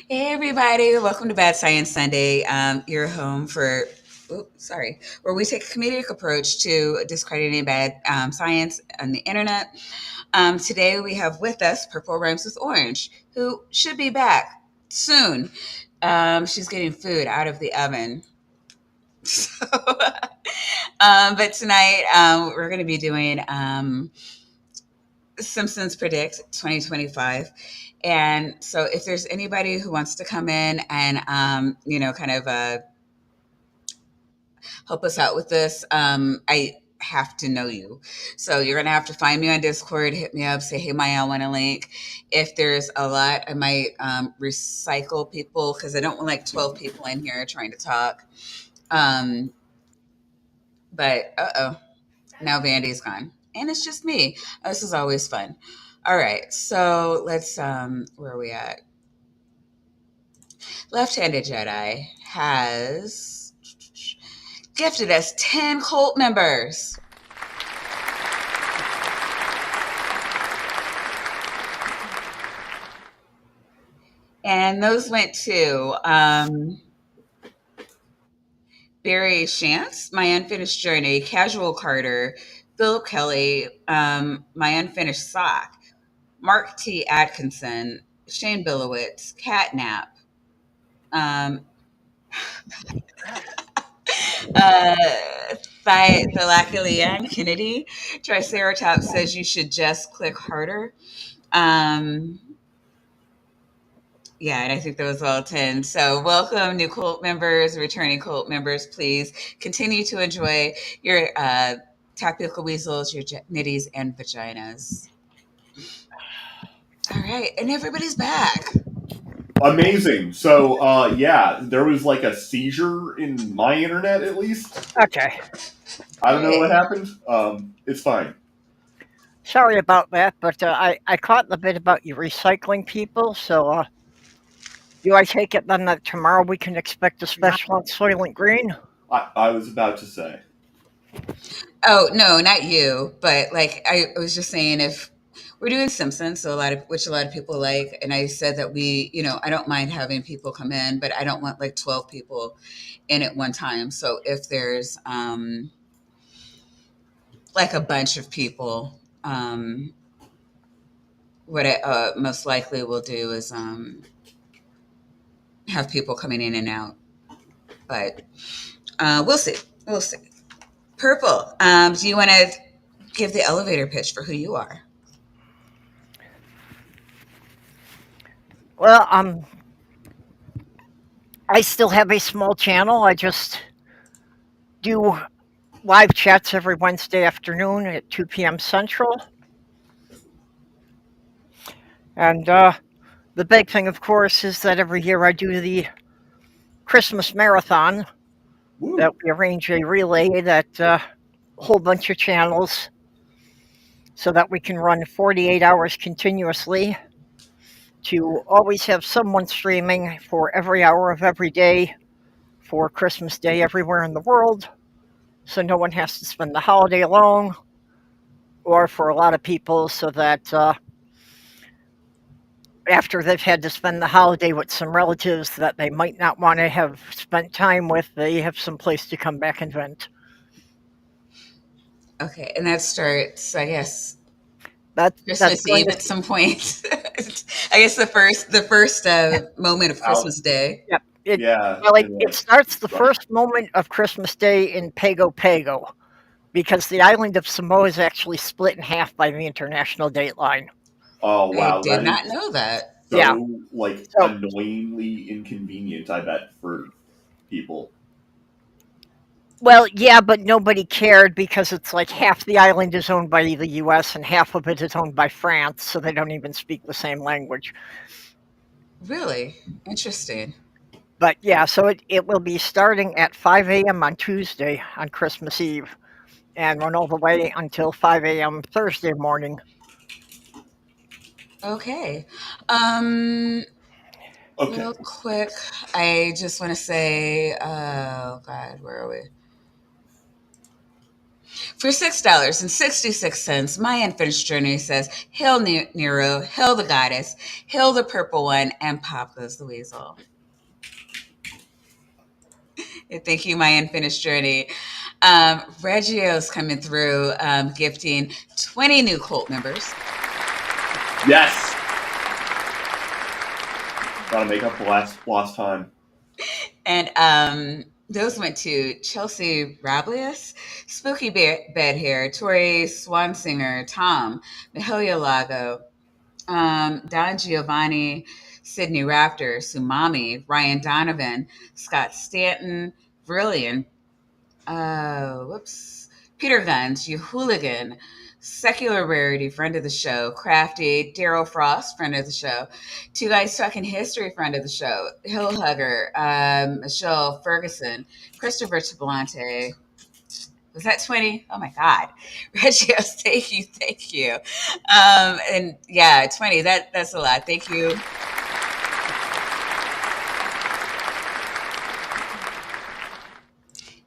Hey everybody, welcome to Bad Science Sunday. Your home for, where we take a comedic approach to discrediting bad science on the internet. Today we have with us Purple Rhymes with Orange, who should be back soon. She's getting food out of the oven. So, but tonight we're going to be doing Simpsons Predict 2025. And so if there's anybody who wants to come in and, kind of help us out with this, I have to know you. So you're going to have to find me on Discord, hit me up, say, hey, Maya, I want a link. If there's a lot, I might recycle people because I don't want like 12 people in here trying to talk. Um, but now Vandy's gone. And it's just me. This is always fun. All right, so let's where are we at? Left-handed Jedi has gifted us 10 cult members. And those went to Barry Shantz, My Unfinished Journey, Casual Carter, Philip Kelly, My Unfinished Sock, Mark T. Atkinson, Shane Billowitz, Catnap, um, uh, Thalaccalian Kennedy. Triceratops says you should just click harder. Um, yeah, and I think that was all 10. So, welcome, new cult members, returning cult members. Please continue to enjoy your tapioca weasels, your nitties, and vaginas. All right, and everybody's back. Amazing. So, yeah, there was like a seizure in my internet, at least. Okay. I don't know what Hey. happened. It's fine. Sorry about that, but I caught the bit about you recycling people. So, do I take it then that tomorrow we can expect a special on Soylent Green? I was about to say. Oh no, not you, but like I was just saying, if we're doing Simpsons, so a lot of people like, and I said that I don't mind having people come in, but I don't want like 12 people in at one time. So if there's like a bunch of people, what I most likely will do is have people coming in and out. But we'll see. We'll see. Purple, do you want to give the elevator pitch for who you are? Well, I still have a small channel. I just do live chats every Wednesday afternoon at 2 p.m. Central. And the big thing, of course, is that every year I do the Christmas marathon that Woo. we arrange a relay that a whole bunch of channels so that we can run 48 hours continuously to always have someone streaming for every hour of every day for Christmas Day everywhere in the world. So no one has to spend the holiday alone, or for a lot of people, so that after they've had to spend the holiday with some relatives that they might not want to have spent time with, they have some place to come back and vent. Okay, and that starts, I guess, That's Christmas going Eve to at some point. I guess the first moment of Out. Christmas Day. yeah. It Yeah. well, In it starts the first moment of Christmas Day in Pago Pago because the island of Samoa is actually split in half by the international date line. oh, I wow. did That not is know that. Yeah. so, like, So annoyingly inconvenient, I bet, for people. well, yeah, but nobody cared because it's like half the island is owned by the US and half of it is owned by France, so they don't even speak the same language. Really interesting. But yeah, so it will be starting at 5 a.m. on Tuesday on Christmas Eve and run all the way until 5 a.m. Thursday morning. Okay. Um, Okay. real quick, I just want to say, oh God, where are we? For $6.66, My Unfinished Journey says, Hail Nero, hail the goddess, hail the purple one, and pop goes the weasel. Thank you, My Unfinished Journey. Reggio's coming through, gifting 20 new cult members. Yes. Gotta make up for lost time. And those went to Chelsea Rablius, Spooky Bed Hair, Tori Swansinger, Tom, Mahalia Lago, Don Giovanni, Sydney Raptor, Sumami, Ryan Donovan, Scott Stanton, Brilliant, Peter Guns, You Hooligan, Secular Rarity, friend of the show, Crafty, Daryl Frost, friend of the show, Two Guys Talking History, friend of the show, Hill Hugger, Michelle Ferguson, Christopher Tablante. Was that 20? Oh my God. Regios, thank you. And yeah, 20, that's a lot. Thank you.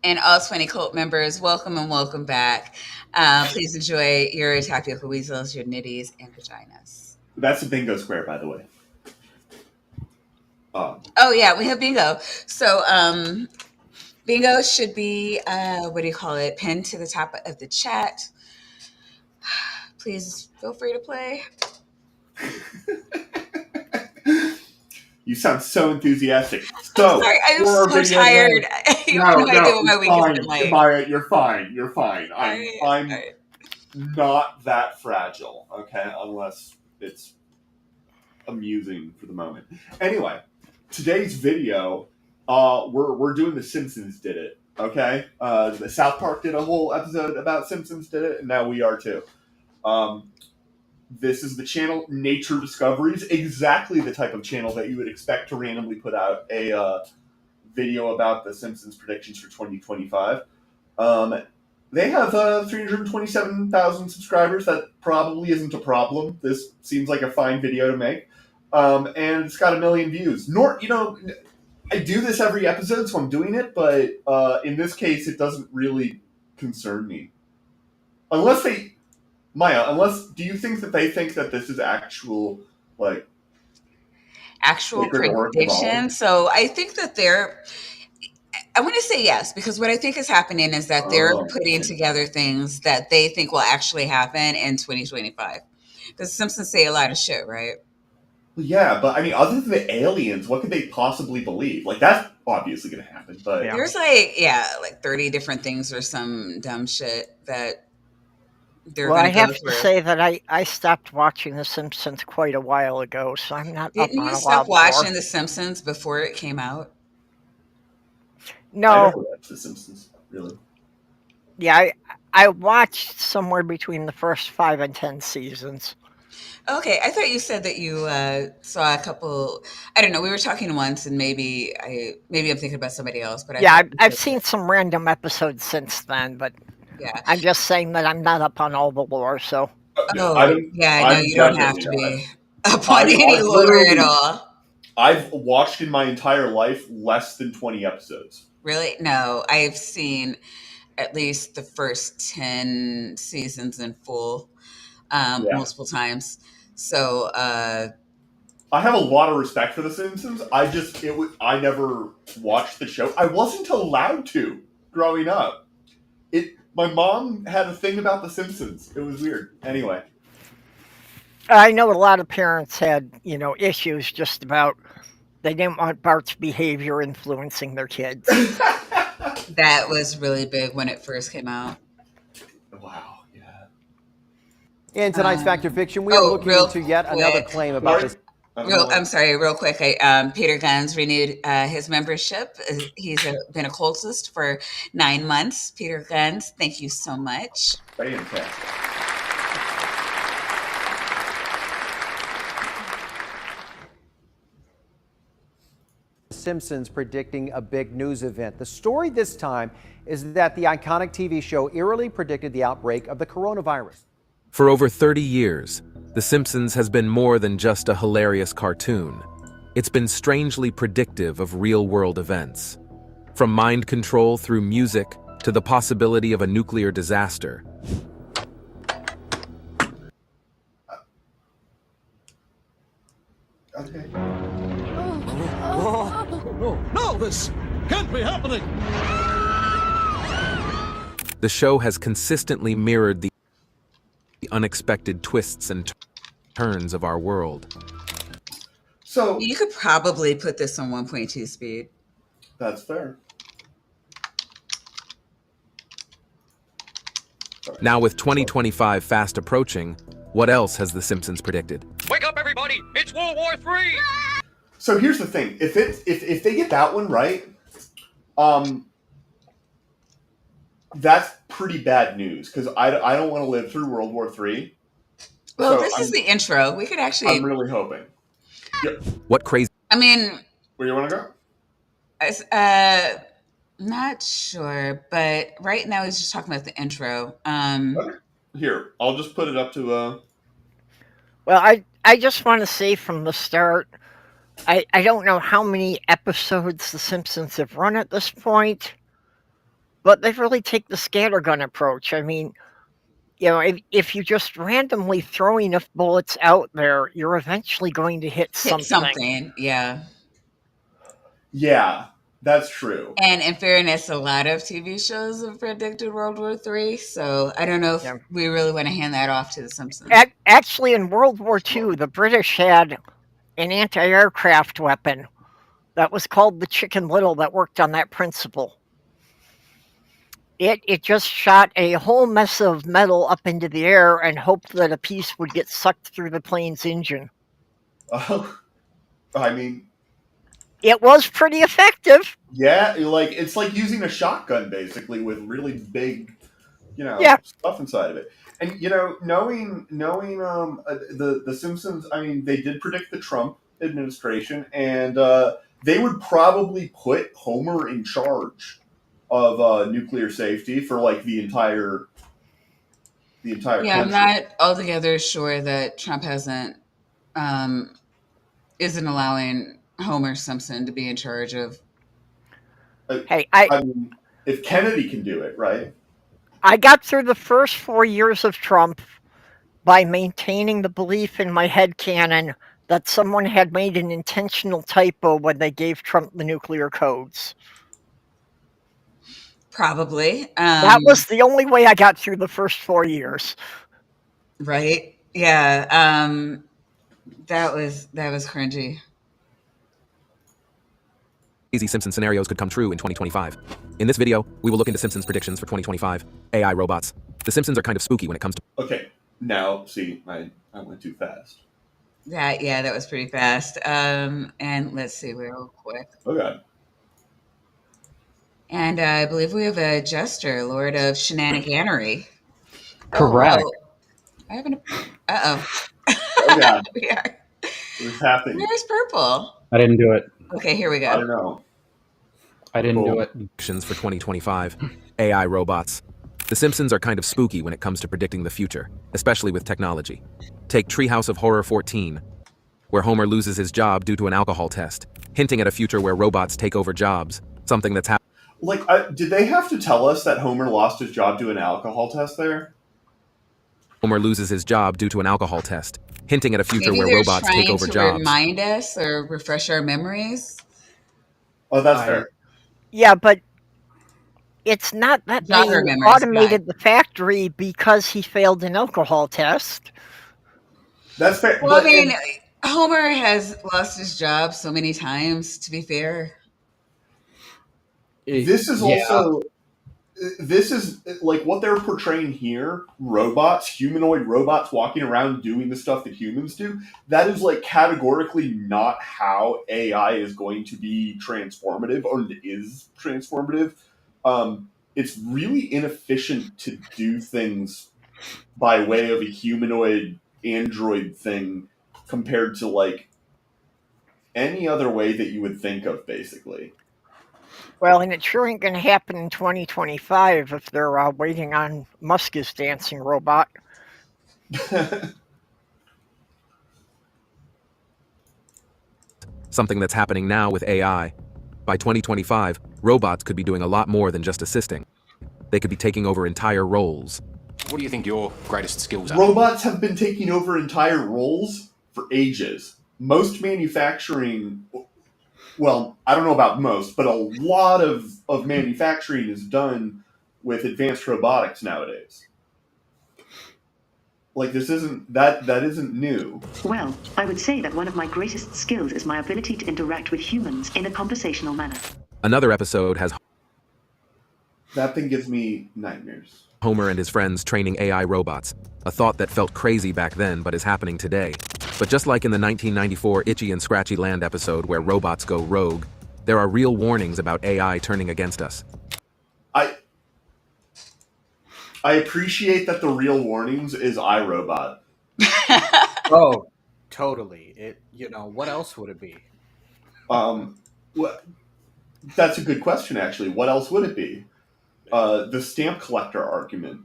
And all 20 cult members, welcome and welcome back. Please enjoy your tactical weasels, your nitties, and vaginas. That's a bingo square, by the way. Oh, yeah, we have bingo. So bingo should be, pinned to the top of the chat. Please feel free to play. You sound so enthusiastic. So, sorry, I'm so tired. You have no idea what my week has been like. Maya, you're fine. I'm not that fragile, okay? Unless it's amusing for the moment. Anyway, today's video, we're doing the Simpsons did it, okay? The South Park did a whole episode about Simpsons did it, and now we are too. This is the channel Nature Discoveries, exactly the type of channel that you would expect to randomly put out a video about the Simpsons predictions for 2025. They have 327,000 subscribers. That probably isn't a problem. This seems like a fine video to make. And it's got 1 million views. I do this every episode, so I'm doing it, but in this case, it doesn't really concern me. Do you think that they think that this is actual prediction? So I think that I want to say yes, because what I think is happening is that they're putting together things that they think will actually happen in 2025. Because Simpsons say a lot of shit, right? Yeah, but I mean, other than the aliens, what could they possibly believe? That's obviously going to happen, but... Yeah. There's 30 different things or some dumb shit that they're going to go through. I have to say that I stopped watching The Simpsons quite a while ago, so I'm not up on a lot more. Didn't you stop watching The Simpsons before it came out? No. I never watched The Simpsons, really. Yeah, I watched somewhere between the first 5 and 10 seasons. Okay, I thought you said that you saw a couple. I don't know. We were talking once, and maybe I'm thinking about somebody else. But I've seen some random episodes since then. But yeah, I'm just saying that I'm not up on all the lore. So you don't have to be up on any lore at all. I've watched in my entire life less than 20 episodes. Really? No, I've seen at least the first 10 seasons in full multiple times. So I have a lot of respect for The Simpsons. I never watched the show. I wasn't allowed to growing up. My mom had a thing about The Simpsons. It was weird. Anyway. I know a lot of parents had, issues just about they didn't want Bart's behavior influencing their kids. That was really big when it first came out. Wow. In tonight's Fact or Fiction, we are looking into yet another claim about this. I'm sorry, real quick. Peter Guns renewed his membership. He's been a cultist for 9 months. Peter Guns, thank you so much. Fantastic. Simpsons predicting a big news event. The story this time is that the iconic TV show eerily predicted the outbreak of the coronavirus. For over 30 years, The Simpsons has been more than just a hilarious cartoon. It's been strangely predictive of real-world events. From mind control through music to the possibility of a nuclear disaster. Okay. No, this can't be happening. The show has consistently mirrored the unexpected twists and turns of our world. So You could probably put this on 1.2 speed. that's fair. Now, with 2025 fast approaching, what else has The Simpsons predicted? Wake up, everybody! It's World War III. So here's the thing: if they get that one right, that's pretty bad news because I don't want to live through World War III. Well, So this is the intro. We could actually. I'm really hoping. Yep. What crazy I mean, Where you want to go? not sure, but right now he's just talking about the intro. Okay. Here, I'll just put it up to. Well, I just want to say from the start, I don't know how many episodes The Simpsons have run at this point, but they really take the scattergun approach. I mean, if you just randomly throw enough bullets out there, you're eventually going to hit something. Something, yeah. Yeah, that's true. And in fairness, a lot of TV shows have predicted World War III, so I don't know if we really want to hand that off to The Simpsons. Actually, in World War II, the British had an anti-aircraft weapon that was called the Chicken Little that worked on that principle. It just shot a whole mess of metal up into the air and hoped that a piece would get sucked through the plane's engine. I mean, it was pretty effective. Yeah, it's like using a shotgun basically with really big, stuff inside of it. And knowing the Simpsons, I mean, they did predict the Trump administration, and they would probably put Homer in charge of nuclear safety for like the entire Yeah, country. I'm not altogether sure that Trump isn't allowing Homer Simpson to be in charge of. Hey, I mean, if Kennedy can do it, right? I got through the first 4 years of Trump by maintaining the belief in my headcanon that someone had made an intentional typo when they gave Trump the nuclear codes. Probably. That was the only way I got through the first 4 years. Right? Yeah. That was cringy. Easy Simpson scenarios could come true in 2025. In this video, we will look into Simpsons predictions for 2025. AI robots. The Simpsons are kind of spooky when it comes to... Okay, now, see, I went too fast. That was pretty fast. And let's see real quick. Okay. And I believe we have a Jestre, Lord of Shenaniganery. Correct. Oh, I have an... Uh-oh. Oh, God. We are... What's happening? Where's Purple? I didn't do it. Okay, here we I go. don't know. I didn't do it. Predictions for 2025. AI robots. The Simpsons are kind of spooky when it comes to predicting the future, especially with technology. Take Treehouse of Horror 14, where Homer loses his job due to an alcohol test, hinting at a future where robots take over jobs, something that's happening. Did they have to tell us that Homer lost his job due to an alcohol test there? Homer loses his job due to an alcohol test, hinting at a future Maybe where they're robots take over trying to jobs. remind us or refresh our memories. Oh, that's fair. Yeah, but it's not that they Jogger memories, automated the factory because he failed an alcohol test. That's fair. Well, I mean, Homer has lost his job so many times, to be fair. This is like what they're portraying here, humanoid robots walking around doing the stuff that humans do. That is like categorically not how AI is going to be transformative or is transformative. It's really inefficient to do things by way of a humanoid android thing compared to like any other way that you would think of, basically. Well, and it sure ain't going to happen in 2025 if they're waiting on Musk's dancing robot. Something that's happening now with AI. By 2025, robots could be doing a lot more than just assisting. They could be taking over entire roles. What do you think your greatest skills are? Robots have been taking over entire roles for ages. Most manufacturing, well, I don't know about most, but a lot of manufacturing is done with advanced robotics nowadays. Like, this isn't, that isn't new. Well, I would say that one of my greatest skills is my ability to interact with humans in a conversational manner. Another episode has That thing gives me nightmares. Homer and his friends training AI robots, a thought that felt crazy back then but is happening today. But just like in the 1994 Itchy and Scratchy Land episode where robots go rogue, there are real warnings about AI turning against us. I appreciate that the real warnings is iRobot. Oh, totally. What else would it be? That's a good question, actually. What else would it be? The stamp collector argument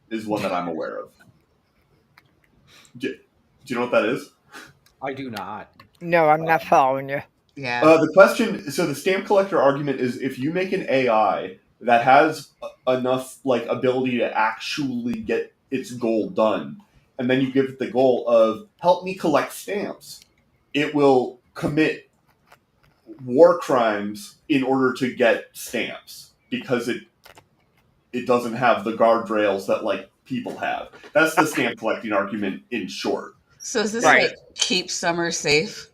is one that I'm aware of. Do you know what that is? I do not. No, I'm not following you. Yeah. The question, so the stamp collector argument is if you make an AI that has enough ability to actually get its goal done, and then you give it the goal of help me collect stamps, it will commit war crimes in order to get stamps because it doesn't have the guardrails that people have. That's the stamp collecting argument in short. So is this Right. keep summer safe?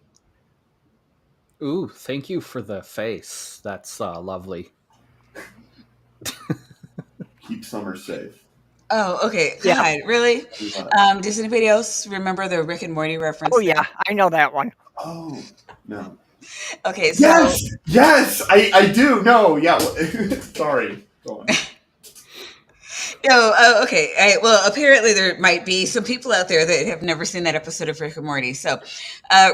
Ooh, thank you for the face. That's lovely. Keep summer safe. Oh, okay. Yeah. God, really? Does anybody else remember the Rick and Morty reference? Oh yeah, I know that one. Oh, no. Okay, so Yes, I do. No, yeah. Sorry. Go on. Okay. Well, apparently there might be some people out there that have never seen that episode of Rick and Morty. So,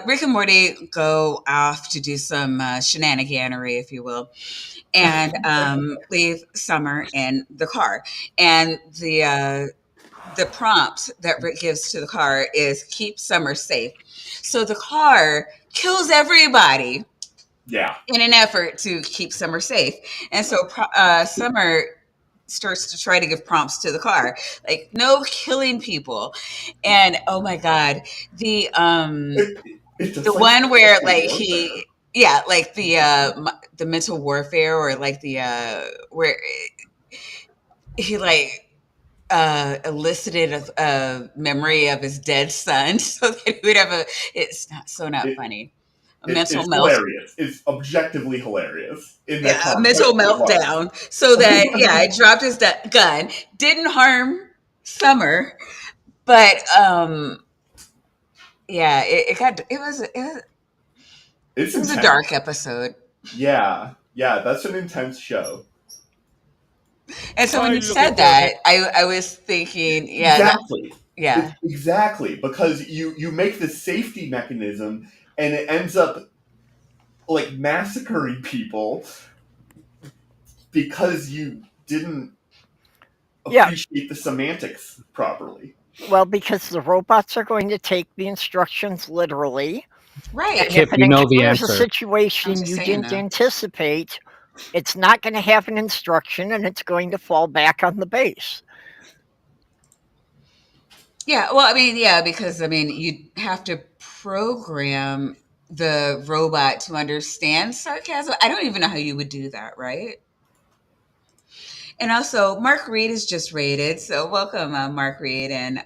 Rick and Morty go off to do some shenaniganery, if you will, and leave Summer in the car. And the prompt that Rick gives to the car is "keep Summer safe." So the car kills everybody. Yeah. In an effort to keep Summer safe, and so Summer starts to try to give prompts to the car, like no killing people, and oh my god, the one where the mental warfare, or where he elicited a memory of his dead son so that he would have it's not funny. It's hilarious. It's objectively hilarious. A mental meltdown. So that he dropped his gun, didn't harm Summer, but it was a dark episode. Yeah, that's an intense show. And so when you said that, I was thinking, exactly, exactly, because you make the safety mechanism, and it ends up massacring people because you didn't appreciate the semantics properly. Well, because the robots are going to take the instructions literally. Right. And if it encounters a situation you didn't that. anticipate, it's not going to have an instruction, and it's going to fall back on the base. Yeah, well, because you have to program the robot to understand sarcasm. I don't even know how you would do that, right? And also, Mark Reed is just rated, so welcome, Mark Reed, and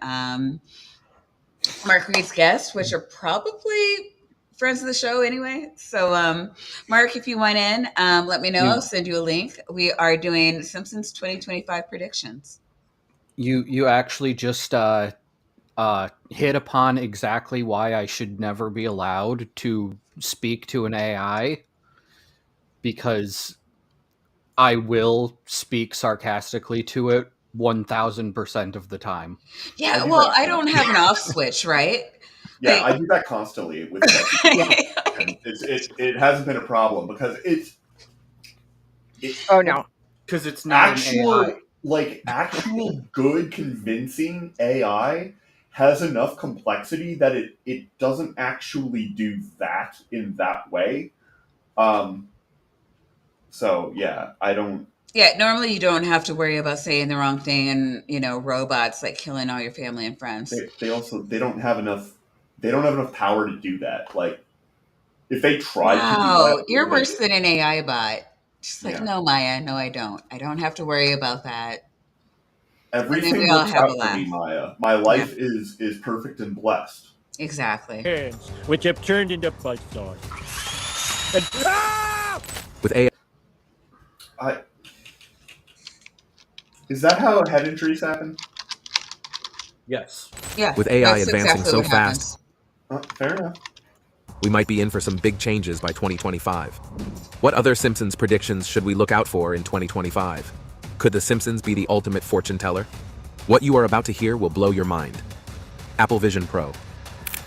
Mark Reed's guests, which are probably friends of the show anyway. So, Mark, if you want in, let me know. I'll send you a link. We are doing Simpsons 2025 predictions. You actually just hit upon exactly why I should never be allowed to speak to an AI, because I will speak sarcastically to it 1000% of the time. Yeah, I don't have an off switch, right? Yeah, I do that constantly with it hasn't been a problem because it's oh no, because it's not actual actual good convincing AI has enough complexity that it doesn't actually do that in that way. So yeah, I don't. Yeah, normally you don't have to worry about saying the wrong thing and, robots like killing all your family and friends. They don't have enough power to do that. Like if they tried to do that, Wow, it would you're make worse it. than an AI bot. Just like, Yeah. no, Maya, no, I don't. I don't have to worry about that. And then Everything we all works have a out for me, laugh. Maya. My Yeah, life is perfect and blessed. exactly. Hands, which have turned into buzzsaws. And With AI, I Is that how head injuries happen? Yes. Yeah, with AI that's advancing exactly so what fast, happens. Fair enough. we might be in for some big changes by 2025. What other Simpsons predictions should we look out for in 2025? Could The Simpsons be the ultimate fortune teller? What you are about to hear will blow your mind. Apple Vision Pro.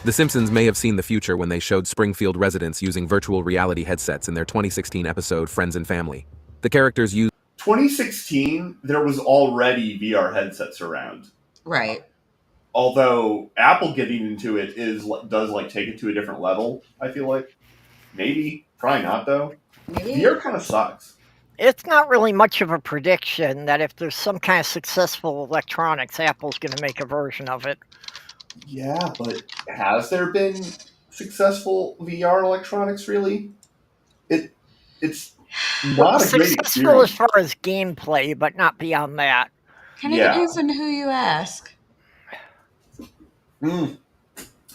The Simpsons may have seen the future when they showed Springfield residents using virtual reality headsets in their 2016 episode Friends and Family. The characters used 2016, there was already VR headsets around. Right. Although Apple getting into it does like take it to a different level. I feel like maybe, probably not though. Maybe. VR kind of sucks. It's not really much of a prediction that if there's some kind of successful electronics, Apple's going to make a version of it. Yeah, but has there been successful VR electronics really? It's Well, not a great successful as experience. far as gameplay, but not beyond that. Kind of Yeah, depends on who you ask.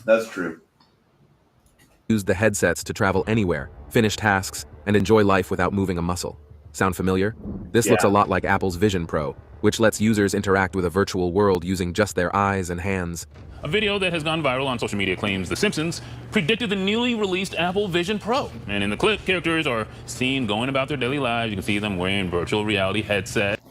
that's true. used the headsets to travel anywhere, finish tasks, and enjoy life without moving a muscle. Sound familiar? This looks a Yeah. lot like Apple's Vision Pro, which lets users interact with a virtual world using just their eyes and hands. A video that has gone viral on social media claims The Simpsons predicted the newly released Apple Vision Pro. And in the clip, characters are seen going about their daily lives. You can see them wearing virtual reality headsets.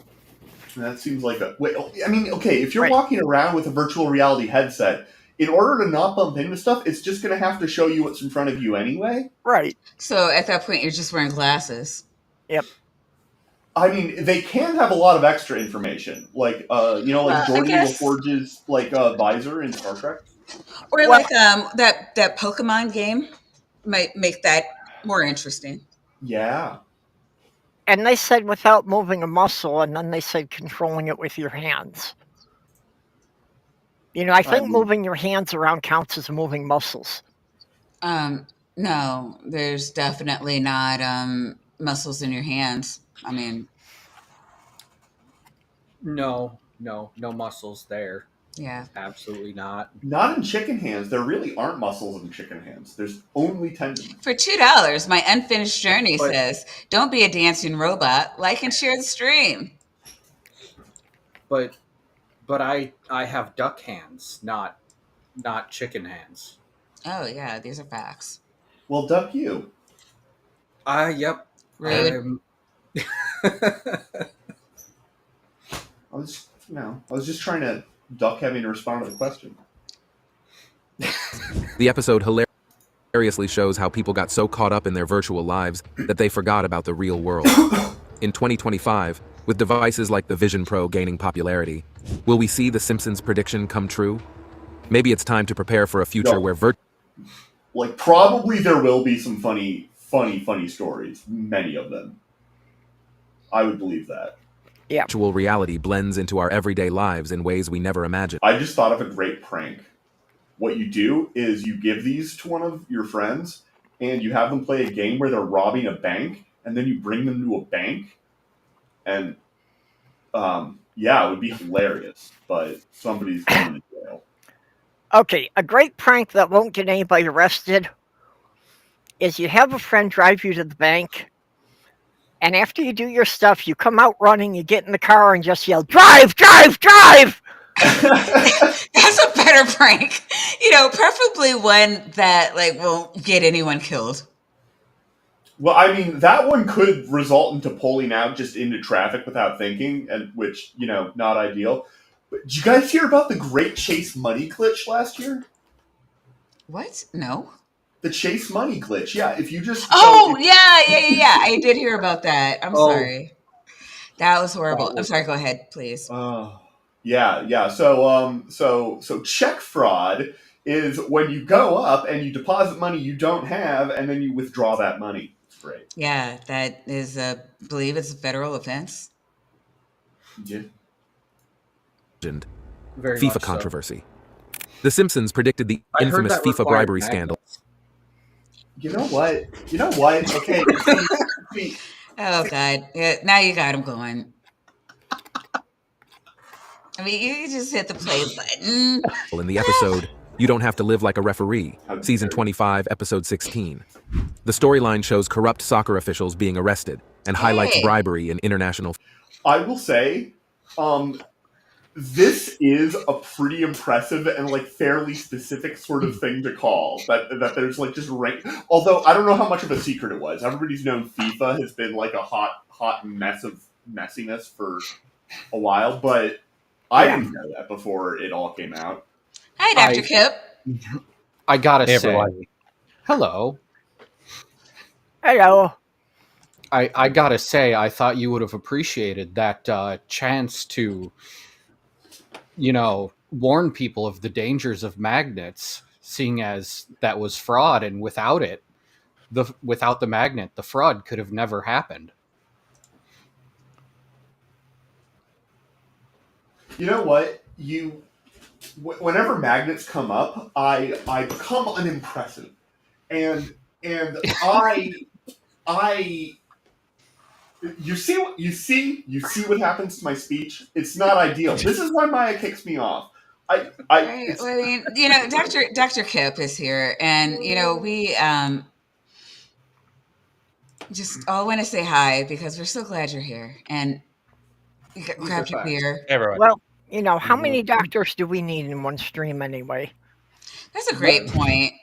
That seems like a wait. I mean, okay, if you're Right. walking around with a virtual reality headset, in order to not bump into stuff, it's just going to have to show you what's in front of you anyway. Right. So at that point, you're just wearing glasses. Yep. I mean, they can have a lot of extra information, like like Well, I Jordy guess, LaForge's visor in Star Trek. or Well, like that Pokemon game might make that more interesting. Yeah, and they said without moving a muscle, and then they said controlling it with your hands. I think mean, moving your hands around counts as moving muscles. No, there's definitely not muscles in your hands. I mean, No muscles there. yeah. Absolutely not. not in chicken hands. There really aren't muscles in chicken hands. There's only tendons. For $2, my unfinished journey But- says, "Don't be a dancing robot. Like and share the stream." But I have duck hands, not chicken hands. Oh yeah, these are facts. Well, duck you. Yep. Rude. I was just trying to duck having to respond to the question. The episode hilariously shows how people got so caught up in their virtual lives that they forgot about the real world. In 2025, with devices like the Vision Pro gaining popularity, will we see The Simpsons prediction come true? Maybe it's time to prepare for a future No. where Like, probably there will be some funny stories. Many of them. I would believe that. virtual reality blends into our everyday lives in ways we never imagined. I just thought of a great prank. What you do is you give these to one of your friends, and you have them play a game where they're robbing a bank, and then you bring them to a bank, and it would be hilarious, but somebody's going to jail. Okay, a great prank that won't get anybody arrested is you have a friend drive you to the bank, and after you do your stuff, you come out running, you get in the car and just yell, "Drive, drive, drive!" That's a better prank. Preferably one that won't get anyone killed. Well, I mean, that one could result into pulling out just into traffic without thinking, and which, not ideal. But did you guys hear about the Great Chase Money glitch last year? What? No. The Chase Money glitch, yeah. If you just Yeah. I did hear about that. I'm Oh. sorry. That was horrible. I'm sorry. Go ahead, please. Yeah. So check fraud is when you go up and you deposit money you don't have, and then you withdraw that money. It's great. Yeah, that is I believe it's a federal offense. Yeah. Very FIFA much so. controversy. The Simpsons predicted the I heard infamous that FIFA required bribery scandal. You know what? Okay. See, Oh God! Yeah, now you got him going. I mean, you just hit the play button. In the episode, You Don't Have to Live Like a Referee, How Season dare you. 25, Episode 16. The storyline shows corrupt soccer officials being arrested and highlights Hey. bribery in international. I will say, this is a pretty impressive and like fairly specific sort of thing to call that there's like just rank. Although I don't know how much of a secret it was. Everybody's known FIFA has been like a hot mess of messiness for a while, but I didn't know that before it all came out. Hi, Dr. Kip. I gotta Hey, say, everyone. hello. Hello. I gotta say, I thought you would have appreciated that chance to, warn people of the dangers of magnets, seeing as that was fraud, and without it, without the magnet, the fraud could have never happened. You know what? Whenever magnets come up, I become unimpressive, and I. You see what happens to my speech? It's not ideal. This is why Maya kicks me off. Right. Well, I mean, Dr. Kip is here, and we just all want to say hi because we're so glad you're here, and you grab your beer. Hey, everyone. Well, how many doctors do we need in one stream anyway? That's a great point.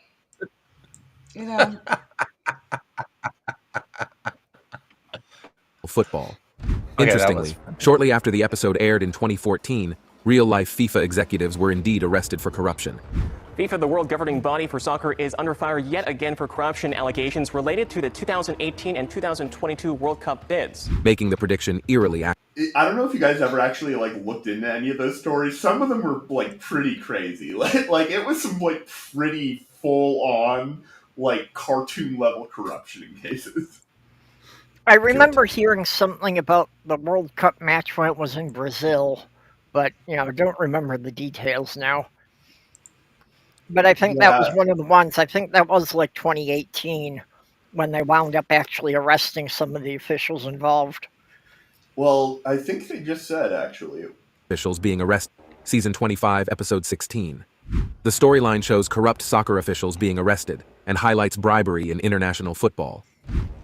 Football. Okay, Interestingly, shortly after the episode aired in 2014, real-life FIFA executives were indeed arrested for corruption. FIFA, the world governing body for soccer, is under fire yet again for corruption allegations related to the 2018 and 2022 World Cup bids. Making the prediction eerily accurate. I don't know if you guys ever actually like looked into any of those stories. Some of them were like pretty crazy. Like it was some like pretty full-on like cartoon level corruption in cases. I remember hearing something about the World Cup match when it was in Brazil, but I don't remember the details now. But I think that was one of the ones. I think that was like 2018 when they wound up actually arresting some of the officials involved. Well, I think they just said actually. Officials being arrested. Season 25, Episode 16. The storyline shows corrupt soccer officials being arrested and highlights bribery in international football.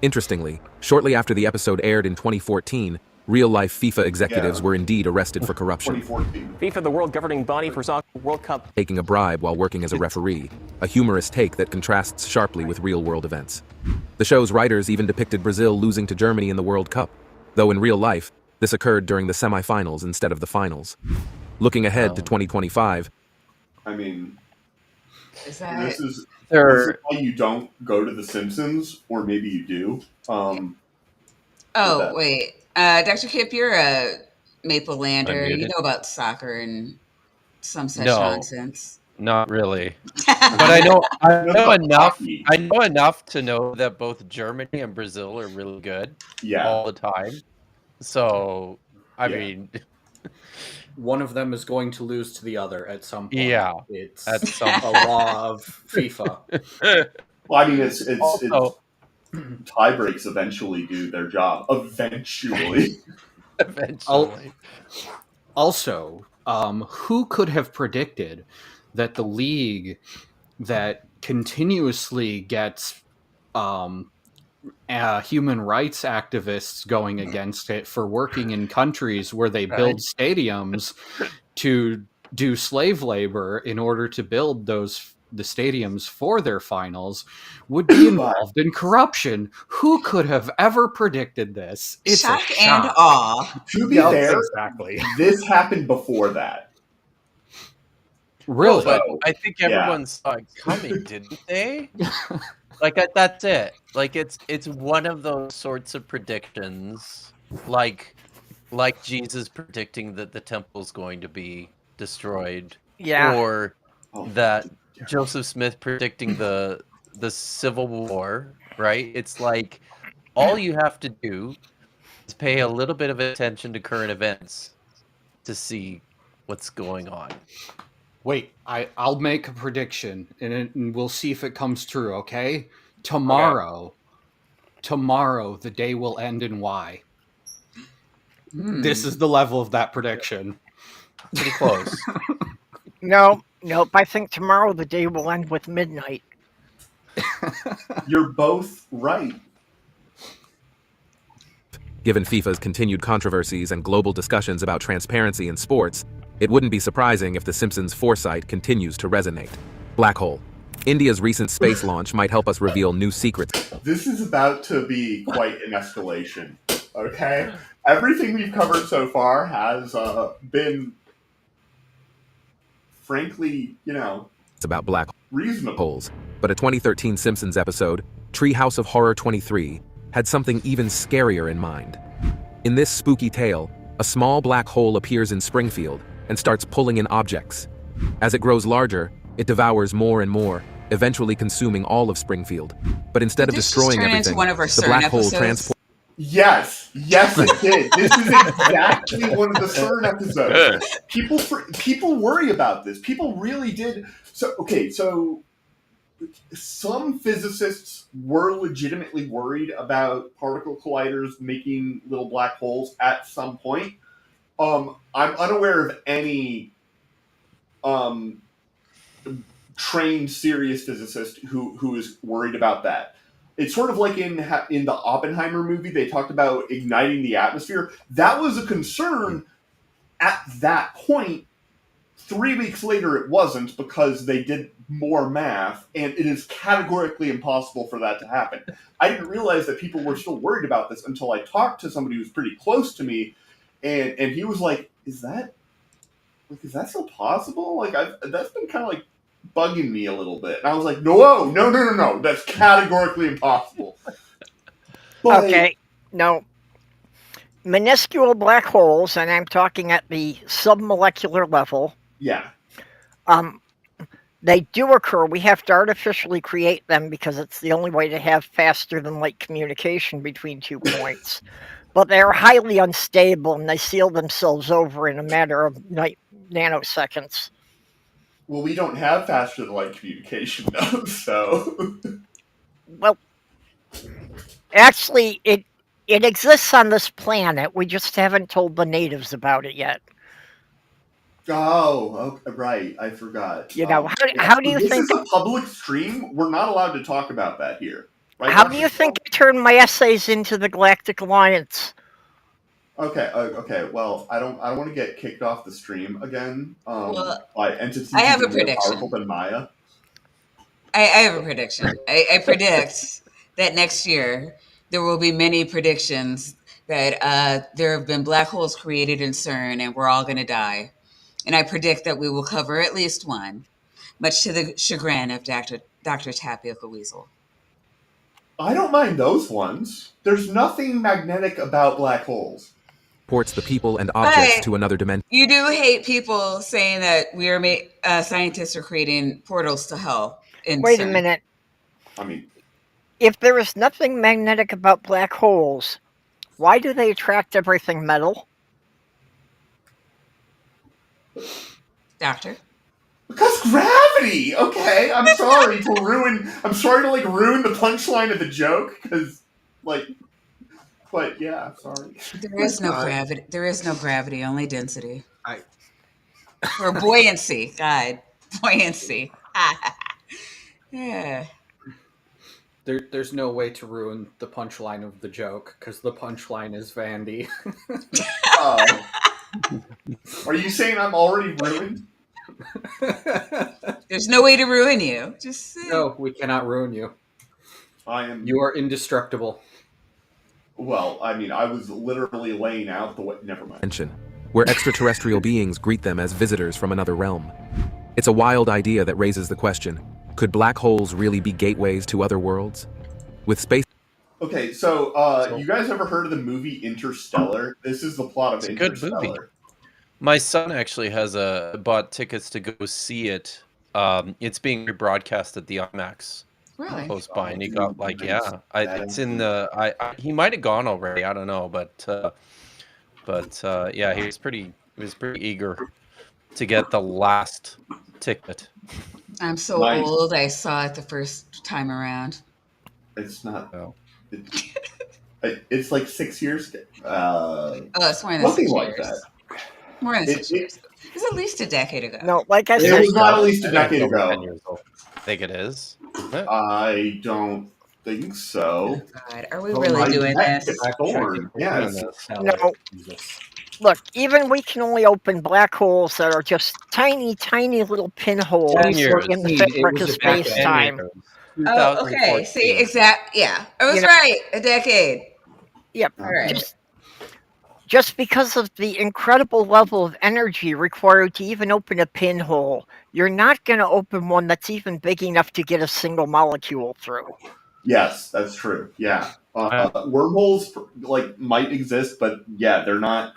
Interestingly, shortly after the episode aired in 2014, real-life FIFA executives were indeed arrested for corruption. 2014. FIFA, the world governing body for soccer, World Cup. Taking a bribe while working as a referee, a humorous take that contrasts sharply with real-world events. The show's writers even depicted Brazil losing to Germany in the World Cup, though in real life, this occurred during the semifinals instead of the finals. Looking ahead to 2025, I mean, Is that this is why you don't go to The Simpsons, or maybe you do. Oh, wait. Dr. Kip, you're a Maple Lander. Unmuted. You know about soccer and some such No. nonsense. Not really. But I know enough. I know enough to know that both Germany and Brazil are really good all the time. So, I mean, One of them is going to lose to the other at some point. Yeah, It's at some a law of FIFA. Well, I mean, it's tie breaks eventually do their job. Eventually. Also, who could have predicted that the league that continuously gets human rights activists going against it for working in countries where they build stadiums to do slave labor in order to build the stadiums for their finals would be involved in corruption. Who could have ever predicted this? It's shock a and shock. awe. To be fair, exactly. This happened before that. Really? But I think everyone saw it coming, didn't they? Like that's it. Like it's one of those sorts of predictions, like Jesus predicting that the temple's going to be destroyed, or that Joseph Smith predicting the Civil War, right? It's like all you have to do is pay a little bit of attention to current events to see what's going on. Wait, I'll make a prediction, and we'll see if it comes true. Okay, tomorrow, the day will end, and why? This is the level of that prediction. Pretty close. Nope. I think tomorrow the day will end with midnight. You're both right. Given FIFA's continued controversies and global discussions about transparency in sports, it wouldn't be surprising if The Simpsons' foresight continues to resonate. Black hole. India's recent space launch might help us reveal new secrets. This is about to be quite an escalation, okay? Everything we've covered so far has been, frankly, It's about black reasonable holes. But a 2013 Simpsons episode, Treehouse of Horror 23, had something even scarier in mind. In this spooky tale, a small black hole appears in Springfield and starts pulling in objects. As it grows larger, it devours more and more, eventually consuming all of Springfield. But instead of destroying everything, the black hole transports. Yes, it did. This is exactly one of the CERN episodes. People worry about this. People really did. So some physicists were legitimately worried about particle colliders making little black holes at some point. I'm unaware of any trained serious physicist who is worried about that. It's sort of like in the Oppenheimer movie, they talked about igniting the atmosphere. That was a concern at that point. 3 weeks later, it wasn't, because they did more math, and it is categorically impossible for that to happen. I didn't realize that people were still worried about this until I talked to somebody who's pretty close to me, and he was like, is that still possible? Like, that's been kind of like bugging me a little bit. And I was like, no, that's categorically impossible. But, Okay, no. Minuscule black holes, and I'm talking at the submolecular level. Yeah. They do occur. We have to artificially create them because it's the only way to have faster than light communication between 2 points. But they're highly unstable, and they seal themselves over in a matter of nanoseconds. Well, we don't have faster than light communication, though, so... Well, actually, it exists on this planet. We just haven't told the natives about it yet. Oh, okay, right. I forgot. How do you think... This is a public stream. We're not allowed to talk about that here. Right? How do you think I turned my essays into the Galactic Alliance? Okay. Well, I don't want to get kicked off the stream again. By entities I have a more prediction. powerful than Maya. I have a prediction. I predict that next year there will be many predictions that there have been black holes created in CERN and we're all going to die. And I predict that we will cover at least one, much to the chagrin of Dr. Tapioca Weasel. I don't mind those ones. There's nothing magnetic about black holes. Ports the people and objects to another dimension. You do hate people saying that we are scientists are creating portals to hell. Wait a minute. I mean, if there is nothing magnetic about black holes, why do they attract everything metal? Doctor? Because gravity. Okay, I'm sorry to ruin the punchline of the joke, because but yeah, sorry. There is no gravity. There is no gravity, only density. Or buoyancy. God, buoyancy. Yeah. There's no way to ruin the punchline of the joke, because the punchline is Vandy. Are you saying I'm already ruined? There's no way to ruin you. No, we cannot ruin you. You are indestructible. Well, I mean, I was literally laying out the way. Never mind. Where extraterrestrial beings greet them as visitors from another realm. It's a wild idea that raises the question: could black holes really be gateways to other worlds? With space. Okay, so you guys ever heard of the movie Interstellar? This is the plot of Interstellar. Good movie. My son actually has bought tickets to go see it. It's being rebroadcast at the IMAX. Really? close by, and he got like, yeah, it's in the. He might have gone already. I don't know, but yeah, he was pretty eager to get the last ticket. I'm so old. I saw it the first time around. It's not. No. It's like 6 years. It's more than Something 6 like years. that. More than 6 years. It was at least a decade ago. No, like I It said, was not at least a decade It's over ago. 10 years old. I think it is. Isn't it? I don't think so. God, are we really doing this? Yeah. no. Look, even we can only open black holes that are just tiny, tiny little pinholes 10 years. in the It fabric was of a decade. space time. Oh, okay. See, yeah, I was You know- right. A decade. Yep. All right. Just because of the incredible level of energy required to even open a pinhole, you're not going to open one that's even big enough to get a single molecule through. Yes, that's true. Yeah, wormholes might exist, but yeah, they're not.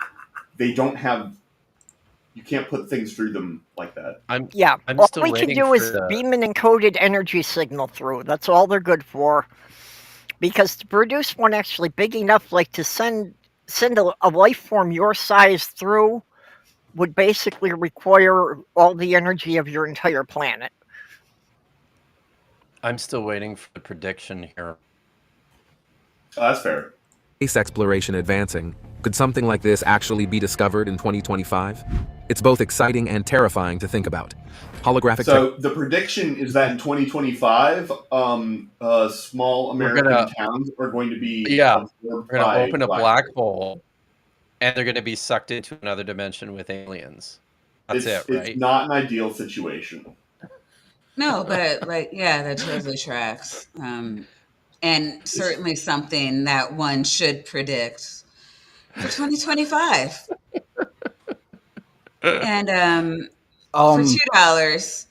They don't have. You can't put things through them like that. I'm all still we can waiting do for is beam an encoded energy signal through. That's all they're good for. Because to produce one actually big enough, like to send a life form your size through, would basically require all the energy of your entire planet. I'm still waiting for the prediction here. Oh, that's fair. Space exploration advancing. Could something like this actually be discovered in 2025? It's both exciting and terrifying to think about. Holographic. So the prediction is that in 2025, small American towns are going to be we're going to open a black hole, and they're going to be sucked into another dimension with aliens. That's it, right? It's not an ideal situation. No, but that totally tracks. And certainly something that one should predict for 2025. And for $2,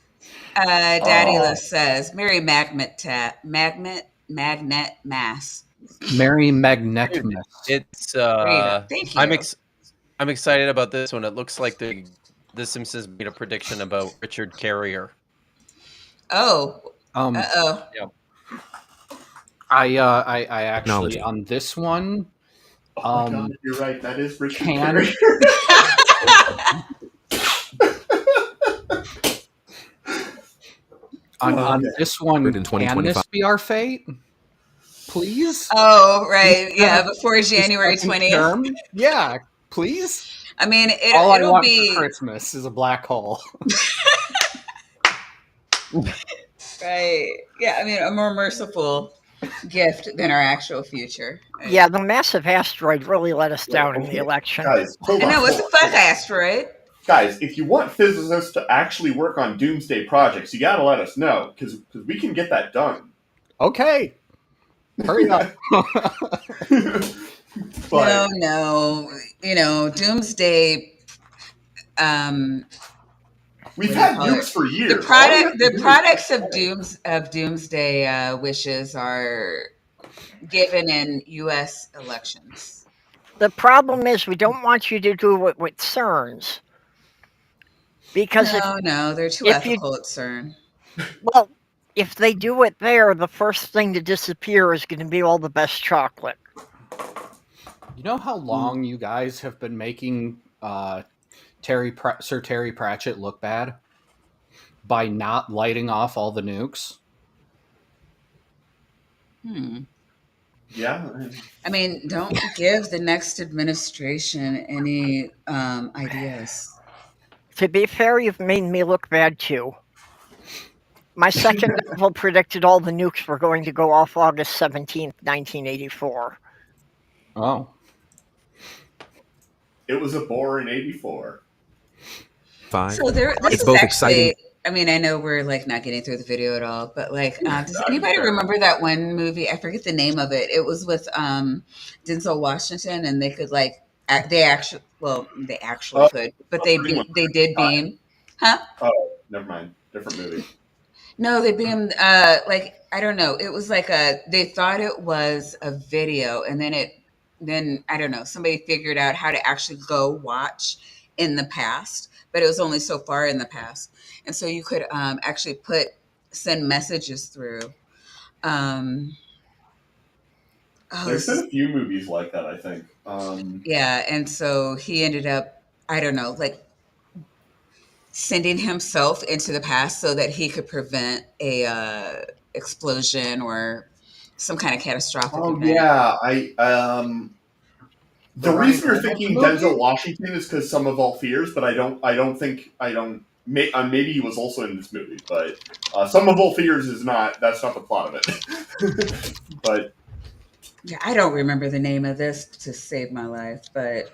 Daddyless says, Mary Magnet Mass. Mary Magnetmas. It's thank you. I'm excited about this one. It looks like the Simpsons made a prediction about Richard Carrier. Oh. Yeah. I actually on this one. Oh my God, you're right. That is Richard Carrier. on this one, can this be our fate? Please? Oh, right. Yeah, before January 20th. Yeah, please? I mean, all I it'll want be for Christmas is a black hole. Right. Yeah, I mean, a more merciful gift than our actual future. Right? Yeah, the massive asteroid really let us down in the election. Guys, hold on. I know, what's the fuck asteroid? Guys, if you want physicists to actually work on doomsday projects, you gotta let us know, because we can get that done. Okay. Hurry up. No. Doomsday. We've had nukes for years. The products of doomsday wishes are given in U.S. elections. The problem is we don't want you to do it with CERNs. Because no, they're too ethical at CERN. Well, if they do it there, the first thing to disappear is going to be all the best chocolate. You know how long you guys have been making Sir Terry Pratchett look bad? By not lighting off all the nukes? Yeah. I mean, don't give the next administration any ideas. To be fair, you've made me look bad too. My second novel predicted all the nukes were going to go off August 17th, 1984. Oh. It was a bore in 84. So this is exciting. I mean, I know we're not getting through the video at all, but does anybody remember that one movie? I forget the name of it. It was with Denzel Washington, and they could they actually could, but they did beam, huh? Oh, never mind, different movie. No, they beamed I don't know. It was they thought it was a video, and then I don't know. Somebody figured out how to actually go watch in the past, but it was only so far in the past. And so you could actually send messages through Um, oh, There's this been is, a few movies like that, I think. yeah. And so he ended up, I don't know, like sending himself into the past so that he could prevent a explosion or some kind of catastrophic Oh event. yeah, The the Ryan reason you're Reynolds thinking movie? Denzel Washington is because Some of All Fears, but I don't think I don't. Maybe he was also in this movie, but Some of All Fears is not. That's not the plot of it. But Yeah, I don't remember the name of this to save my life, but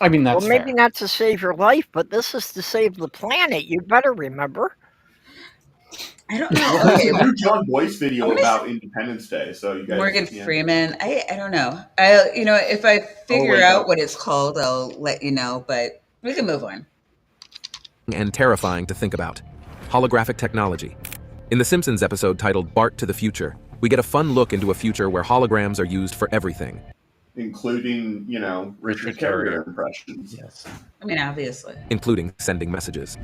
I mean, Well, that's maybe fair. not to save your life, but this is to save the planet. You better remember. I don't know. well, there's Okay, a new John Boyce I video want to about Independence Day, so you guys, Morgan yeah. Freeman. I don't know. If I Oh figure wait, out no. what it's called, I'll let you know. But we can move on. And terrifying to think about. Holographic technology. In the Simpsons episode titled Bart to the Future, we get a fun look into a future where holograms are used for everything, Including Richard Carrier impressions. Yes. I mean, obviously. including sending messages.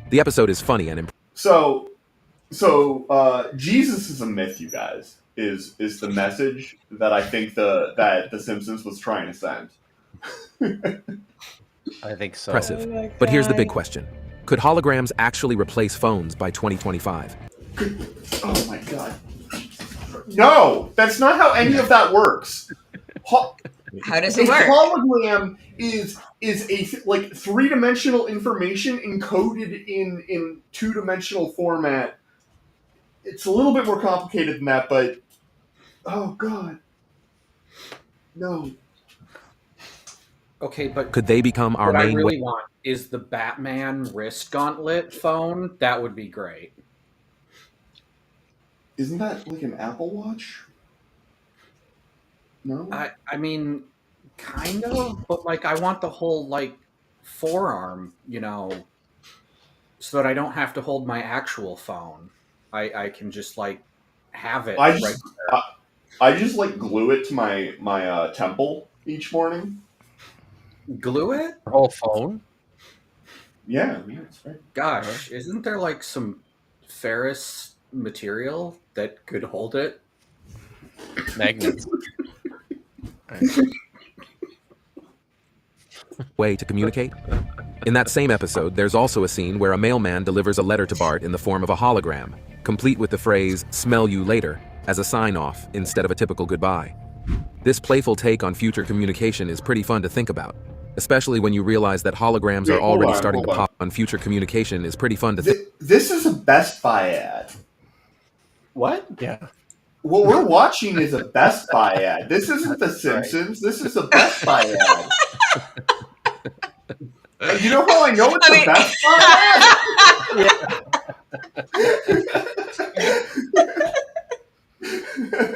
The episode is funny and So Jesus is a myth, you guys. Is the message that I think that the Simpsons was trying to send. I think so. impressive. But here's the big question. Could holograms actually replace phones by 2025? Oh my god. No, that's not how any of that works. How does A it work? hologram is a like three-dimensional information encoded in two-dimensional format. It's a little bit more complicated than that, but oh god, no. Okay, but Could they become our what I main really want is the Batman wrist gauntlet phone. That would be great. Isn't that like an Apple Watch? No. I mean, kind of, but like I want the whole like forearm, so that I don't have to hold my actual phone. I can just like have it I right just there. I just like glue it to my temple each morning. Glue it? Your whole phone? Yeah, that's right. Gosh, isn't there like some ferrous material that could hold it? Magnets. way to communicate? In that same episode, there's also a scene where a mailman delivers a letter to Bart in the form of a hologram, complete with the phrase, "smell you later," as a sign-off instead of a typical goodbye. This playful take on future communication is pretty fun to think about, especially when you realize that holograms are already starting to pop on future communication is pretty fun to think. This is a Best Buy ad. What? Yeah. What we're watching is a Best Buy ad. This isn't The Simpsons. This is a Best Buy ad. You know how I know it's a Best Buy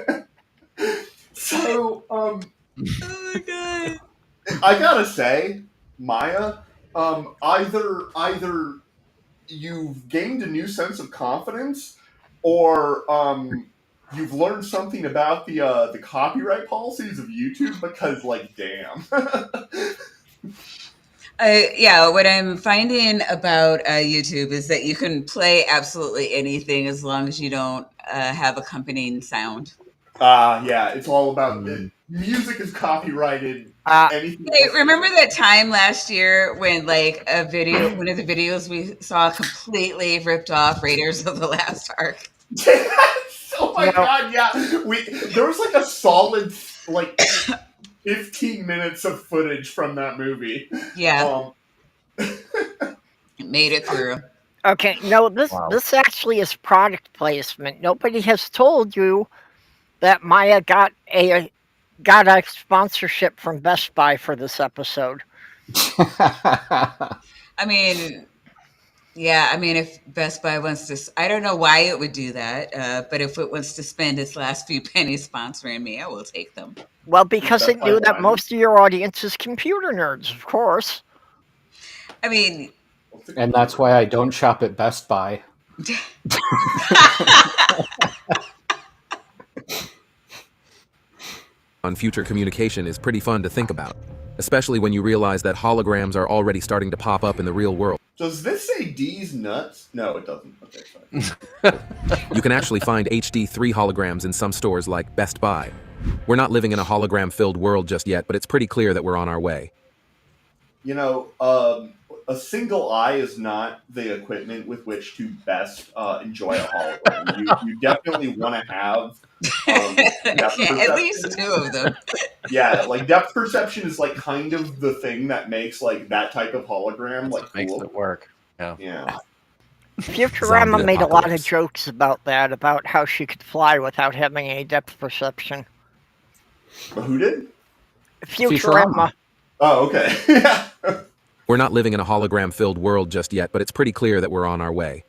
ad? So, oh my god! I gotta say, Maya, either you've gained a new sense of confidence, or you've learned something about the copyright policies of YouTube. Because, like, damn. Yeah, what I'm finding about YouTube is that you can play absolutely anything as long as you don't have accompanying sound. Yeah, it's all about music is copyrighted. Anything Hey, remember that time last year when like one of the videos we saw completely ripped off Raiders of the Lost Ark? Oh my god, yeah. There was like a solid 15 minutes of footage from that movie. Yeah. It made it through. Okay, no, this actually is product placement. Nobody has told you that Maya got a sponsorship from Best Buy for this episode. I mean, yeah, if Best Buy wants to, I don't know why it would do that, but if it wants to spend its last few pennies sponsoring me, I will take them. Well, because it knew that most of your audience is computer nerds, of course. I mean, and that's why I don't shop at Best Buy. On future communication is pretty fun to think about, especially when you realize that holograms are already starting to pop up in the real world. Does this say D's nuts? No, it doesn't. Okay, sorry. You can actually find HD 3 holograms in some stores like Best Buy. We're not living in a hologram-filled world just yet, but it's pretty clear that we're on our way. You know, a single eye is not the equipment with which to best enjoy a hologram. You definitely want to have depth perception. At least 2 of them. Yeah, like depth perception is like kind of the thing that makes like that type of hologram like cool. Makes it work. Yeah. Futurama Zombie made a lot of apocalypse. jokes about that, about how she could fly without having any depth perception. But who did? Futurama. Oh, okay. Yeah. We're not living in a hologram-filled world just yet, but it's pretty clear that we're on our way.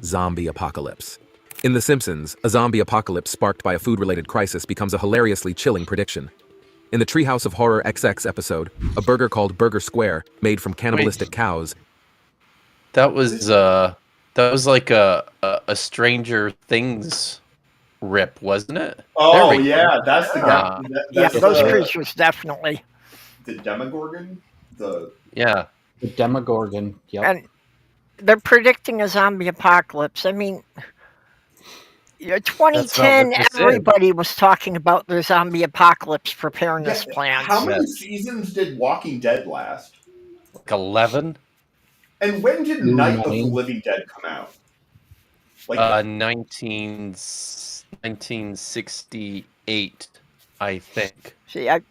Zombie apocalypse. In The Simpsons, a zombie apocalypse sparked by a food-related crisis becomes a hilariously chilling prediction. In the Treehouse of Horror XX episode, a burger called Burger Square, made from cannibalistic cows. That was like a Stranger Things rip, wasn't it? Oh yeah, that's the guy. Yeah, those creatures definitely. The Demogorgon? The Demogorgon, yep. And they're predicting a zombie apocalypse. I mean, 2010, everybody was talking about their zombie apocalypse preparedness plans. How many seasons did Walking Dead last? Like 11? And when did Night of the Living Dead come out? Like 1968, I think. See, that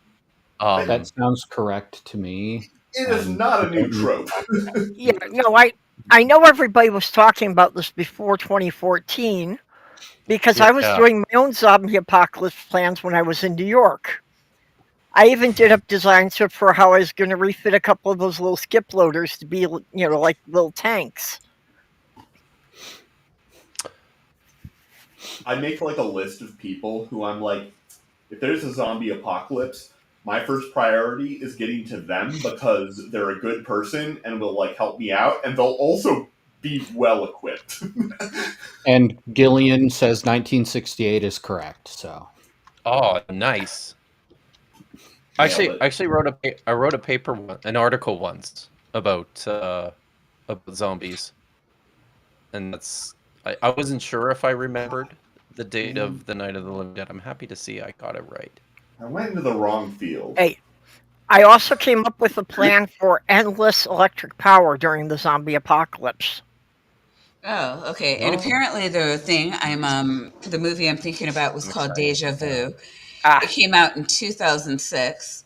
sounds correct to me. It is not a new trope. Yeah, no, I know everybody was talking about this before 2014 because I was doing my own zombie apocalypse plans when I was in New York. I even did up designs for how I was going to refit a couple of those little skip loaders to be, like little tanks. I make like a list of people who I'm like, if there's a zombie apocalypse, my first priority is getting to them because they're a good person and will like help me out, and they'll also be well equipped. And Gillian says 1968 is correct. So, oh, nice. I actually wrote a paper, an article once about zombies, and that's I wasn't sure if I remembered the date of the Night of the Living Dead. I'm happy to see I got it right. I went into the wrong field. Hey, I also came up with a plan for endless electric power during the zombie apocalypse. Oh, okay. And apparently the movie I'm thinking about was called Deja Vu. It came out in 2006.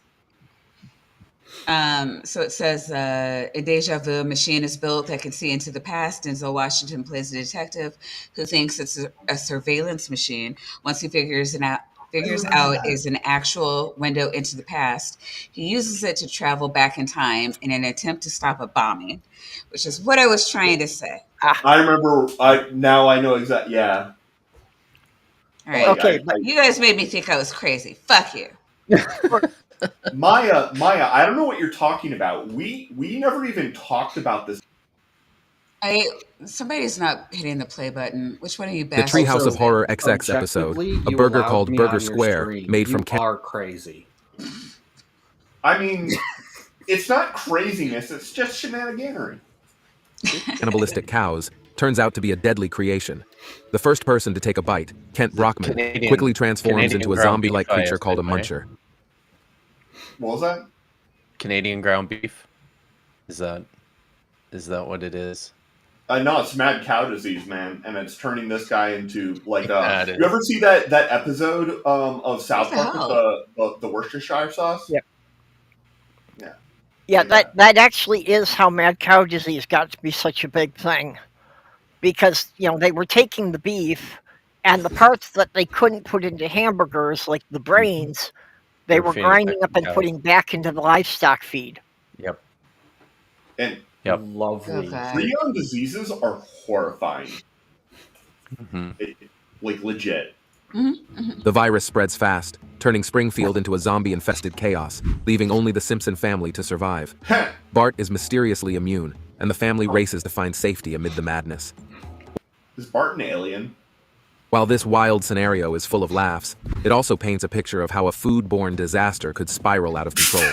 So it says, a Deja Vu machine is built that can see into the past. Denzel Washington plays a detective who thinks it's a surveillance machine. Once he figures out is an actual window into the past, he uses it to travel back in time in an attempt to stop a bombing, which is what I was trying to say. I remember. Now I know exactly. Yeah. All right. Okay, you guys made me think I was crazy. Fuck you. Maya, I don't know what you're talking about. We never even talked about this. Somebody's not hitting the play button. Which one are you The best? Treehouse of Horror XX episode, a burger called Burger Square, made from You are crazy. I mean, it's not craziness. It's just shenaniganery. cannibalistic cows, turns out to be a deadly creation. The first person to take a bite, Kent Brockman, quickly transforms into a zombie-like creature called a muncher. What was that? Canadian ground beef. Is that what it is? No, it's mad cow disease, man, and it's turning this guy into like. You ever see that episode of South Park with the Worcestershire sauce? Yep. Yeah. Yeah, that actually is how mad cow disease got to be such a big thing, because they were taking the beef and the parts that they couldn't put into hamburgers, like the brains, they were grinding up and putting back into the livestock feed. Yep. And lovely. Prion diseases are horrifying. Like legit. The virus spreads fast, turning Springfield into a zombie-infested chaos, leaving only the Simpson family to survive. Bart is mysteriously immune, and the family races to find safety amid the madness. Is Bart an alien? While this wild scenario is full of laughs, it also paints a picture of how a food-borne disaster could spiral out of control.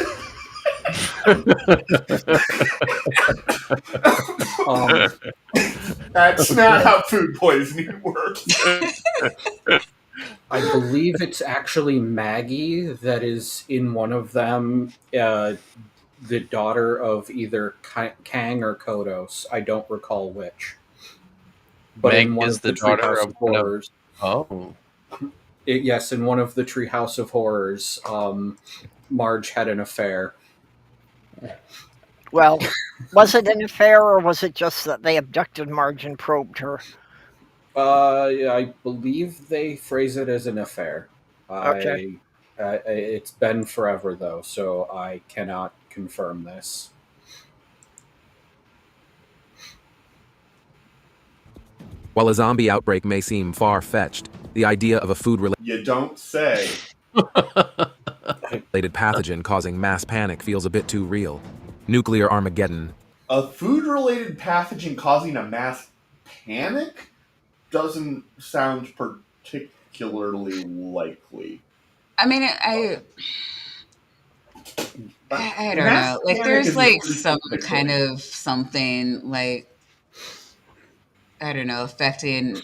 That's not how food poisoning works. I believe it's actually Maggie that is in one of them, the daughter of either Kang or Kodos. I don't recall which. But Meg in one is of the the daughter Treehouse of of Horrors. Oh. Yes, in one of the Treehouse of Horrors, Marge had an affair. Well, was it an affair, or was it just that they abducted Marge and probed her? I believe they phrase it as an affair. Okay. It's been forever, though, so I cannot confirm this. While a zombie outbreak may seem far-fetched, the idea of a food-related You don't say. pathogen causing mass panic feels a bit too real. Nuclear Armageddon. A food-related pathogen causing a mass panic doesn't sound particularly likely. I mean, I don't know. Like, there's like some kind of something like, I don't know, affecting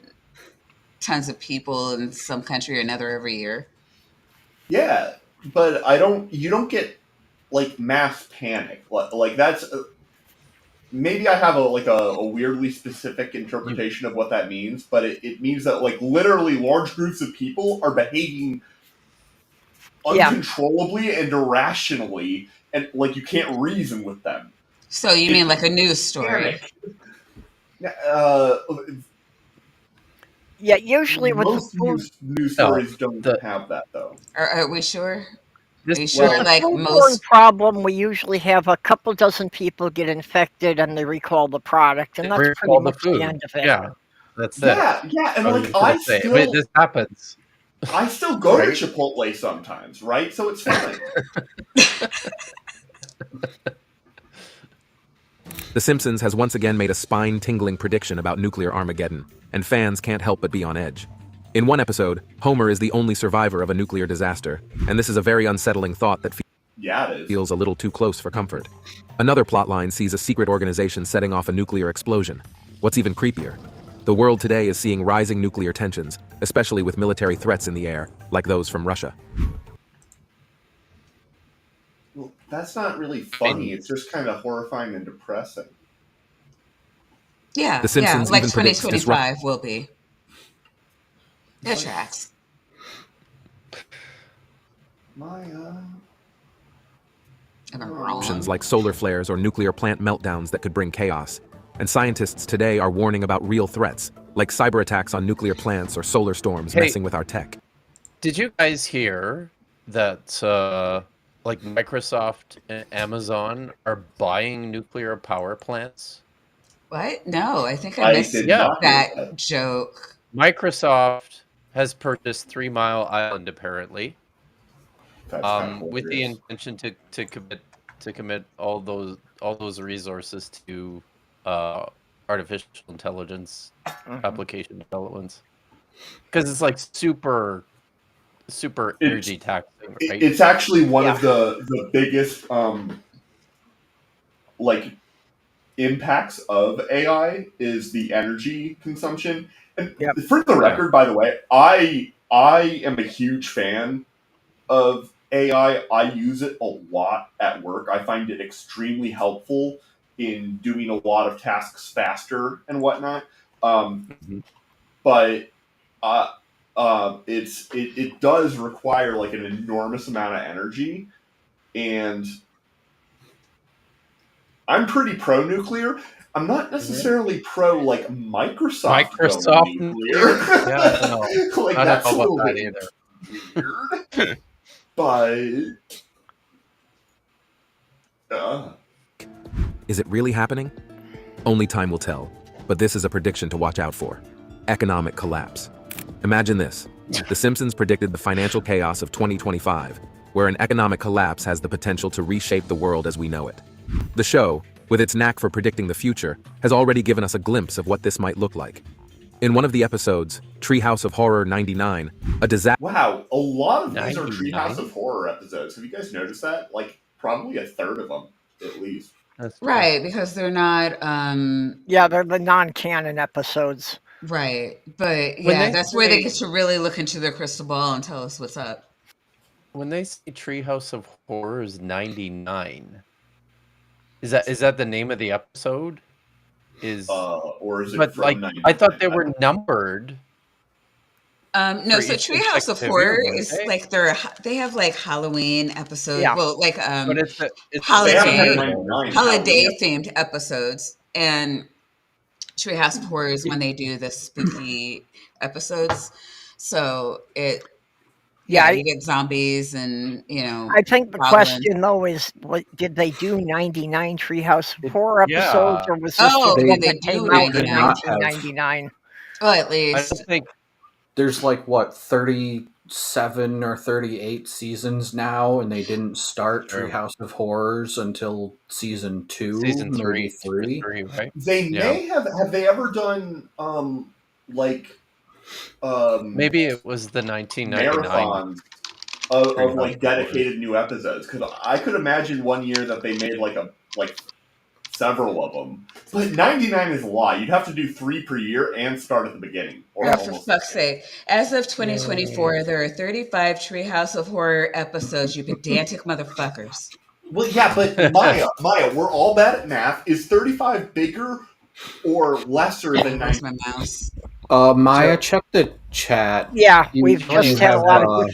tons of people in some country or another every year. Yeah, but you don't get like mass panic. Like that's maybe I have a weirdly specific interpretation of what that means, but it means that like literally large groups of people are behaving uncontrollably and irrationally, and like you can't reason with them. So you mean like a news story? Yeah, usually with most news stories don't have that though. Are we sure? With Are you sure? the Like foodborne most problem, we usually have a couple dozen people get infected and they recall the product, and that's pretty much the end of it. Yeah, that's it. Yeah, and like this happens. I still go to Chipotle sometimes, right? So it's fine. The Simpsons has once again made a spine-tingling prediction about nuclear Armageddon, and fans can't help but be on edge. In one episode, Homer is the only survivor of a nuclear disaster, and this is a very unsettling thought that feels a little too close for comfort. Another plotline sees a secret organization setting off a nuclear explosion. What's even creepier? The world today is seeing rising nuclear tensions, especially with military threats in the air, like those from Russia. Well, that's not really funny. It's just kind of horrifying and depressing. Yeah, The Simpsons like even predicts 2025 will be. It tracks. Options like solar flares or nuclear plant meltdowns that could bring chaos. And scientists today are warning about real threats, like cyber attacks on nuclear plants or solar storms messing with our tech. Did you guys hear that like Microsoft and Amazon are buying nuclear power plants? What? No, I think I missed that joke. Microsoft has purchased 3 Mile Island apparently, with the intention to commit all those resources to artificial intelligence application developments, because it's like super energy taxing, right? It's actually one of the biggest like impacts of AI is the energy consumption. And for the record, by the way, I am a huge fan of AI. I use it a lot at work. I find it extremely helpful in doing a lot of tasks faster and whatnot. But it does require like an enormous amount of energy, and I'm pretty pro nuclear. I'm not necessarily pro like Microsoft going nuclear. Yeah, I don't know. Like I that's don't know a about little that bit either. weird. But Is it really happening? Only time will tell, but this is a prediction to watch out for. Economic collapse. Imagine this. The Simpsons predicted the financial chaos of 2025, where an economic collapse has the potential to reshape the world as we know it. The show, with its knack for predicting the future, has already given us a glimpse of what this might look like. In one of the episodes, Treehouse of Horror 99, a disaster... Wow, a lot of these are Treehouse of Horror episodes. Have you guys noticed that? Like, probably a third of them. at least. Right, because they're not. Yeah, they're the non-canon episodes. Right, but When yeah, they that's where they say- get to really look into their crystal ball and tell us what's up. When they say Treehouse of Horrors 99, is that the name of the episode? Or is it but from like 99? I thought they were numbered. No, For so each Treehouse of consecutive Horror year, weren't is they? like they have like Halloween episodes. Yeah. Well, like But it's the They have holiday 99 holiday Halloween. themed episodes, and Treehouse of Horror is when they do the spooky episodes. So Yeah, you get zombies and I think the goblins. question though is, what did they do 99 Treehouse of Horror episodes, yeah. or was this Oh, just did one they that do came out in 99? 1999? Oh, at I least. don't think There's like what 37 or 38 seasons now, and they didn't start True. Treehouse of Horrors until season 2, season maybe 3, 3. right? They may have they ever done like Maybe it was the 1999 marathons of Treehouse like of dedicated new episodes? Because I could imagine one year that they made like several of them. But 99 is a lot. You'd have to do 3 per year and start at the beginning. Or Oh, for almost fuck's sake. As of 2024, there are 35 Treehouse of Horror episodes, you pedantic motherfuckers. Well, yeah, but Maya, we're all bad at math. Is 35 bigger or lesser than Where's 99? my mouse? Maya, check the chat. Yeah, You- we've you just had a have, lot of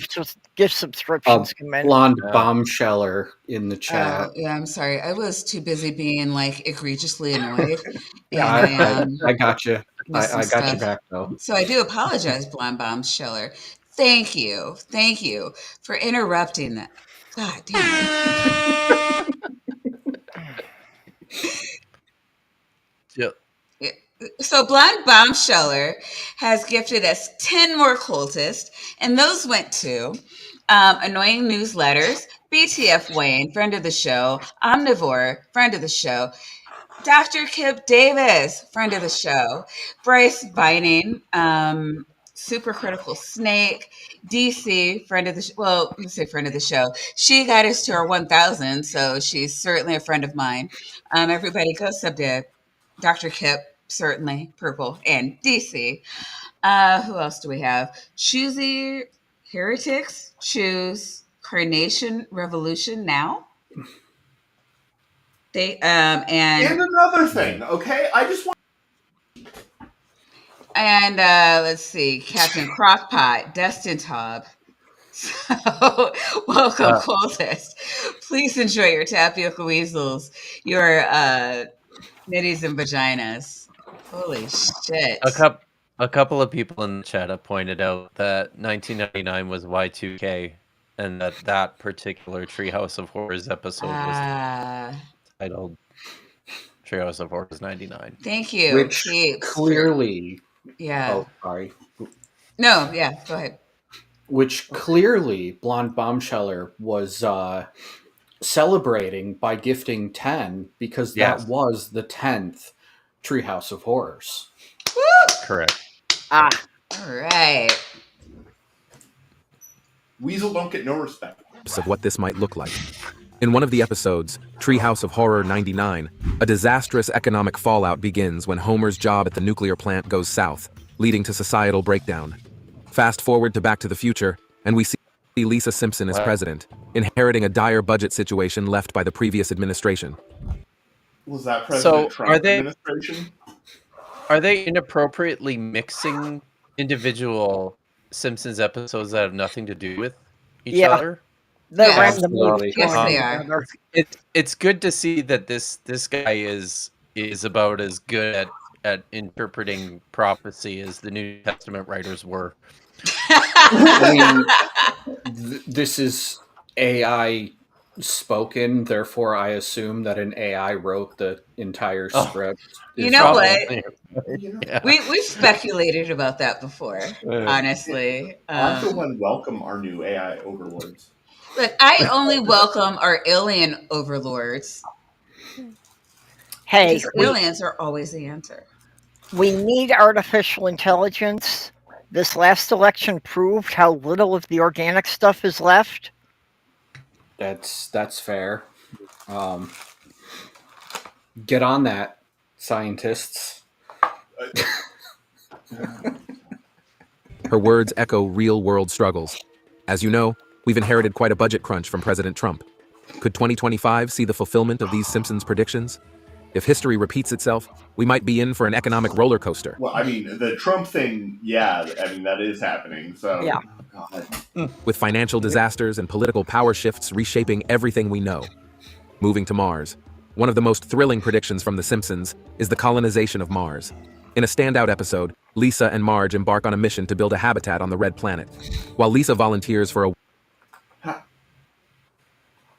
gift subscriptions come in. Blonde Bombsheller in the chat. Oh, yeah, I'm sorry. I was too busy being like egregiously annoyed. Yeah. And I got you. missed some I got you stuff. back though. So I do apologize, Blonde Bomb Schiller. Thank you for interrupting that. God damn Yep. it. So Blonde Bomb Scheller has gifted us 10 more cultists, and those went to Annoying Newsletters, BTF Wayne, friend of the show, Omnivore, friend of the show, Dr. Kip Davis, friend of the show, Bryce Bining, Super Critical Snake, DC, friend of the well, let's say friend of the show. She got us to our 1,000, so she's certainly a friend of mine. Everybody go sub to Dr. Kip, certainly, Purple, and DC. Who else do we have? Choosy Heretics, choose Carnation Revolution now. They and another thing, okay? I just want. And let's see, Captain Crockpot, Destin Tob. So, welcome, cultist. Please enjoy your tapioca weasels, your nitties and vaginas. Holy shit! A couple of people in the chat have pointed out that 1999 was Y2K, and that particular Treehouse of Horrors episode was titled Treehouse of Horrors 99. Thank you. Which Keeps clearly, yeah. Oh, sorry. No, yeah. Go ahead. Which clearly, Blonde Bombsheller was celebrating by gifting 10 because that was the 10th Treehouse of Horrors. Woo! Correct. All right. Weasel don't get no respect. Of what this might look like. In one of the episodes, Treehouse of Horror 99, a disastrous economic fallout begins when Homer's job at the nuclear plant goes south, leading to societal breakdown. Fast forward to Back to the Future, and we see Lisa Simpson as president, inheriting a dire budget situation left by the previous administration. Was that President Trump's administration? Are they inappropriately mixing individual Simpsons episodes that have nothing to do with each other? They're randomly. Yes, they are. It's good to see that this guy is about as good at interpreting prophecy as the New Testament writers were. I mean, this is AI spoken, therefore I assume that an AI wrote the entire script. You know what? We've speculated about that before, honestly. I for one welcome our new AI overlords. Look, I only welcome our alien overlords. Hey, aliens are always the answer. We need artificial intelligence. This last election proved how little of the organic stuff is left. That's fair. Get on that, scientists. Her words echo real-world struggles. As you know, we've inherited quite a budget crunch from President Trump. Could 2025 see the fulfillment of these Simpsons predictions? If history repeats itself, we might be in for an economic roller coaster. Well, I mean, the Trump thing, yeah, I mean, that is happening. So, Yeah. God. With financial disasters and political power shifts reshaping everything we know. Moving to Mars. One of the most thrilling predictions from The Simpsons is the colonization of Mars. In a standout episode, Lisa and Marge embark on a mission to build a habitat on the Red Planet. While Lisa volunteers for a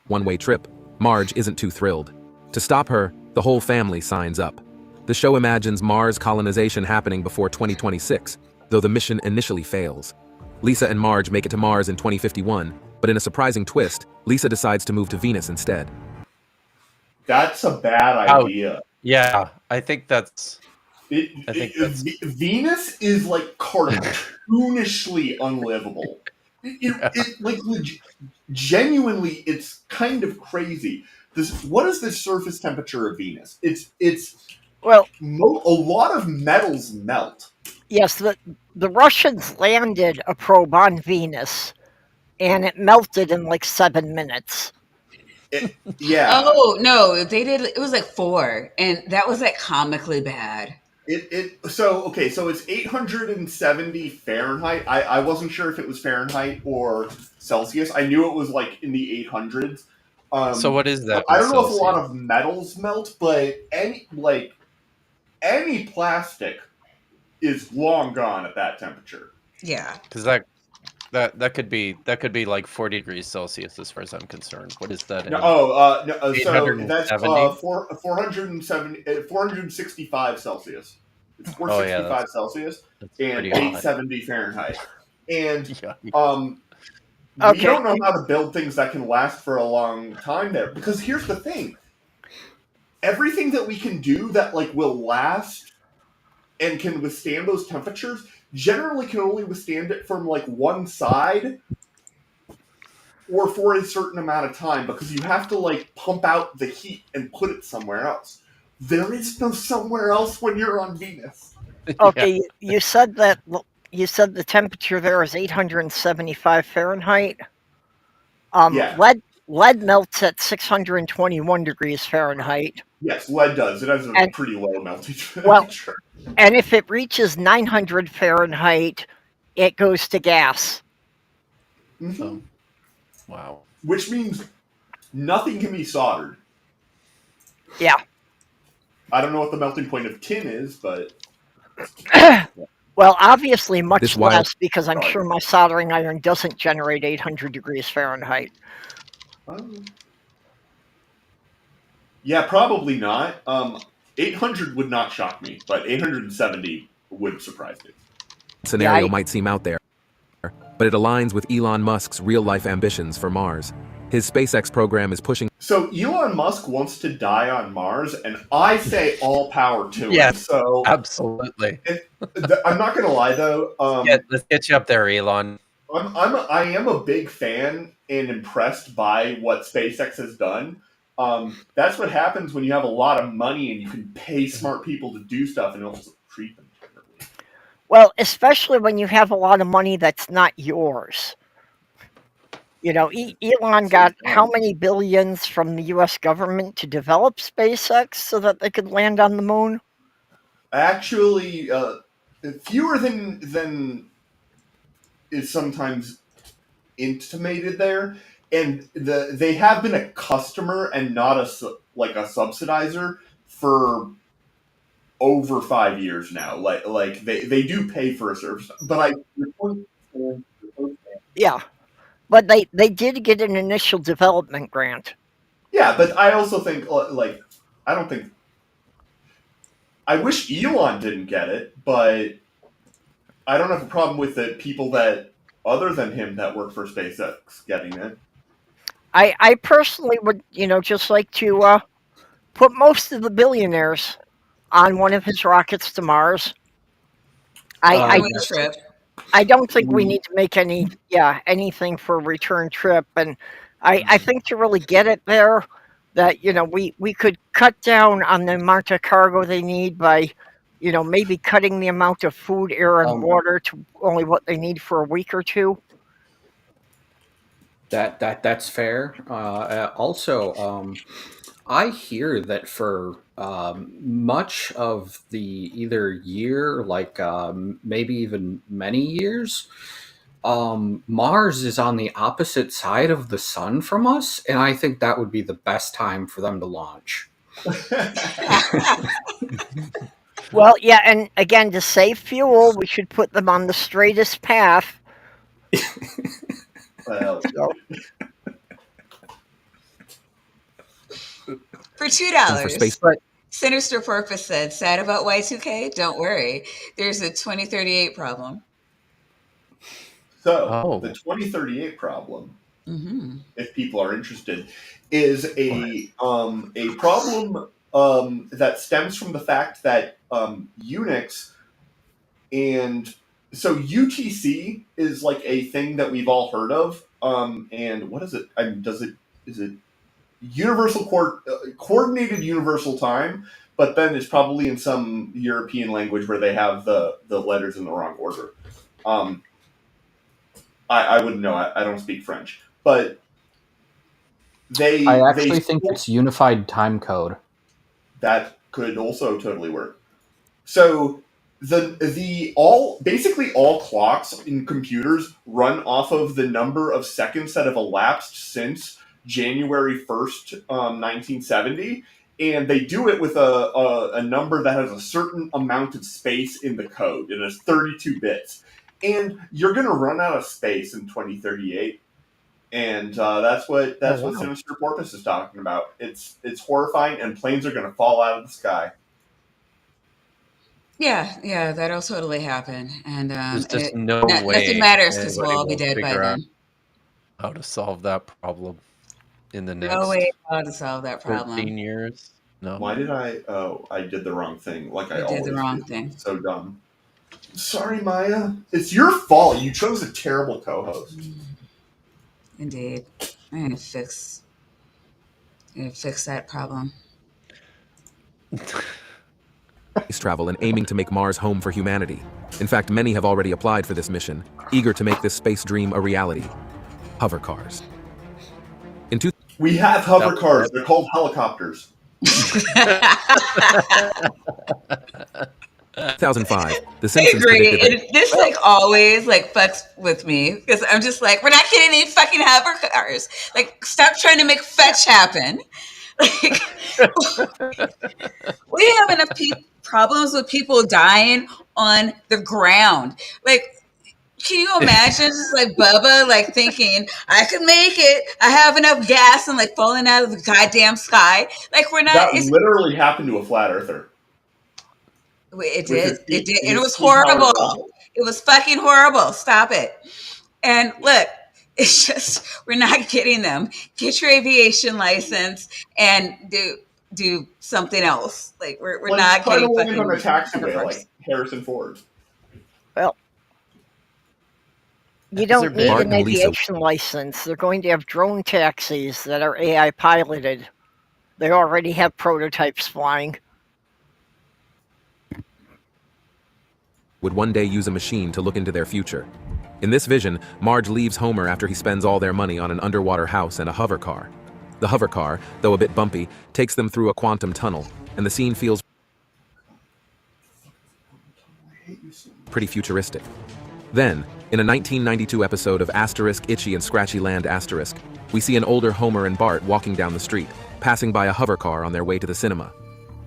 one-way trip, Marge isn't too thrilled. To stop her, the whole family signs up. The show imagines Mars colonization happening before 2026, though the mission initially fails. Lisa and Marge make it to Mars in 2051, but in a surprising twist, Lisa decides to move to Venus instead. That's a bad idea. Yeah, I think that's... Venus is like cartoonishly unlivable. Genuinely, it's kind of crazy. What is the surface temperature of Venus? Well, a lot of metals melt. Yes, the Russians landed a probe on Venus, and it melted in like 7 minutes. Yeah. Oh no, they did. It was like 4, and that was like comically bad. So it's 870 Fahrenheit. I wasn't sure if it was Fahrenheit or Celsius. I knew it was like in the 800s. So what is that? I don't know if a lot of metals melt, but any plastic is long gone at that temperature. Yeah, because that could be like 40 degrees Celsius as far as I'm concerned. What is that? No, so that's 465 Celsius. It's 465 Celsius and 870 Fahrenheit. And we don't know how to build things that can last for a long time there. Because here's the thing. Everything that we can do that like will last and can withstand those temperatures generally can only withstand it from like one side or for a certain amount of time, because you have to like pump out the heat and put it somewhere else. There is no somewhere else when you're on Venus. Okay, you said the temperature there is 875 Fahrenheit. Lead melts at 621 degrees Fahrenheit. Yes, lead does. It has a pretty low melting temperature. Well, and if it reaches 900 Fahrenheit, it goes to gas. Mm-hmm. Wow. Which means nothing can be soldered. Yeah. I don't know what the melting point of tin is, but... Well, obviously much less, because I'm sure my soldering iron doesn't generate 800 degrees Fahrenheit. Yeah, probably not. 800 would not shock me, but 870 would surprise me. Scenario might seem out there, but it aligns with Elon Musk's real-life ambitions for Mars. His SpaceX program is pushing... So Elon Musk wants to die on Mars, and I say all power to him. So absolutely. I'm not going to lie, though. Let's get you up there, Elon. I am a big fan and impressed by what SpaceX has done. That's what happens when you have a lot of money and you can pay smart people to do stuff and also treat them terribly. Well, especially when you have a lot of money that's not yours. You know, Elon got how many billions from the U.S. government to develop SpaceX so that they could land on the moon? Actually, fewer than is sometimes intimated there. And they have been a customer and not a subsidizer for over 5 years now. Like they do pay for a service, but but they did get an initial development grant. Yeah, but I also think I wish Elon didn't get it, but I don't have a problem with the people that other than him that work for SpaceX getting it. I personally would, just like to put most of the billionaires on one of his rockets to Mars. I don't think we need to make anything for a return trip, and I think to really get it there, that we could cut down on the amount of cargo they need by maybe cutting the amount of food, air, and water to only what they need for a week or two. That's fair. I hear that for much of the either year, like maybe even many years, Mars is on the opposite side of the sun from us, and I think that would be the best time for them to launch. Well, yeah, and again, to save fuel, we should put them on the straightest path. Well, For $2. For space. Sinister Porpoise said, sad about Y2K? Don't worry. There's a 2038 problem. So, the 2038 problem, if people are interested, is a problem that stems from the fact that Unix and so UTC is like a thing that we've all heard of. And what is it? Is it coordinated universal time? But then it's probably in some European language where they have the letters in the wrong order. I wouldn't know. I don't speak French, but I actually think it's unified time code. That could also totally work. So basically all clocks in computers run off of the number of seconds that have elapsed since January 1st, 1970, and they do it with a number that has a certain amount of space in the code, and it's 32 bits. And you're going to run out of space in 2038, and that's what Sinister Porpoise is talking about. It's horrifying, and planes are going to fall out of the sky. Yeah, that'll totally happen. And there's just no way nothing matters because we'll all be dead by then. How to solve that problem in the next no way how to solve that problem. 14 years? No. Why did I? Oh, I did the wrong thing. Like I always did the wrong do. thing. So dumb. Sorry, Maya. It's your fault. You chose a terrible co-host. Indeed. I'm gonna fix that problem. Space travel and aiming to make Mars home for humanity. In fact, many have already applied for this mission, eager to make this space dream a reality. Hover cars. We have hover cars. They're called helicopters. 2005, The Simpsons. I agree. And this always fucks with me because I'm just like, we're not getting any fucking hover cars. Like, stop trying to make fetch happen. Like, we have enough problems with people dying on the ground. Like, can you imagine just Bubba thinking, I could make it. I have enough gas and falling out of the goddamn sky. We're not. That literally happened to a flat earther. It did. And it was horrible. It was fucking horrible. Stop it. And look, it's just, we're not getting them. Get your aviation license and do something else. We're not getting fucking on a taxiway like Harrison Ford. Well, you don't need an aviation license. They're going to have drone taxis that are AI piloted. They already have prototypes flying. Would one day use a machine to look into their future. In this vision, Marge leaves Homer after he spends all their money on an underwater house and a hover car. The hover car, though a bit bumpy, takes them through a quantum tunnel, and the scene feels pretty futuristic. Then, in a 1992 episode of ** Itchy and Scratchy Land **, we see an older Homer and Bart walking down the street, passing by a hover car on their way to the cinema.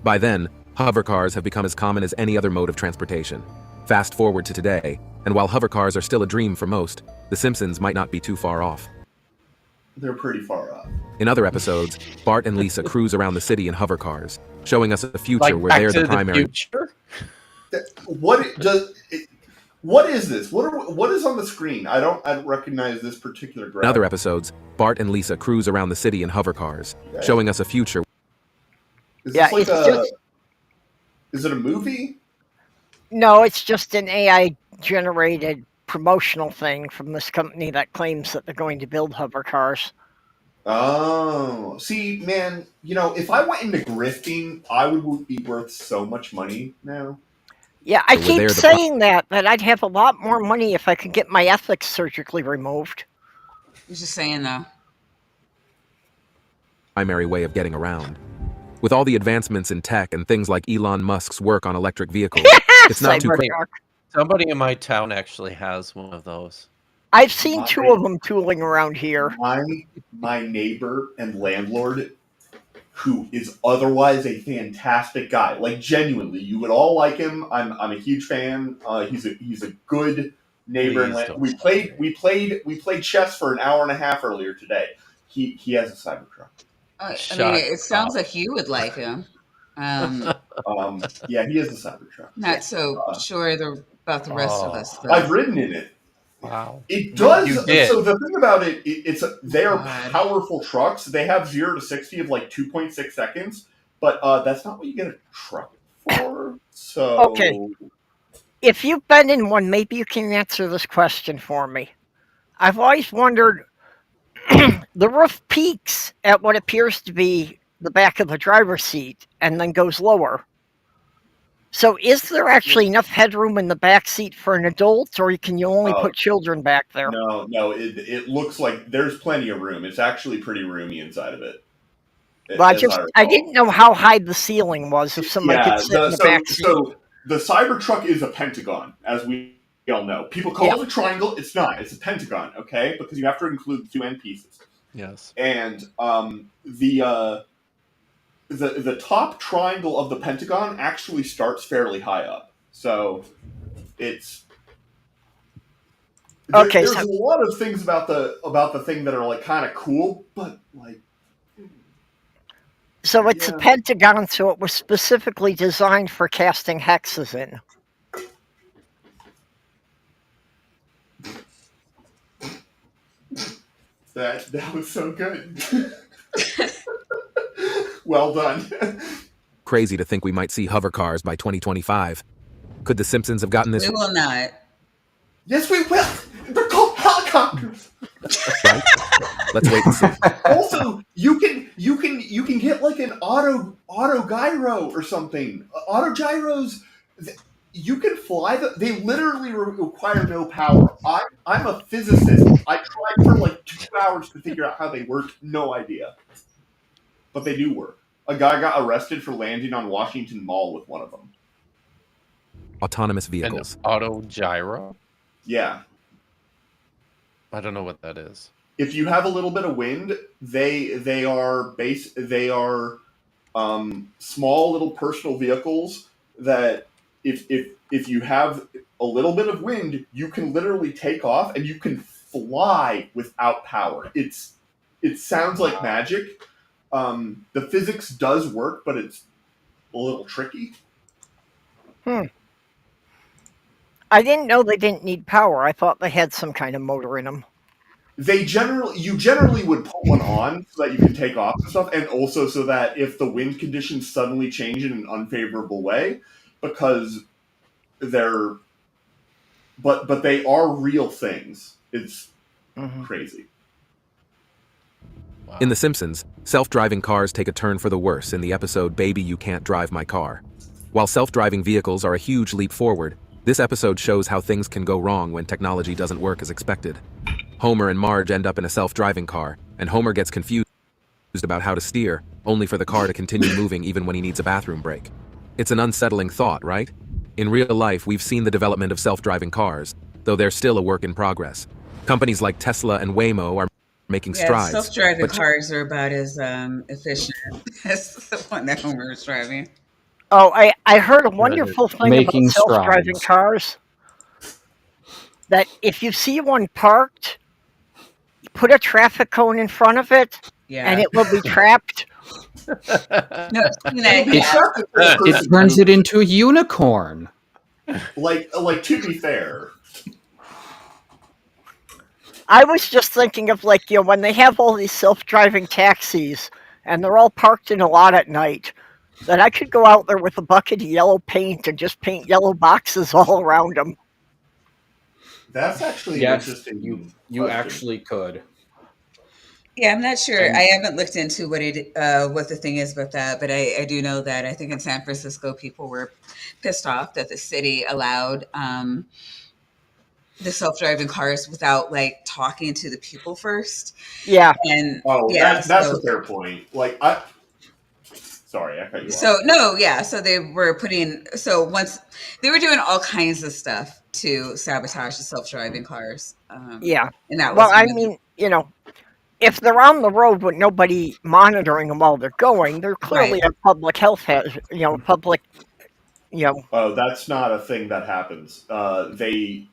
By then, hover cars have become as common as any other mode of transportation. Fast forward to today, and while hover cars are still a dream for most, The Simpsons might not be too far off. They're pretty far off. In other episodes, Bart and Lisa cruise around the city in hover cars, showing us a future where they're the primary. What is this? What is on the screen? I don't recognize this particular graphic. In other episodes, Bart and Lisa cruise around the city in hover cars, showing us a future. Is this is it a movie? No, it's just an AI-generated promotional thing from this company that claims that they're going to build hover cars. Oh, see, man, if I went into grifting, I would be worth so much money now. Yeah, I We're keep there, saying that I'd have a lot more money if I could get my ethics surgically removed. He's just saying though. primary way of getting around. With all the advancements in tech and things like Elon Musk's work on electric vehicles, it's not too crazy. Cybertruck. Somebody in my town actually has one of those. I've seen two of them tooling around here. My neighbor and landlord, who is otherwise a fantastic guy, like genuinely, you would all like him. I'm a huge fan. He's a good neighbor. We played chess for an hour and a half earlier today. He has a Cybertruck. I mean, it sounds like you would like him. Yeah, he has a Cybertruck. Not so sure about the rest of us, though. I've ridden in it. Wow. It does. You did. So the thing about it, they are powerful trucks. They have 0 to 60 of like 2.6 seconds, but that's not what you get a truck for. So Okay. If you've been in one, maybe you can answer this question for me. I've always wondered, the roof peaks at what appears to be the back of the driver's seat and then goes lower. So is there actually enough headroom in the back seat for an adult, or can you only put children back there? No, it looks like there's plenty of room. It's actually pretty roomy inside of it. Well, I didn't know how high the ceiling was if somebody could sit in the back seat. So the Cybertruck is a pentagon, as we all know. People call it a triangle. It's not. It's a pentagon, okay? Because you have to include the two end pieces. Yes. And the top triangle of the pentagon actually starts fairly high up. So it's okay. There's a lot of things about the thing that are like kind of cool, but like. So it's a pentagon, so it was specifically designed for casting hexes in. That was so good. Well done. Crazy to think we might see hover cars by 2025. Could the Simpsons have gotten this? We will not. Yes, we will. They're called helicopters. Right? Let's wait and see. Also, you can get like an auto gyro or something. Auto gyros, you can fly them. They literally require no power. I'm a physicist. I tried for like 2 hours to figure out how they work. No idea, but they do work. A guy got arrested for landing on Washington Mall with one of them. Autonomous vehicles. An auto gyro? Yeah. I don't know what that is. If you have a little bit of wind, they are small little personal vehicles that if you have a little bit of wind, you can literally take off and you can fly without power. It sounds like magic. The physics does work, but it's a little tricky. I didn't know they didn't need power. I thought they had some kind of motor in them. You generally would put one on so that you can take off and stuff, and also so that if the wind conditions suddenly change in an unfavorable way, because but they are real things. It's crazy. In The Simpsons, self-driving cars take a turn for the worse in the episode Baby You Can't Drive My Car. While self-driving vehicles are a huge leap forward, this episode shows how things can go wrong when technology doesn't work as expected. Homer and Marge end up in a self-driving car, and Homer gets confused about how to steer, only for the car to continue moving even when he needs a bathroom break. It's an unsettling thought, right? In real life, we've seen the development of self-driving cars, though they're still a work in progress. Companies like Tesla and Waymo are making strides. Self-driving cars are about as efficient as the one that Homer is driving. Oh, I heard a wonderful thing about self-driving cars. That if you see one parked, put a traffic cone in front of it, and it will be trapped. It turns it into a unicorn. Like to be fair, I was just thinking of when they have all these self-driving taxis and they're all parked in a lot at night, that I could go out there with a bucket of yellow paint and just paint yellow boxes all around them. That's actually interesting. You actually could. Yeah, I'm not sure. I And haven't looked into what the thing is with that, but I do know that I think in San Francisco people were pissed off that the city allowed the self-driving cars without like talking to the people first. Yeah. And oh, yeah, that's a fair point. Like I sorry, I cut you off. so no, yeah, so they were putting so once they were doing all kinds of stuff to sabotage the self-driving cars. Yeah. And that Well, was I one of the mean, if they're on the road with nobody monitoring them while they're going, they're right. clearly a public health hazard, public, you know, Oh, that's not a thing that happens. They're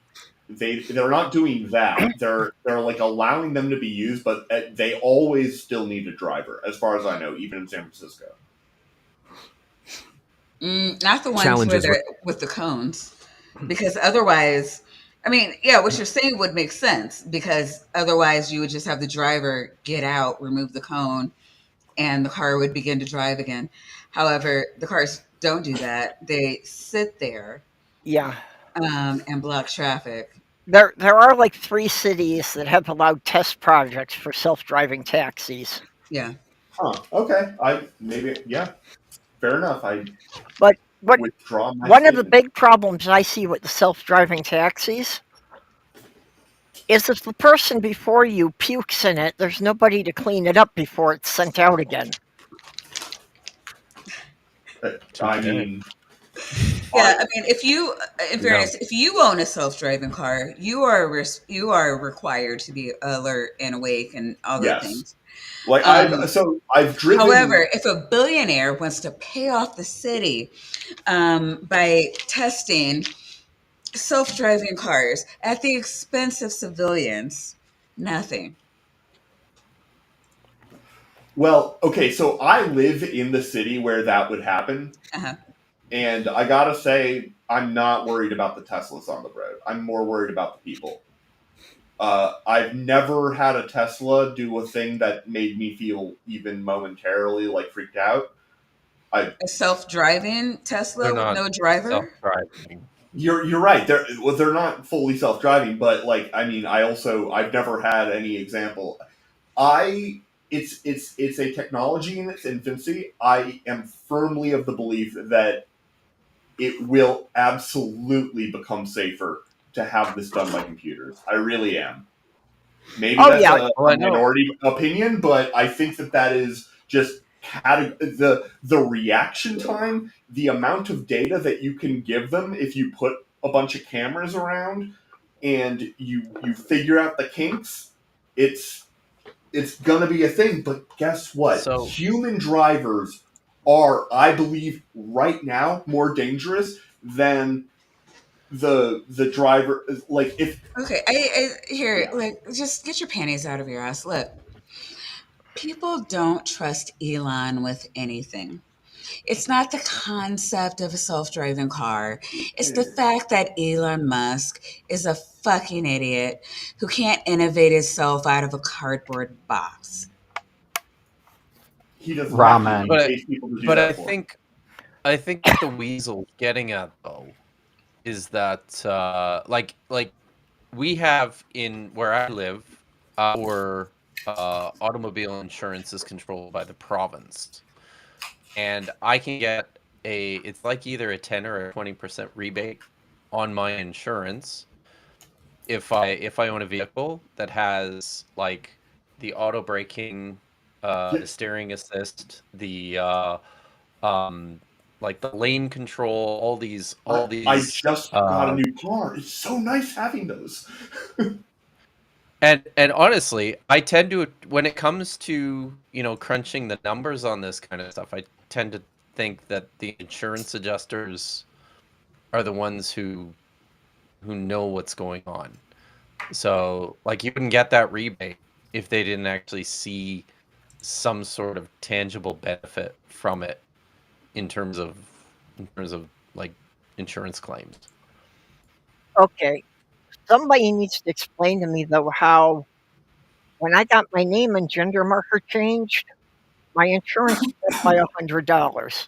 not doing that. They're like allowing them to be used, but they always still need a driver, as far as I know, even in San Francisco. Not the ones where Challenges. they're with the cones, because otherwise, I mean, yeah, what you're saying would make sense because otherwise you would just have the driver get out, remove the cone, and the car would begin to drive again. However, the cars don't do that; they sit there yeah. and block traffic. There are like 3 cities that have allowed test projects for self-driving taxis. Yeah. Huh. Okay. Yeah. Fair enough. I But withdraw my one of the statement. big problems I see with the self-driving taxis is if the person before you pukes in it, there's nobody to clean it up before it's sent out again. I mean, Yeah, I mean, if you, in fairness, if you own a self-driving car, you are required to be alert and awake and all the yes. things. Like I've driven. However, if a billionaire wants to pay off the city by testing self-driving cars at the expense of civilians, nothing. Well, okay, so I live in the city where that would happen. Uh-huh. And I gotta say, I'm not worried about the Teslas on the road. I'm more worried about the people. I've never had a Tesla do a thing that made me feel even momentarily like freaked out. A self-driving Tesla They're with not no driver? self-driving. You're right. They're not fully self-driving, but like I mean, I've never had any example. It's a technology in its infancy. I am firmly of the belief that it will absolutely become safer to have this done by computers. I really am. Maybe Oh that's yeah, a minority opinion, but I think that is just the reaction time, the amount of data that you can give them if you put a bunch of cameras around and you figure out the kinks. It's gonna be a thing, but guess what? So- Human drivers are, I believe, right now more dangerous than the driver. Like if Okay, I here, like, just get your panties out of your ass. Look, people don't trust Elon with anything. It's not the concept of a self-driving car. It's the fact that Elon Musk is a fucking idiot who can't innovate himself out of a cardboard box. he doesn't Ramen. have to, he pays people to do But that I for him. think what the weasel's getting at though is that like we have in where I live, our automobile insurance is controlled by the province, and I can get it's like either a 10 or a 20% rebate on my insurance if I own a vehicle that has like the auto braking, the steering assist, the like the lane control, all these. I just got a new car. It's so nice having those. And honestly, I tend to, when it comes to, crunching the numbers on this kind of stuff, I tend to think that the insurance adjusters are the ones who know what's going on. So, like, you wouldn't get that rebate if they didn't actually see some sort of tangible benefit from it in terms of like insurance claims. okay. Somebody needs to explain to me though how when I got my name and gender marker changed, my insurance went by $100.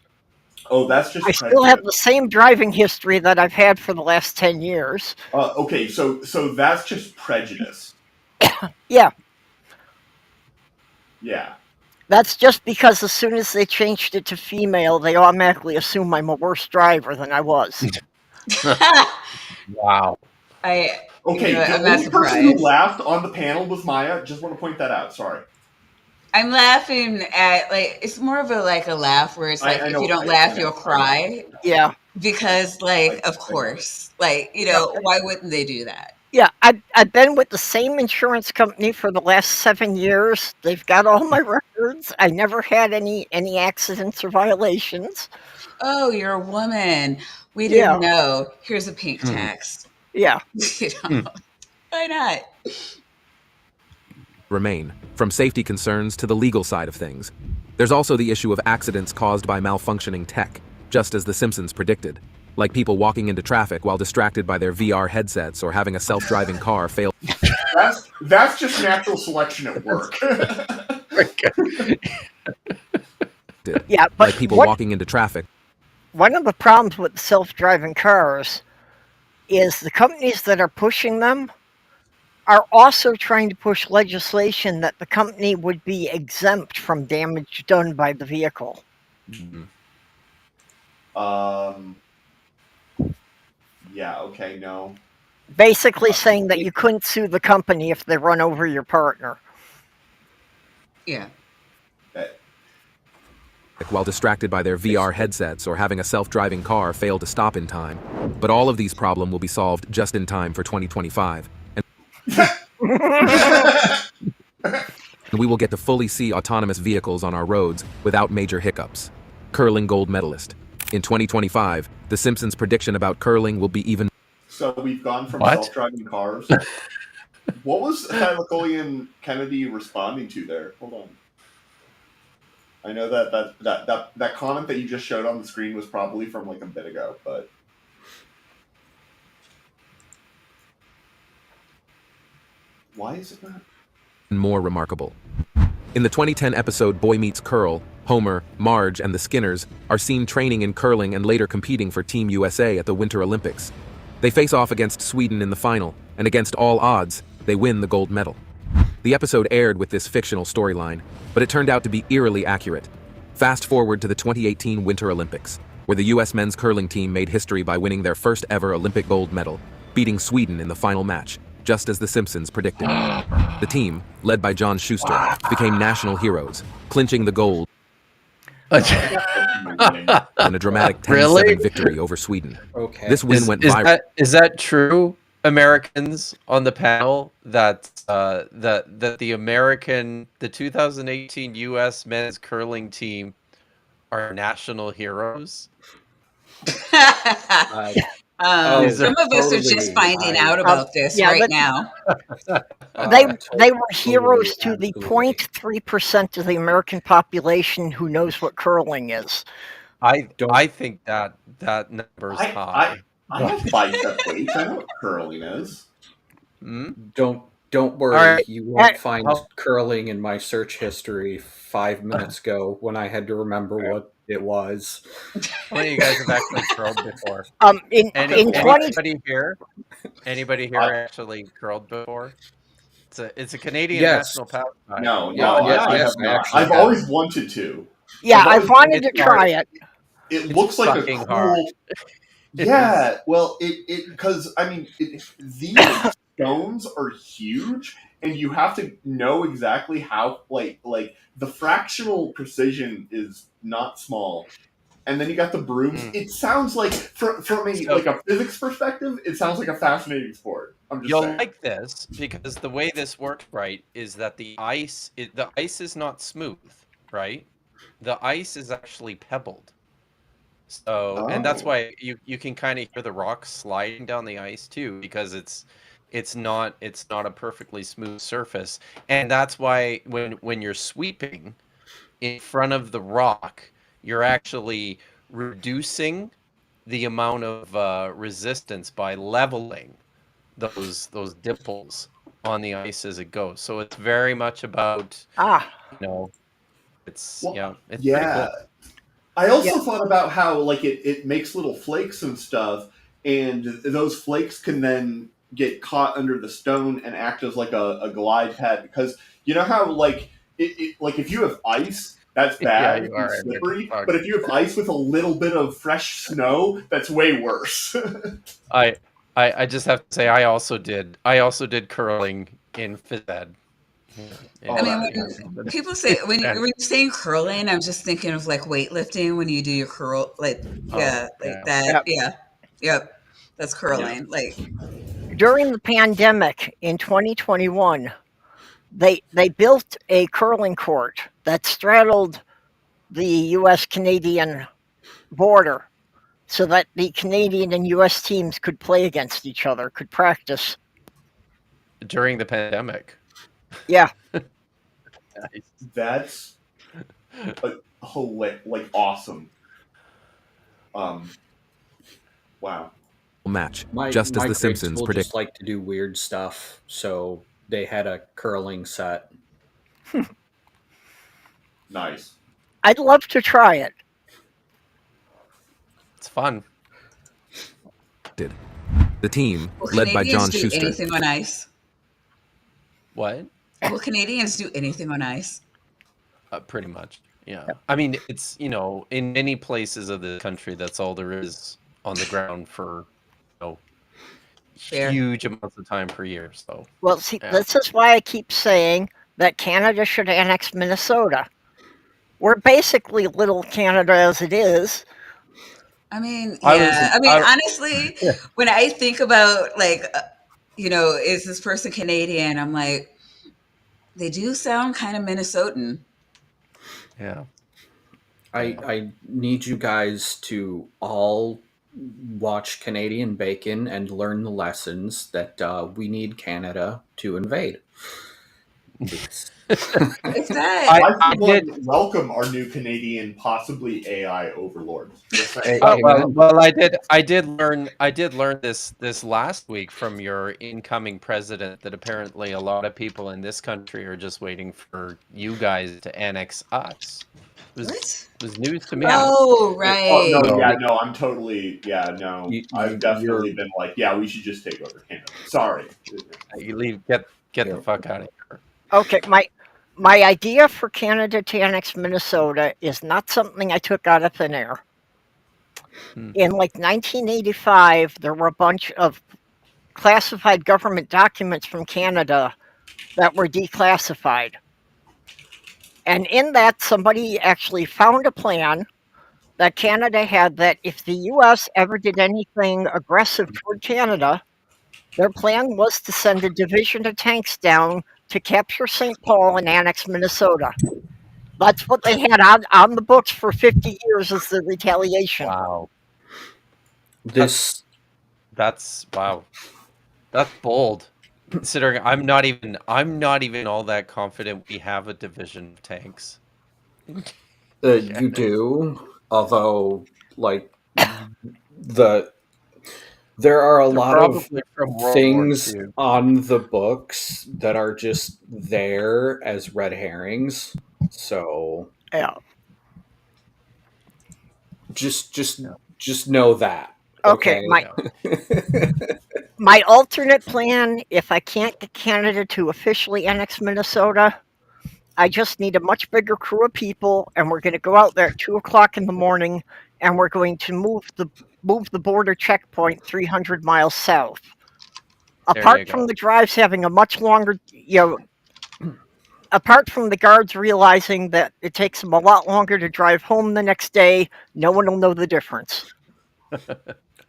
Oh, that's just I still have the same driving history that I've had for the last 10 years. Okay, so that's just prejudice. Yeah. Yeah. That's just because as soon as they changed it to female, they automatically assume I'm a worse driver than I was. Wow. Okay, the I'm not only person who surprised. laughed on the panel was Maya. Just want to point that out. Sorry. I'm laughing at it's more of a laugh where it's I if you know. don't I laugh know. you'll cry Yeah. because of I know. course why wouldn't they do that? Yeah, I've been with the same insurance company for the last 7 years. They've got all my records. I never had any accidents or violations. Oh, you're a woman. We Yeah. didn't know. Here's a pink tax. Yeah. Why not? Remain, from safety concerns to the legal side of things. There's also the issue of accidents caused by malfunctioning tech, just as The Simpsons predicted, like people walking into traffic while distracted by their VR headsets or having a self-driving car fail. That's just natural selection at work. Yeah, but like people walking into traffic. One of the problems with self-driving cars is the companies that are pushing them are also trying to push legislation that the company would be exempt from damage done by the vehicle. Yeah, okay, no. Basically saying that you couldn't sue the company if they run over your partner. Yeah. While distracted by their VR headsets or having a self-driving car fail to stop in time. But all of these problems will be solved just in time for 2025. And we will get to fully see autonomous vehicles on our roads without major hiccups. Curling gold medalist. In 2025, The Simpsons' prediction about curling will be even... So we've gone from self-driving cars. What was Thylacolian Kennedy responding to there? Hold on. I know that comment that you just showed on the screen was probably from a bit ago, but why is it not more remarkable? In the 2010 episode Boy Meets Curl, Homer, Marge, and the Skinners are seen training in curling and later competing for Team USA at the Winter Olympics. They face off against Sweden in the final, and against all odds, they win the gold medal. The episode aired with this fictional storyline, but it turned out to be eerily accurate. Fast forward to the 2018 Winter Olympics, where the US men's curling team made history by winning their first ever Olympic gold medal, beating Sweden in the final match, just as The Simpsons predicted. The team, led by John Schuster, became national heroes, clinching the gold in a dramatic 10-7 victory over Sweden. Okay. This win went viral. Is that true, Americans on the panel, that the 2018 U.S. men's curling team are national heroes? Some of us are just finding out about this right now. They were heroes to the 0.3% of the American population who knows what curling is. I think that number's high. I have bicep weights. I know what curling is. Don't worry. Right. You won't find curling in my search history 5 minutes ago when I had to remember what it was. How many of you guys have actually curled before? Anybody here actually curled before? It's a Canadian national pastime. No, I have not. I've always wanted to. Yeah, I've wanted to try it. It looks like a cool. Hard. Yeah, well, because these stones are huge, and you have to know exactly how like the fractional precision is not small. And then you got the brooms. It sounds like, from a physics perspective, it sounds like a fascinating sport. I'm just saying. Like this because the way this works, right, is that the ice is not smooth, right? The ice is actually pebbled. So, and that's why you can kind of hear the rocks sliding down the ice too, because it's not a perfectly smooth surface, and that's why when you're sweeping in front of the rock, you're actually reducing the amount of resistance by leveling those dimples on the ice as it goes. So it's very much about it's pretty cool. I also thought about how it makes little flakes and stuff, and those flakes can then get caught under the stone and act as like a glide pad, because you know how like if you have ice, that's Yeah, bad. you are. It's slippery. Fuck. But if you have ice with a little bit of fresh snow, that's way worse. I just have to say I also did curling in phys ed. I mean, when people say when you're saying curling, I'm just thinking of like weightlifting when you do your curl, like that. Yeah, yep, that's curling. Like During the pandemic in 2021, they built a curling court that straddled the U.S. Canadian border, so that the Canadian and U.S. teams could play against each other, could practice during the pandemic. Yeah. Nice. That's like awesome. Wow. Match, My just as the grades Simpsons will predict. just like to do weird stuff, so they had a curling set. Nice. I'd love to try it. It's fun. The team, will led by Canadians John do Schuster. anything on ice? What? Will Canadians do anything on ice? Pretty much. Yeah. I mean, it's, in many places of the country, that's all there is on the ground for, huge amounts of time per year. So, Well, see, this is why I keep saying that Canada should annex Minnesota. We're basically little Canada as it is. I mean, honestly, when I think about like, is this person Canadian? I'm like, they do sound kind of Minnesotan. Yeah. I need you guys to all watch Canadian Bacon and learn the lessons that we need Canada to invade. I would welcome our new Canadian, possibly AI overlords. I did learn this last week from your incoming president that apparently a lot of people in this country are just waiting for you guys to annex us. It was news to me. Oh, right. Oh, no, I'm totally, I've definitely been like, we should just take over Canada. Sorry. You leave, get the fuck out of here. Okay, my idea for Canada to annex Minnesota is not something I took out of thin air. In like 1985, there were a bunch of classified government documents from Canada that were declassified. And in that, somebody actually found a plan that Canada had that if the U.S. ever did anything aggressive toward Canada, their plan was to send a division of tanks down to capture St. Paul and annex Minnesota. That's what they had on the books for 50 years as the retaliation. Wow. That's wow. That's bold. Considering I'm not even all that confident we have a division of tanks. You do, although there are a lot of things on the books that are just there as red herrings. So just know that. Okay, my alternate plan, if I can't get Canada to officially annex Minnesota, I just need a much bigger crew of people, and we're going to go out there at 2:00 in the morning, and we're going to move the border checkpoint 300 miles south. Apart from the drives having a much longer, apart from the guards realizing that it takes them a lot longer to drive home the next day, no one will know the difference.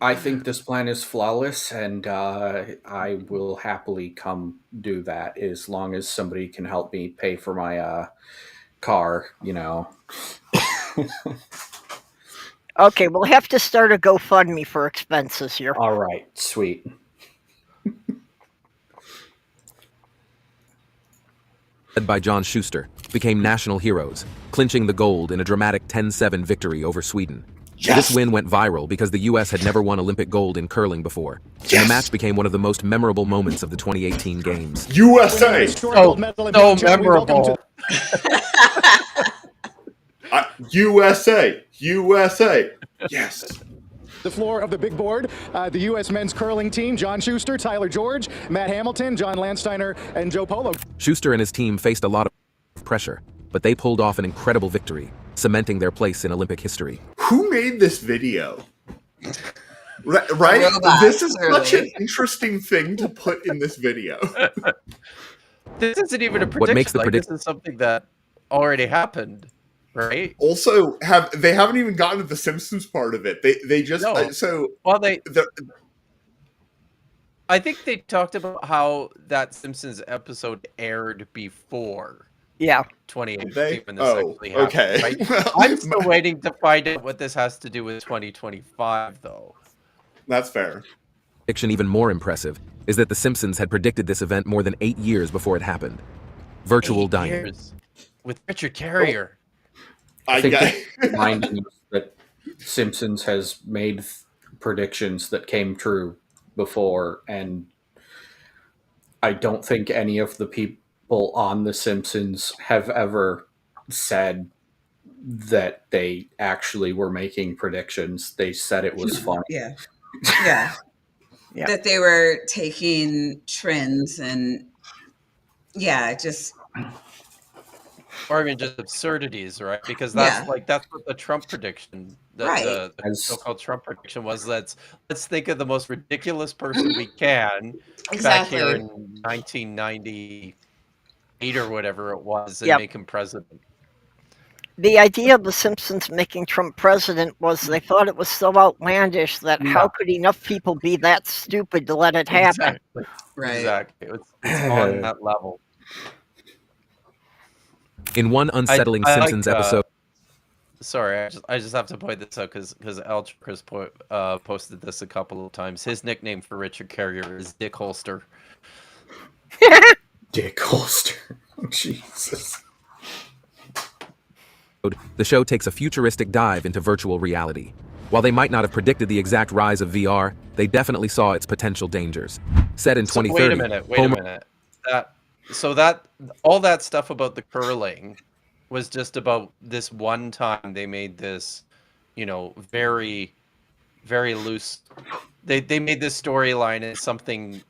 I think this plan is flawless, and I will happily come do that as long as somebody can help me pay for my car, Okay, we'll have to start a GoFundMe for expenses here. All right, sweet. Led by John Schuster, became national heroes, clinching the gold in a dramatic 10-7 victory over Sweden. Yes! This win went viral because the U.S. had never won Olympic gold in curling before. Yes! And the match became one of the most memorable moments of the 2018 Games. USA! So memorable. USA! USA! Yes! The floor of the big board, the U.S. men's curling team, John Schuster, Tyler George, Matt Hamilton, John Landsteiner, and Joe Polo. Schuster and his team faced a lot of pressure, but they pulled off an incredible victory, cementing their place in Olympic history. Who made this video? Right? Robot, This is clearly. such an interesting thing to put in this video. This isn't even a prediction. What makes the this is something that already happened, right? Also, they haven't even gotten to the Simpsons part of it. They just I think they talked about how that Simpsons episode aired before. Yeah. 2018 when this actually happened. Okay. Right? Well, I'm still waiting to find out what this has to do with 2025, though. That's fair. Prediction even more impressive is that The Simpsons had predicted this event more than 8 years before it happened. Virtual dining. Years. With Richard Carrier. I think it's reminding us that Simpsons has made predictions that came true before, and I don't think any of the people on The Simpsons have ever said that they actually were making predictions. They said it was fun. Yeah. That they were taking trends and just Or even just absurdities, right? Because that's that's what the Trump prediction, the so-called Trump prediction was. Let's think of the most ridiculous person we can back here in 1998 or whatever it was, and make him president. The idea of the Simpsons making Trump president was they thought it was so outlandish that how could enough people be that stupid to let it happen? Exactly. Right. Exactly. It's on that level. In one unsettling Simpsons episode. Sorry, I just have to point this out because Chris posted this a couple of times. His nickname for Richard Carrier is Dick Holster. Dick Holster. Jesus. The show takes a futuristic dive into virtual reality. While they might not have predicted the exact rise of VR, they definitely saw its potential dangers. Set in 2030. Wait a minute. All that stuff about the curling was just about this one time they made this, very, very loose. They made this storyline as something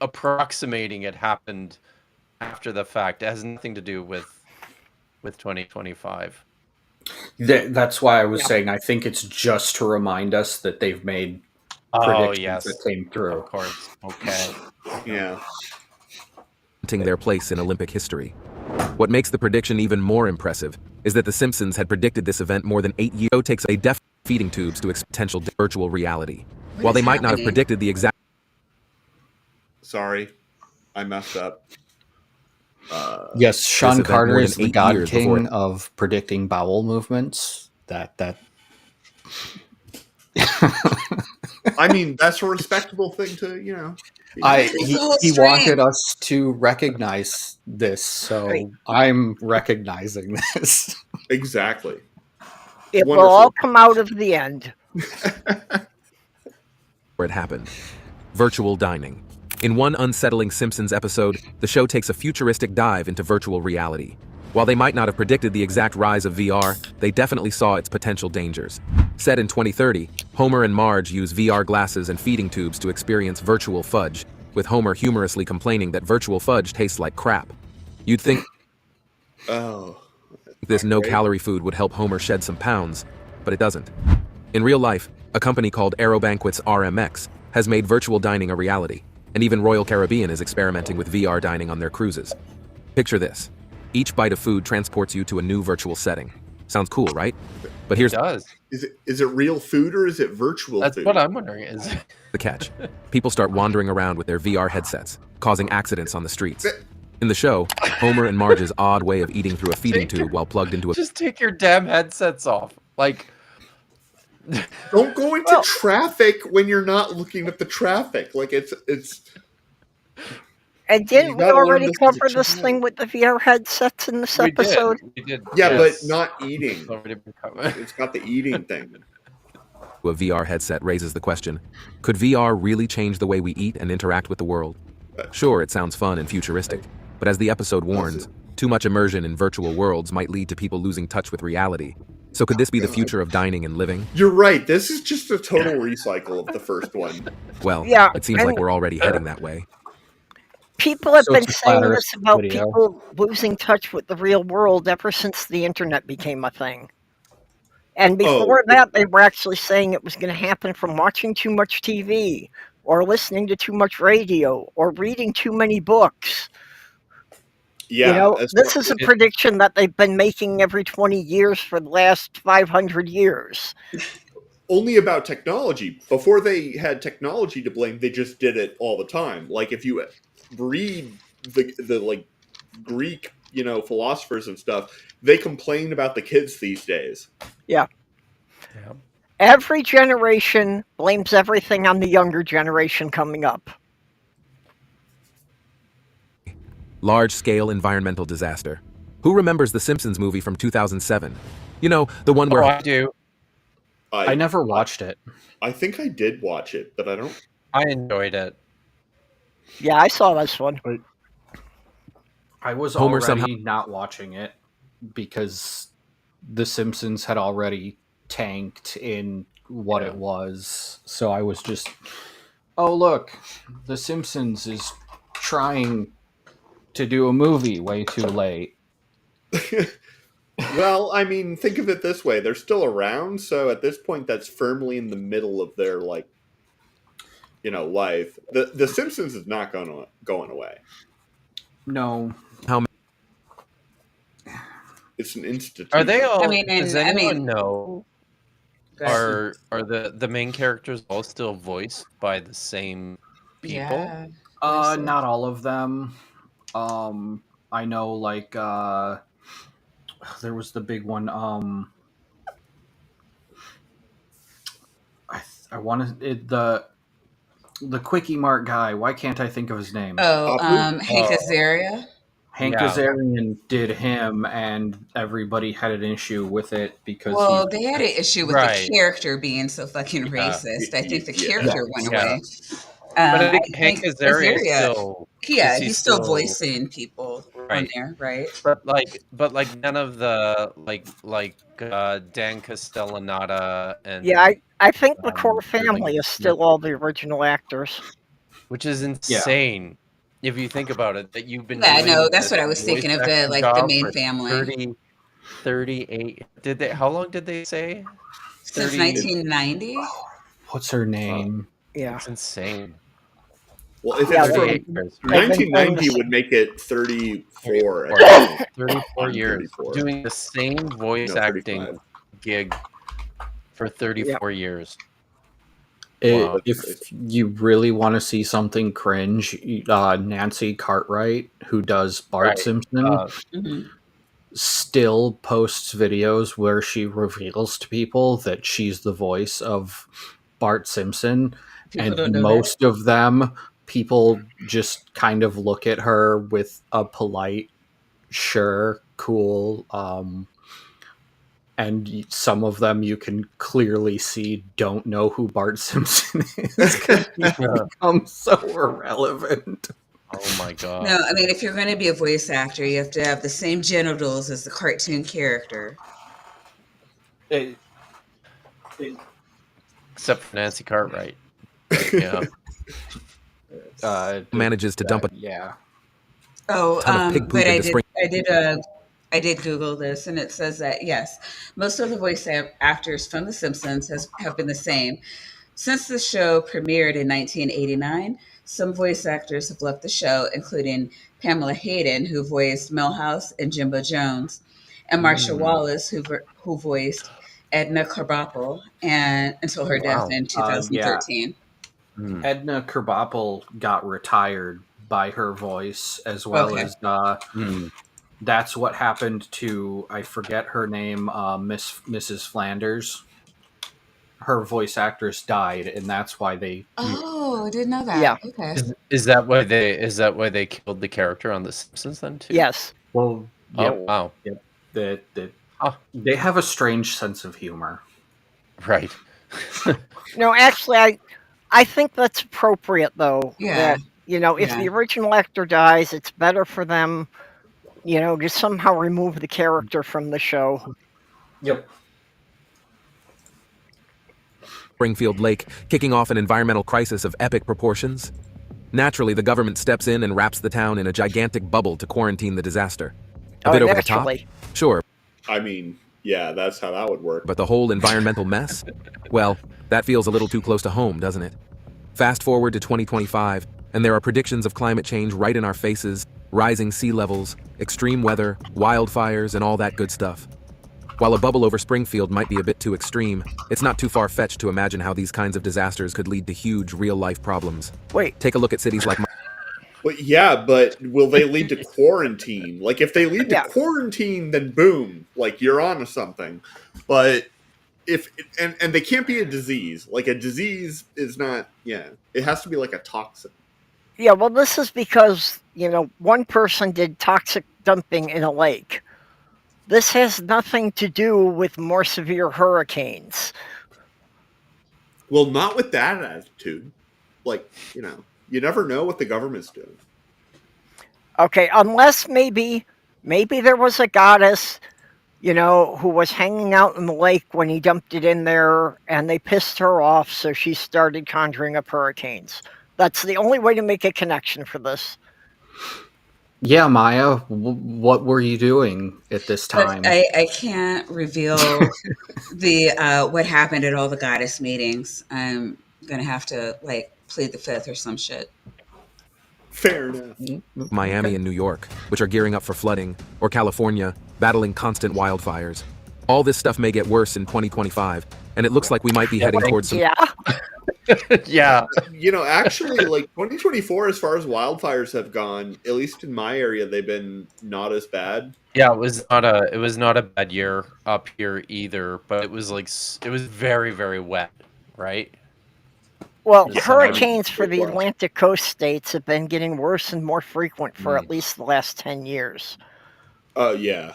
approximating it happened after the fact. It has nothing to do with 2025. That's why I was saying I think it's just to remind us that they've made predictions that came through. Of course. Okay. Yeah. Their place in Olympic history. What makes the prediction even more impressive is that The Simpsons had predicted this event more than 8 years ago. Takes a deaf feeding tubes to potential virtual reality. While they might not have predicted the exact. Sorry, I messed up. Yes, Sean Carter is the God King of predicting bowel movements. That. I mean, that's a respectable thing to, He wanted us to recognize this, so I'm recognizing this. Exactly. It will all come out of the end. Where it happened. Virtual dining. In one unsettling Simpsons episode, the show takes a futuristic dive into virtual reality. While they might not have predicted the exact rise of VR, they definitely saw its potential dangers. Set in 2030, Homer and Marge use VR glasses and feeding tubes to experience virtual fudge, with Homer humorously complaining that virtual fudge tastes like crap. You'd think this no-calorie food would help Homer shed some pounds, but it doesn't. In real life, a company called Aerobanquets RMX has made virtual dining a reality, and even Royal Caribbean is experimenting with VR dining on their cruises. Picture this. Each bite of food transports you to a new virtual setting. Sounds cool, right? But here's Is it real food or is it virtual food? That's what I'm wondering. Is the catch. People start wandering around with their VR headsets, causing accidents on the streets. In the show, Homer and Marge's odd way of eating through a feeding tube while plugged into a... Just take your damn headsets off. Don't go into traffic when you're not looking at the traffic. It's. And didn't we already cover this thing with the VR headsets in this episode? We did. Yeah, but not eating. It's got the eating thing. A VR headset raises the question, could VR really change the way we eat and interact with the world? Sure, it sounds fun and futuristic, but as the episode warns, too much immersion in virtual worlds might lead to people losing touch with reality. So could this be the future of dining and living? You're right. This is just a total recycle of the first one. Well, it seems like we're already heading that way. People have So been it's a saying flat Earth this about video. people losing touch with the real world ever since the internet became a thing. And before that, they were actually saying it was going to happen from watching too much TV, or listening to too much radio, or reading too many books. Yeah, this is a prediction that they've been making every 20 years for the last 500 years. Only about technology. Before they had technology to blame, they just did it all the time. Like if you read the like Greek, philosophers and stuff, they complain about the kids these days. Yeah. Every generation blames everything on the younger generation coming up. Large-scale environmental disaster. Who remembers the Simpsons movie from 2007? You know, the one where... I do. I never watched it. I think I did watch it, but I don't... I enjoyed it. Yeah, I saw this one. I was Homer already not watching it because The Simpsons had already tanked in what it was. So I was just, oh, look, The Simpsons is trying to do a movie way too late. Well, I mean, think of it this way. They're still around, so at this point, that's firmly in the middle of their, life. The Simpsons is not going away. No. How It's an institution. Are they all? I mean, does anyone know? Are the main characters all still voiced by the same people? Yeah. Not all of them. I know, there was the big one. I wanted the Quickie Mart guy. Why can't I think of his name? Hank Azaria. Hank Azarian did him, and everybody had an issue with it because they had an issue with the character being so fucking racist. I think the character went away. But I think Hank Azaria is still... he's still voicing people on there, right? But none of the Dan Castellaneta and I think the core family is still all the original actors, which is insane if you think about it. That you've been that's what I was thinking of the main family. 38. Did they? How long did they say? Since 1990. What's her name? Yeah, it's insane. Well, if it's from 1990, would make it 34. 34 years doing the same voice acting gig for 34 years. If you really want to see something cringe, Nancy Cartwright, who does Bart Simpson, still posts videos where she reveals to people that she's the voice of Bart Simpson, and most of them, people just kind of look at her with a polite, sure, cool, and some of them you can clearly see don't know who Bart Simpson is because he's become so irrelevant. Oh my god. No, I mean, if you're going to be a voice actor, you have to have the same genitals as the cartoon character. Except for Nancy Cartwright. Yeah. Manages to dump a ton of pig poop into spring. I did Google this, and it says that, yes, most of the voice actors from The Simpsons have been the same. Since the show premiered in 1989, some voice actors have left the show, including Pamela Hayden, who voiced Milhouse and Jimbo Jones, and Marsha Wallace, who voiced Edna Krabappel, and until her death in 2013. Edna Krabappel got retired by her voice, as well as that's what happened to, I forget her name, Mrs. Flanders. Her voice actress died, and that's why they. Oh, I didn't know that. Yeah. Okay. Is that why they killed the character on The Simpsons then too? Yes. Well. Oh wow. Yep. They have a strange sense of humor. Right. No, actually, I think that's appropriate though. Yeah. That, if the original actor dies, it's better for them. Just somehow remove the character from the show. Yep. Springfield Lake, kicking off an environmental crisis of epic proportions. Naturally, the government steps in and wraps the town in a gigantic bubble to quarantine the disaster. A bit over the top? Sure. I mean, yeah, that's how that would work. But the whole environmental mess? Well, that feels a little too close to home, doesn't it? Fast forward to 2025, and there are predictions of climate change right in our faces, rising sea levels, extreme weather, wildfires, and all that good stuff. While a bubble over Springfield might be a bit too extreme, it's not too far-fetched to imagine how these kinds of disasters could lead to huge real-life problems. Wait. Take a look at cities like... Well, yeah, but will they lead to quarantine? Like, if they lead to quarantine, then boom, like, you're on to something. But if... And they can't be a disease. Like, a disease is not... Yeah, it has to be like a toxin. Yeah, well, this is because, one person did toxic dumping in a lake. This has nothing to do with more severe hurricanes. Well, not with that attitude. Like, you never know what the government's doing. Okay, unless maybe there was a goddess, who was hanging out in the lake when he dumped it in there, and they pissed her off, so she started conjuring up hurricanes. That's the only way to make a connection for this. Yeah, Maya, what were you doing at this time? But I can't reveal the what happened at all the goddess meetings. I'm gonna have to plead the fifth or some shit. Fair enough. Miami and New York, which are gearing up for flooding, or California, battling constant wildfires. All this stuff may get worse in 2025, and it looks like we might be heading towards some... Yeah. Actually, 2024, as far as wildfires have gone, at least in my area, they've been not as bad. Yeah, it was not a bad year up here either, but it was very, very wet, right? Well, hurricanes for the Atlantic coast states have been getting worse and more frequent for at least the last 10 years. Yeah.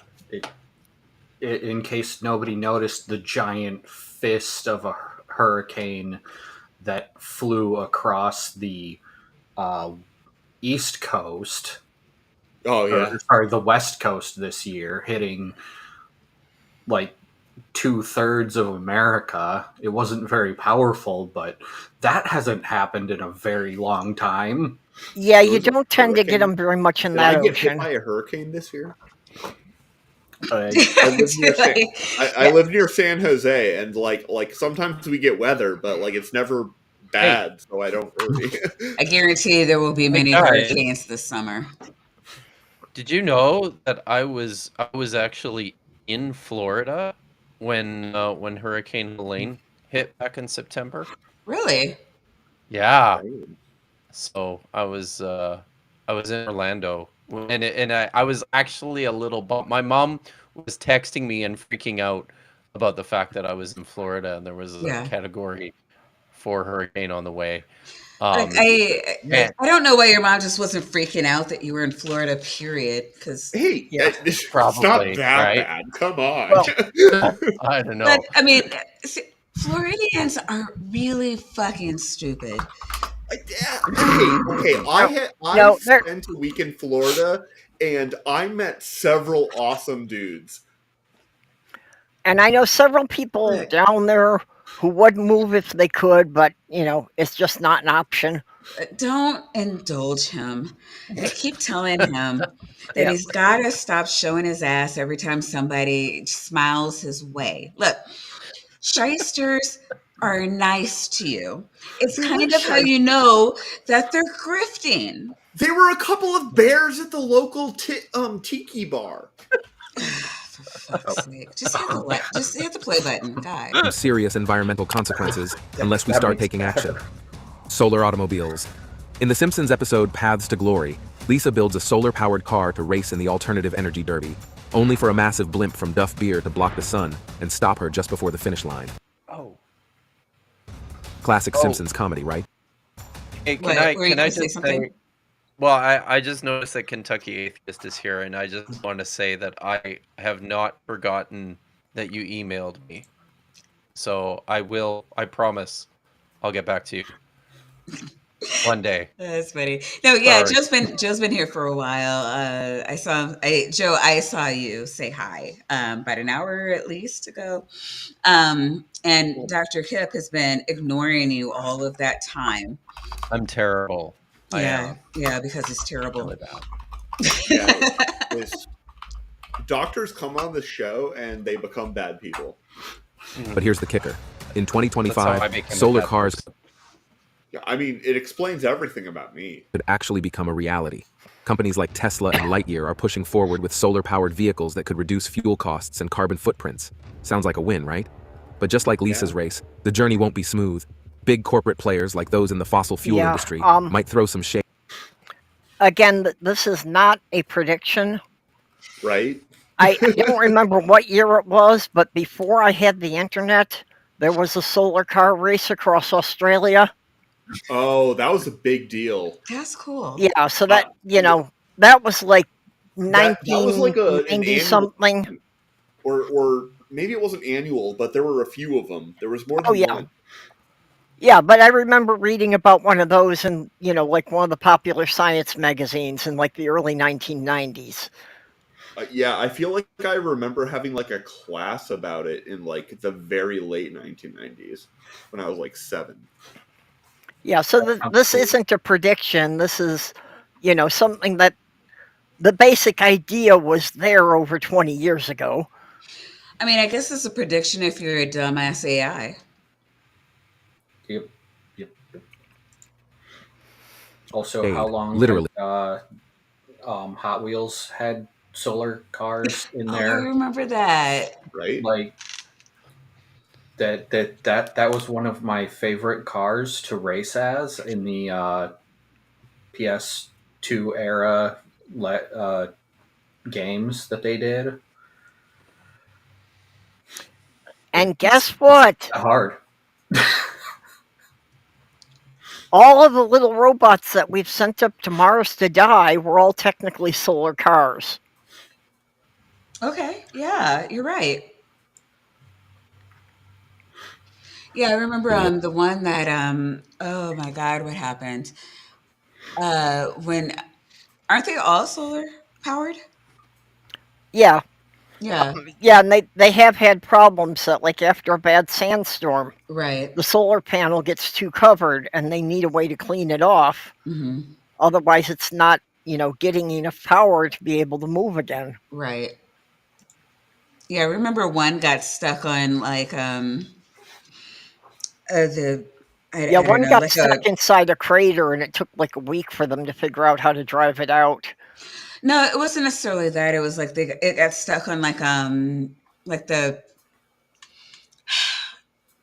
In case nobody noticed, the giant fist of a hurricane that flew across the East Coast. Oh, yeah. Or the West Coast this year, hitting 2/3 of America. It wasn't very powerful, but that hasn't happened in a very long time. Yeah, you don't tend to get them very much in that ocean. Did I get hit ocean. by a hurricane this year? I live near San Jose, and sometimes we get weather, but it's never bad, so I don't worry. I guarantee there will be many hurricanes this summer. Did you know that I was actually in Florida when Hurricane Helene hit back in September? Really? Yeah. So I was in Orlando, and I was actually a little bummed. My mom was texting me and freaking out about the fact that I was in Florida and there was a Category 4 hurricane on the way. I don't know why your mom just wasn't freaking out that you were in Florida, period. Because it's probably not that bad. Come on. Well, I don't know. But, I mean, Floridians are really fucking stupid. I spent a week in Florida, and I met several awesome dudes. And I know several people down there who would move if they could, but, it's just not an option. Don't indulge him. I keep telling him that he's got to stop showing his ass every time somebody smiles his way. Look, shysters are nice to you. It's kind of how you know that they're grifting. There were a couple of bears at the local tiki bar. For fuck's sake. Just hit the play button, God. Serious environmental consequences unless we start taking action. Solar automobiles. In the Simpsons episode Paths to Glory, Lisa builds a solar-powered car to race in the alternative energy derby, only for a massive blimp from Duff Beer to block the sun and stop her just before the finish line. Oh. Classic Simpsons comedy, right? Hey, can I just say, well, I just noticed that Kentucky Atheist is here, and I just want to say that I have not forgotten that you emailed me. So I promise I'll get back to you one day. That's funny. No, yeah, Joe's been here for a while. I saw you say hi about an hour at least ago. And Dr. Hip has been ignoring you all of that time. I'm terrible. Yeah, because it's terrible. Really bad. Yeah, doctors come on the show and they become bad people. But here's the kicker. In That's how I 2025, became a solar bad cars person. Yeah, I mean, it explains everything about me. could actually become a reality. Companies like Tesla and Lightyear are pushing forward with solar-powered vehicles that could reduce fuel costs and carbon footprints. Sounds like a win, right? But just like Lisa's race, the journey won't be smooth. Big corporate players like those in the fossil fuel industry might throw some shade. Again, this is not a prediction. Right? I don't remember what year it was, but before I had the internet, there was a solar car race across Australia. Oh, that was a big deal. That's cool. Yeah, so that, that was like That was like an 1990 annual, something. or maybe it wasn't annual, but there were a few of them. There was more than one. Yeah, but I remember reading about one of those in, like one of the popular science magazines in like the early 1990s. Yeah, I feel like I remember having like a class about it in like the very late 1990s when I was like 7. Yeah, so this isn't a prediction. This is, something that the basic idea was there over 20 years ago. I mean, I guess it's a prediction if you're a dumbass AI. Yep. Also, Shade, how long literally. Hot Wheels had solar cars in Oh, there? I remember that. Right? Like that was one of my favorite cars to race as in the PS2 era games that they did. And guess what? Hard. All of the little robots that we've sent up to Mars to die were all technically solar cars. Okay, yeah, you're right. Yeah, I remember the one that oh my God, what happened? When aren't they all solar powered? Yeah. Yeah. Yeah, and they have had problems that, like, after a bad sandstorm, Right. the solar panel gets too covered and they need a way to clean it off. Mm-hmm. Otherwise, it's not, getting enough power to be able to move again. Right. Yeah, I remember one got stuck on like the I don't One know, got like stuck inside a crater and it took like a week for them to figure out how to drive it out. No, it wasn't necessarily that. It was like it got stuck on like the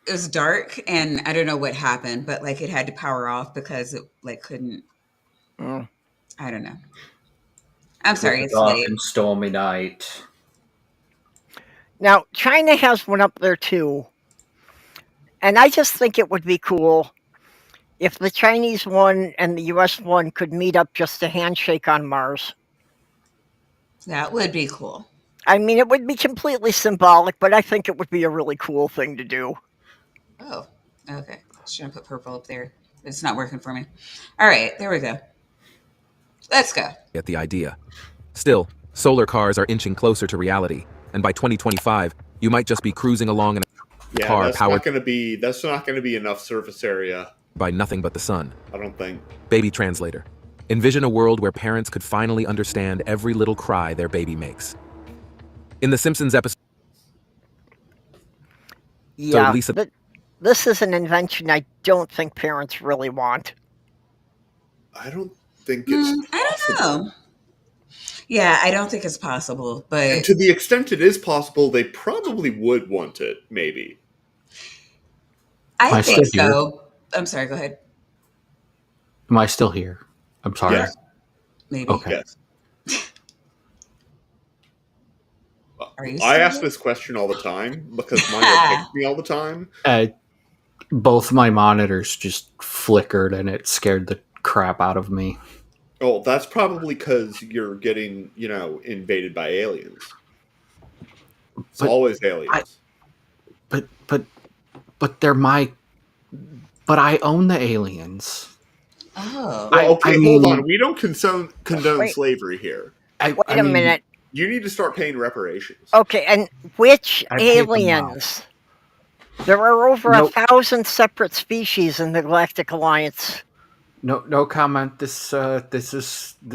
it was dark and I don't know what happened, but like it had to power off because it like couldn't. I don't know. I'm sorry, it's Dark late. and stormy night. Now, China has one up there too. And I just think it would be cool if the Chinese one and the US one could meet up just a handshake on Mars. That would be cool. I mean, it would be completely symbolic, but I think it would be a really cool thing to do. Oh, okay. Shouldn't put purple up there. It's not working for me. All right, there we go. Let's go. Get the idea. Still, solar cars are inching closer to reality, and by 2025, you might just be cruising along in a car that's powered not going to be enough surface area by nothing but the sun. I don't think. Baby translator. Envision a world where parents could finally understand every little cry their baby makes. In the Simpsons episode, Yeah, Lisa, this is an invention I don't think parents really want. I don't think it's I don't know. Yeah, I don't think it's possible, but and to the extent it is possible, they probably would want it, maybe. I think so. I'm sorry, go ahead. Am I still here? I'm sorry. Yes. Maybe. Okay. Yes. Are you I still ask here? this question all the time because mine takes me all the time. Both my monitors just flickered and it scared the crap out of me. Oh, that's probably because you're getting, invaded by aliens. It's always aliens. But they're my. But I own the aliens. Oh. Well, okay, hold on. We don't condone slavery here. Wait a minute. You need to start paying reparations. Okay, and which aliens? There are over 1,000 separate species in the Galactic Alliance. No comment. This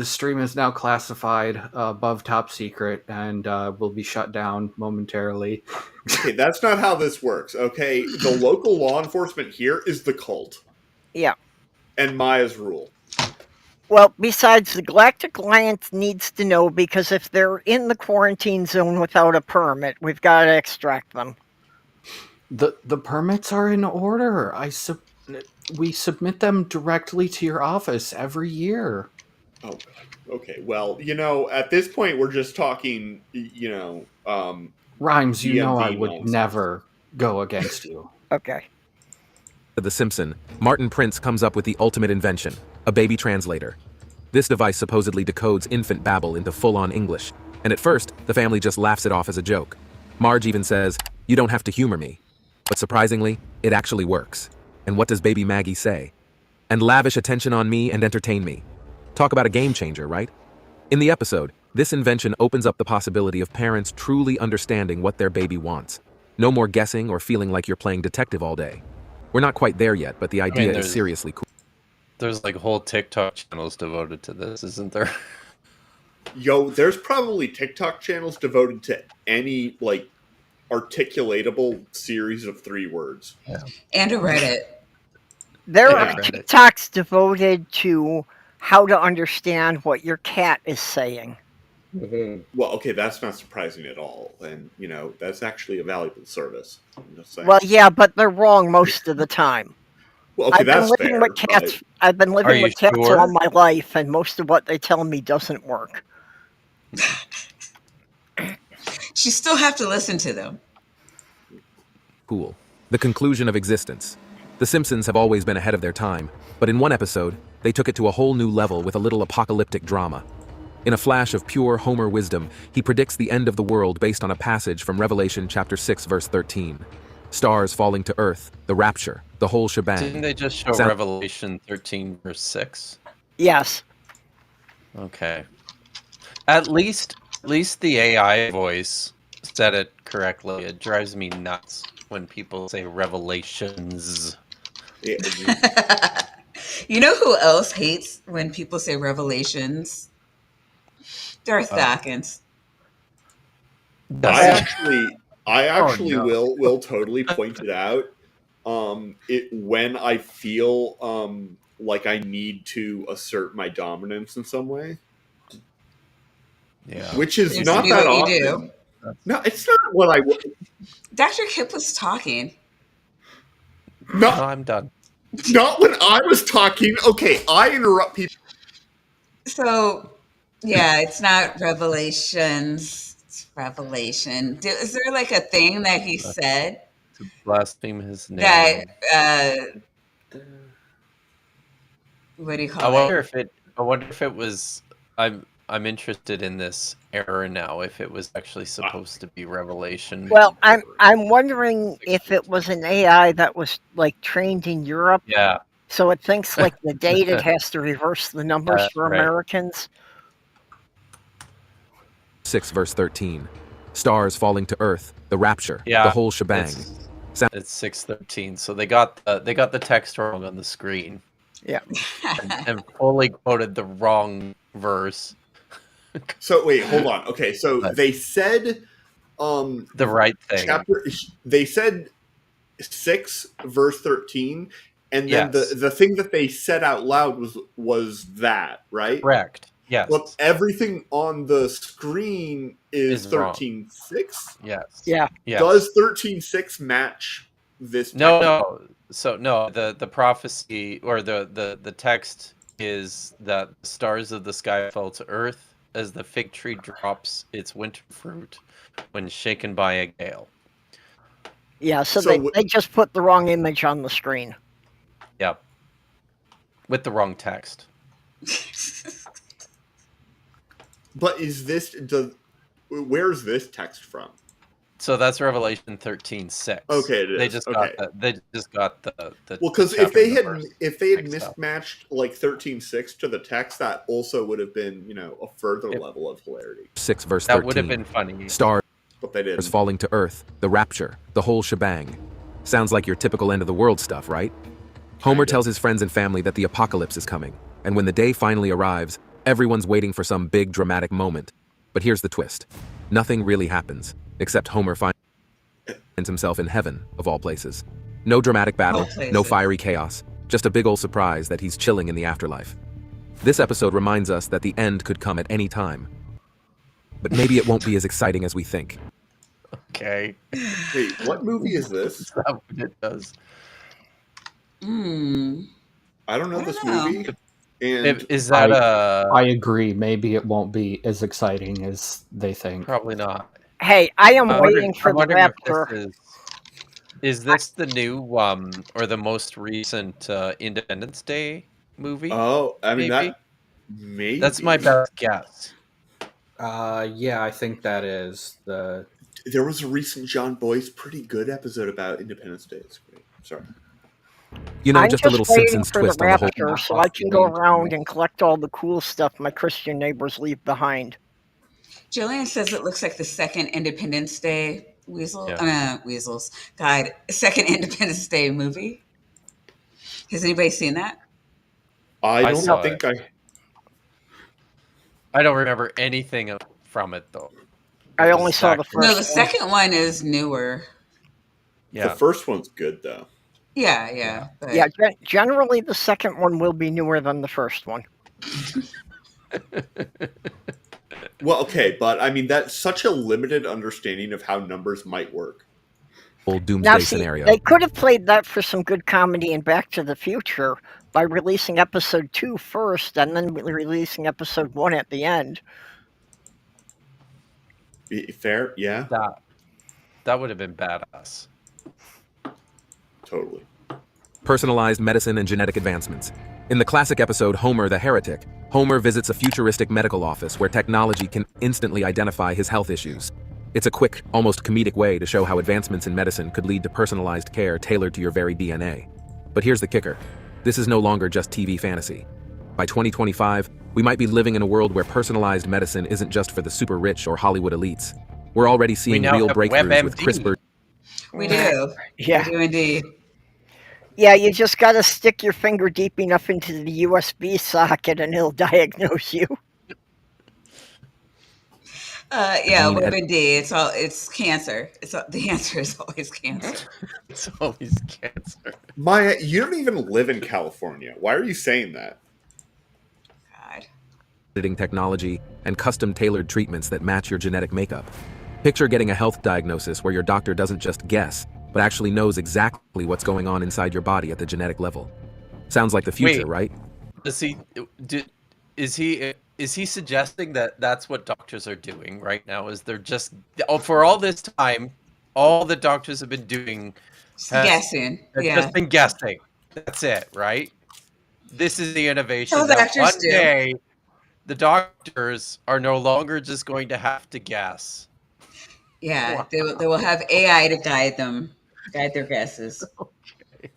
stream is now classified above top secret and will be shut down momentarily. Okay, that's not how this works. Okay, the local law enforcement here is the cult. Yeah. And Maya's rule. Well, besides, the Galactic Alliance needs to know, because if they're in the quarantine zone without a permit, we've got to extract them. The permits are in order. We submit them directly to your office every year. Oh, okay. Well, at this point, we're just talking, Rhymes, you know I DMV would nonsense. never go against you. Okay. The Simpson, Martin Prince comes up with the ultimate invention, a baby translator. This device supposedly decodes infant babble into full-on English, and at first, the family just laughs it off as a joke. Marge even says, "You don't have to humor me." But surprisingly, it actually works. And what does baby Maggie say? "And lavish attention on me and entertain me." Talk about a game changer, right? In the episode, this invention opens up the possibility of parents truly understanding what their baby wants. No more guessing or feeling like you're playing detective all day. We're not quite there yet, but the idea is seriously cool. There's like whole TikTok channels devoted to this, isn't there? Yo, there's probably TikTok channels devoted to any, articulatable series of 3 words. Yeah. And a Reddit. There are TikToks devoted to how to understand what your cat is saying. Mm-hmm. Well, okay, that's not surprising at all. And, that's actually a valuable service. I'm just saying. Well, yeah, but they're wrong most of the time. Well, okay, that's fair. I've been living with cats all my life, and most of what they tell me doesn't work. You still have to listen to them. Cool. The conclusion of existence. The Simpsons have always been ahead of their time, but in one episode, they took it to a whole new level with a little apocalyptic drama. In a flash of pure Homer wisdom, he predicts the end of the world based on a passage from Revelation chapter 6, verse 13. Stars falling to earth, the rapture, the whole shebang. Didn't they just show Revelation 13, verse 6? Yes. Okay. At least the AI voice said it correctly. It drives me nuts when people say revelations. You know who else hates when people say revelations? Darth Dawkins. I actually will totally point it out. When I feel like I need to assert my dominance in some way. Yeah. Which is not that often. No, it's not what I would. Dr. Kip was talking. No, I'm done. Not when I was talking. Okay, I interrupt people. So, yeah, it's not revelations. It's revelation. Is there like a thing that he said? To blaspheme his name. That, what do you call it? I wonder if it was. I'm interested in this error now. If it was actually supposed to be revelation. Well, I'm wondering if it was an AI that was trained in Europe. Yeah. So it thinks the date it has to reverse the numbers for Americans. 6 verse 13. Stars falling to earth, the rapture, the whole shebang. It's 6:13, so they got the text wrong on the screen. Yeah. and fully quoted the wrong verse. So wait, hold on. Okay, so they said the right thing. They said 6 verse 13, and then the thing that they said out loud was that, right? Correct. Yes. Well, everything on the screen is 13.6. Yes. Yeah. Yes. Does 13.6 match this? No. So no, the prophecy or the text is that the stars of the sky fell to earth as the fig tree drops its winter fruit when shaken by a gale. Yeah, so they just put the wrong image on the screen. Yep. With the wrong text. But where's this text from? So that's Revelation 13:6. Okay, it is. They just got the well, because if they had mismatched 13:6 to the text, that also would have been a further level of hilarity. 6 verse 13. That would have been funny. Stars but they didn't. Falling to earth, the rapture, the whole shebang. Sounds like your typical end of the world stuff, right? Homer tells his friends and family that the apocalypse is coming, and when the day finally arrives, everyone's waiting for some big dramatic moment. But here's the twist. Nothing really happens, except Homer finds himself in heaven, of all places. No dramatic battle, no fiery chaos, just a big ol' surprise that he's chilling in the afterlife. This episode reminds us that the end could come at any time. But maybe it won't be as exciting as we think. Okay. Wait, what movie is this? Is that what it does? I don't know this movie. And Is that I agree. Maybe it won't be as exciting as they think. Probably not. Hey, I am waiting for the rapture. Is this the new or the most recent Independence Day movie? Oh, I mean maybe? maybe That's my best guess. Yeah, I think that is the. There was a recent John Boyce pretty good episode about Independence Day. It's great. Sorry. You know, I'm just a little waiting Simpsons for twist the on the whole. rapture so I can go around and collect all the cool stuff my Christian neighbors leave behind. Jillian says it looks like the second Independence Day weasels. God, second Independence Day movie. Has anybody seen that? I don't think I don't remember anything from it though. I only saw the first. No, the second one is newer. Yeah, the first one's good though. Yeah. But... Yeah, generally the second one will be newer than the first one. Well, okay, but I mean that's such a limited understanding of how numbers might work. Old doomsday scenario. They could have played that for some good comedy in Back to the Future by releasing episode 2 first and then releasing episode 1 at the end. Fair, yeah. That would have been badass. Totally. Personalized medicine and genetic advancements. In the classic episode Homer the Heretic, Homer visits a futuristic medical office where technology can instantly identify his health issues. It's a quick, almost comedic way to show how advancements in medicine could lead to personalized care tailored to your very DNA. But here's the kicker. This is no longer just TV fantasy. By 2025, we might be living in a world where personalized medicine isn't just for the super rich or Hollywood elites. We're already seeing real breakthroughs with CRISPR. We do. Yeah. We do indeed. Yeah, you just got to stick your finger deep enough into the USB socket and it'll diagnose you. WebMD. It's cancer. The answer is always cancer. It's always cancer. Maya, you don't even live in California. Why are you saying that? God. Editing technology and custom-tailored treatments that match your genetic makeup. Picture getting a health diagnosis where your doctor doesn't just guess, but actually knows exactly what's going on inside your body at the genetic level. Sounds like the future, right? Is he suggesting that that's what doctors are doing right now? Is they're just for all this time, all the doctors have been doing guessing. Just been guessing. That's it, right? This is the innovation. So that one day, the doctors are no longer just going to have to guess. Yeah, they will have AI to guide their guesses. Okay.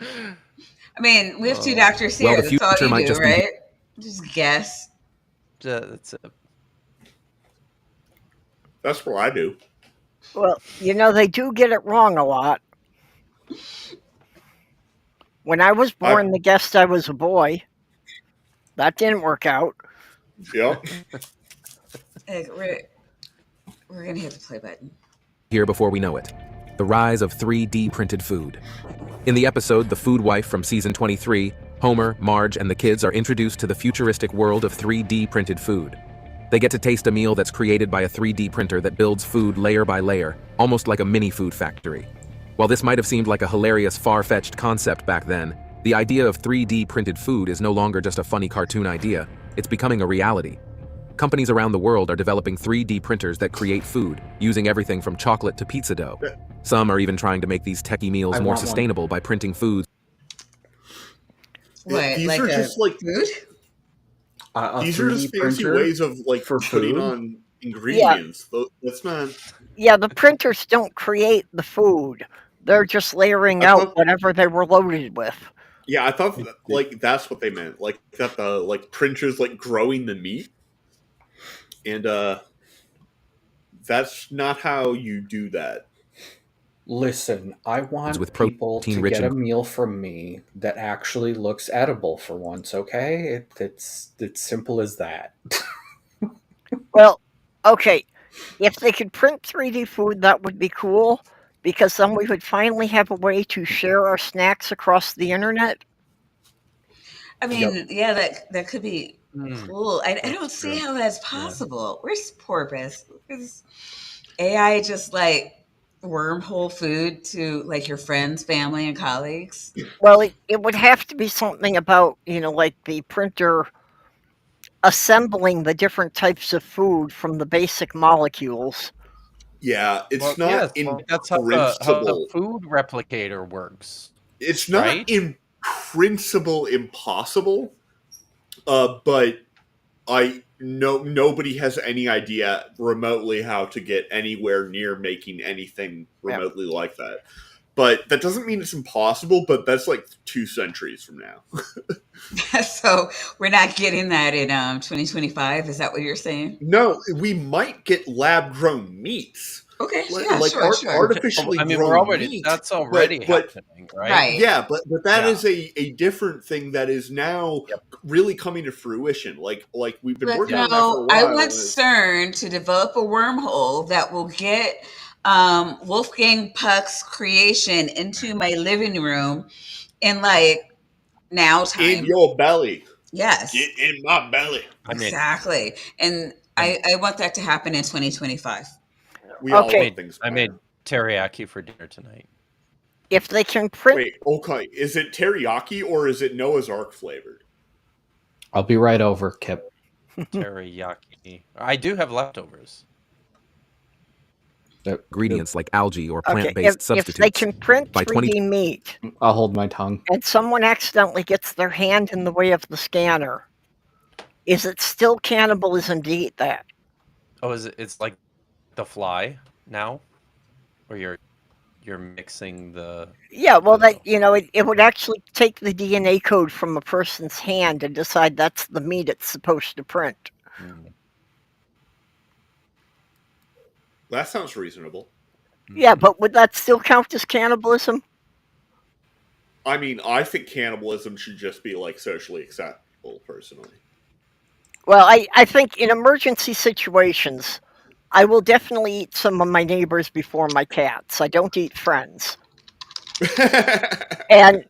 I mean, we have two doctors here. Well, the that's all future you might do, just right? Just guess. That's it. That's what I do. Well, they do get it wrong a lot. When I was born, they guessed I was a boy. That didn't work out. Yep. We're going to hit the play button. Here before we know it. The rise of 3D printed food. In the episode The Food Wife from season 23, Homer, Marge, and the kids are introduced to the futuristic world of 3D printed food. They get to taste a meal that's created by a 3D printer that builds food layer by layer, almost like a mini food factory. While this might have seemed like a hilarious, far-fetched concept back then, the idea of 3D printed food is no longer just a funny cartoon idea. It's becoming a reality. Companies around the world are developing 3D printers that create food, using everything from chocolate to pizza dough. Some are even trying to make these techie meals more sustainable by printing foods. What, these like are just like food? These are just fancy ways of like for putting food? on ingredients. That's not. Yeah, the printers don't create the food. They're just layering out whatever they were loaded with. Yeah, I thought like that's what they meant. Like that the printers growing the meat. And that's not how you do that. Listen, I want with people to protein-rich get a meal from me that actually looks edible for once, okay? It's simple as that. Well, okay, if they could print 3D food, that would be cool, because then we would finally have a way to share our snacks across the internet. I mean, yeah, that could be cool. I don't That's see true. how that's Yeah. possible. Where's Porpoise? Is AI just like wormhole food to like your friends, family, and colleagues? Well, it would have to be something about, like the printer assembling the different types of food from the basic molecules. Yeah, it's Well, not yes, in that's how the principle. food replicator works. It's not right? in principle impossible, but nobody has any idea remotely how to get anywhere near making anything remotely like that. But that doesn't mean it's impossible, but that's like 2 centuries from now. So we're not getting that in 2025. Is that what you're saying? No, we might get lab grown meats. Okay, Like sure, sure. artificially I mean, grown we're meat. that's already but happening, right? Right. Yeah, but that is a different thing that is now really coming to fruition. Like we've been But working on that for a I while. want CERN to develop a wormhole that will get Wolfgang Puck's creation into my living room in like now time. In your belly. Yes. Get in my belly. Exactly. And I want that to happen in 2025. We all want things. I made teriyaki for dinner tonight. If they can print. Wait, okay. Is it teriyaki or is it Noah's Ark flavored? I'll be right over, Kip. Teriyaki. I do have leftovers. Ingredients like algae or Okay, plant-based substitutes. if they can print By 3D meat, I'll hold my tongue. and someone accidentally gets their hand in the way of the scanner, is it still cannibalism to eat that? Oh, it's like The Fly now, where you're mixing the. Yeah, well, it would actually take the DNA code from a person's hand and decide that's the meat it's supposed to print. That sounds reasonable. Yeah, but would that still count as cannibalism? I mean, I think cannibalism should just be like socially acceptable, personally. Well, I think in emergency situations, I will definitely eat some of my neighbors before my cats. I don't eat friends. and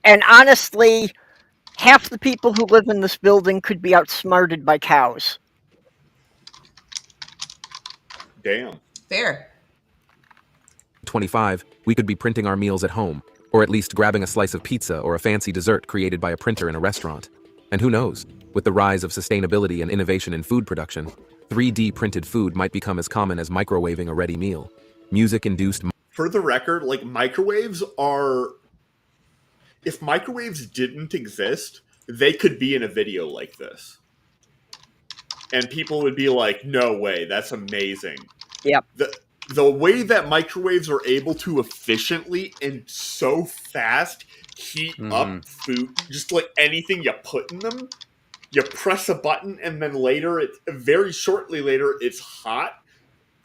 honestly, half the people who live in this building could be outsmarted by cows. Damn. Fair. 25, we could be printing our meals at home, or at least grabbing a slice of pizza or a fancy dessert created by a printer in a restaurant. And who knows, with the rise of sustainability and innovation in food production, 3D printed food might become as common as microwaving a ready meal. Music-induced... For the record, like, microwaves are... If microwaves didn't exist, they could be in a video like this. And people would be like, no way, that's amazing. Yep. The way that microwaves are able to efficiently and so fast heat up food, just like anything you put in them, you press a button and then very shortly later, it's hot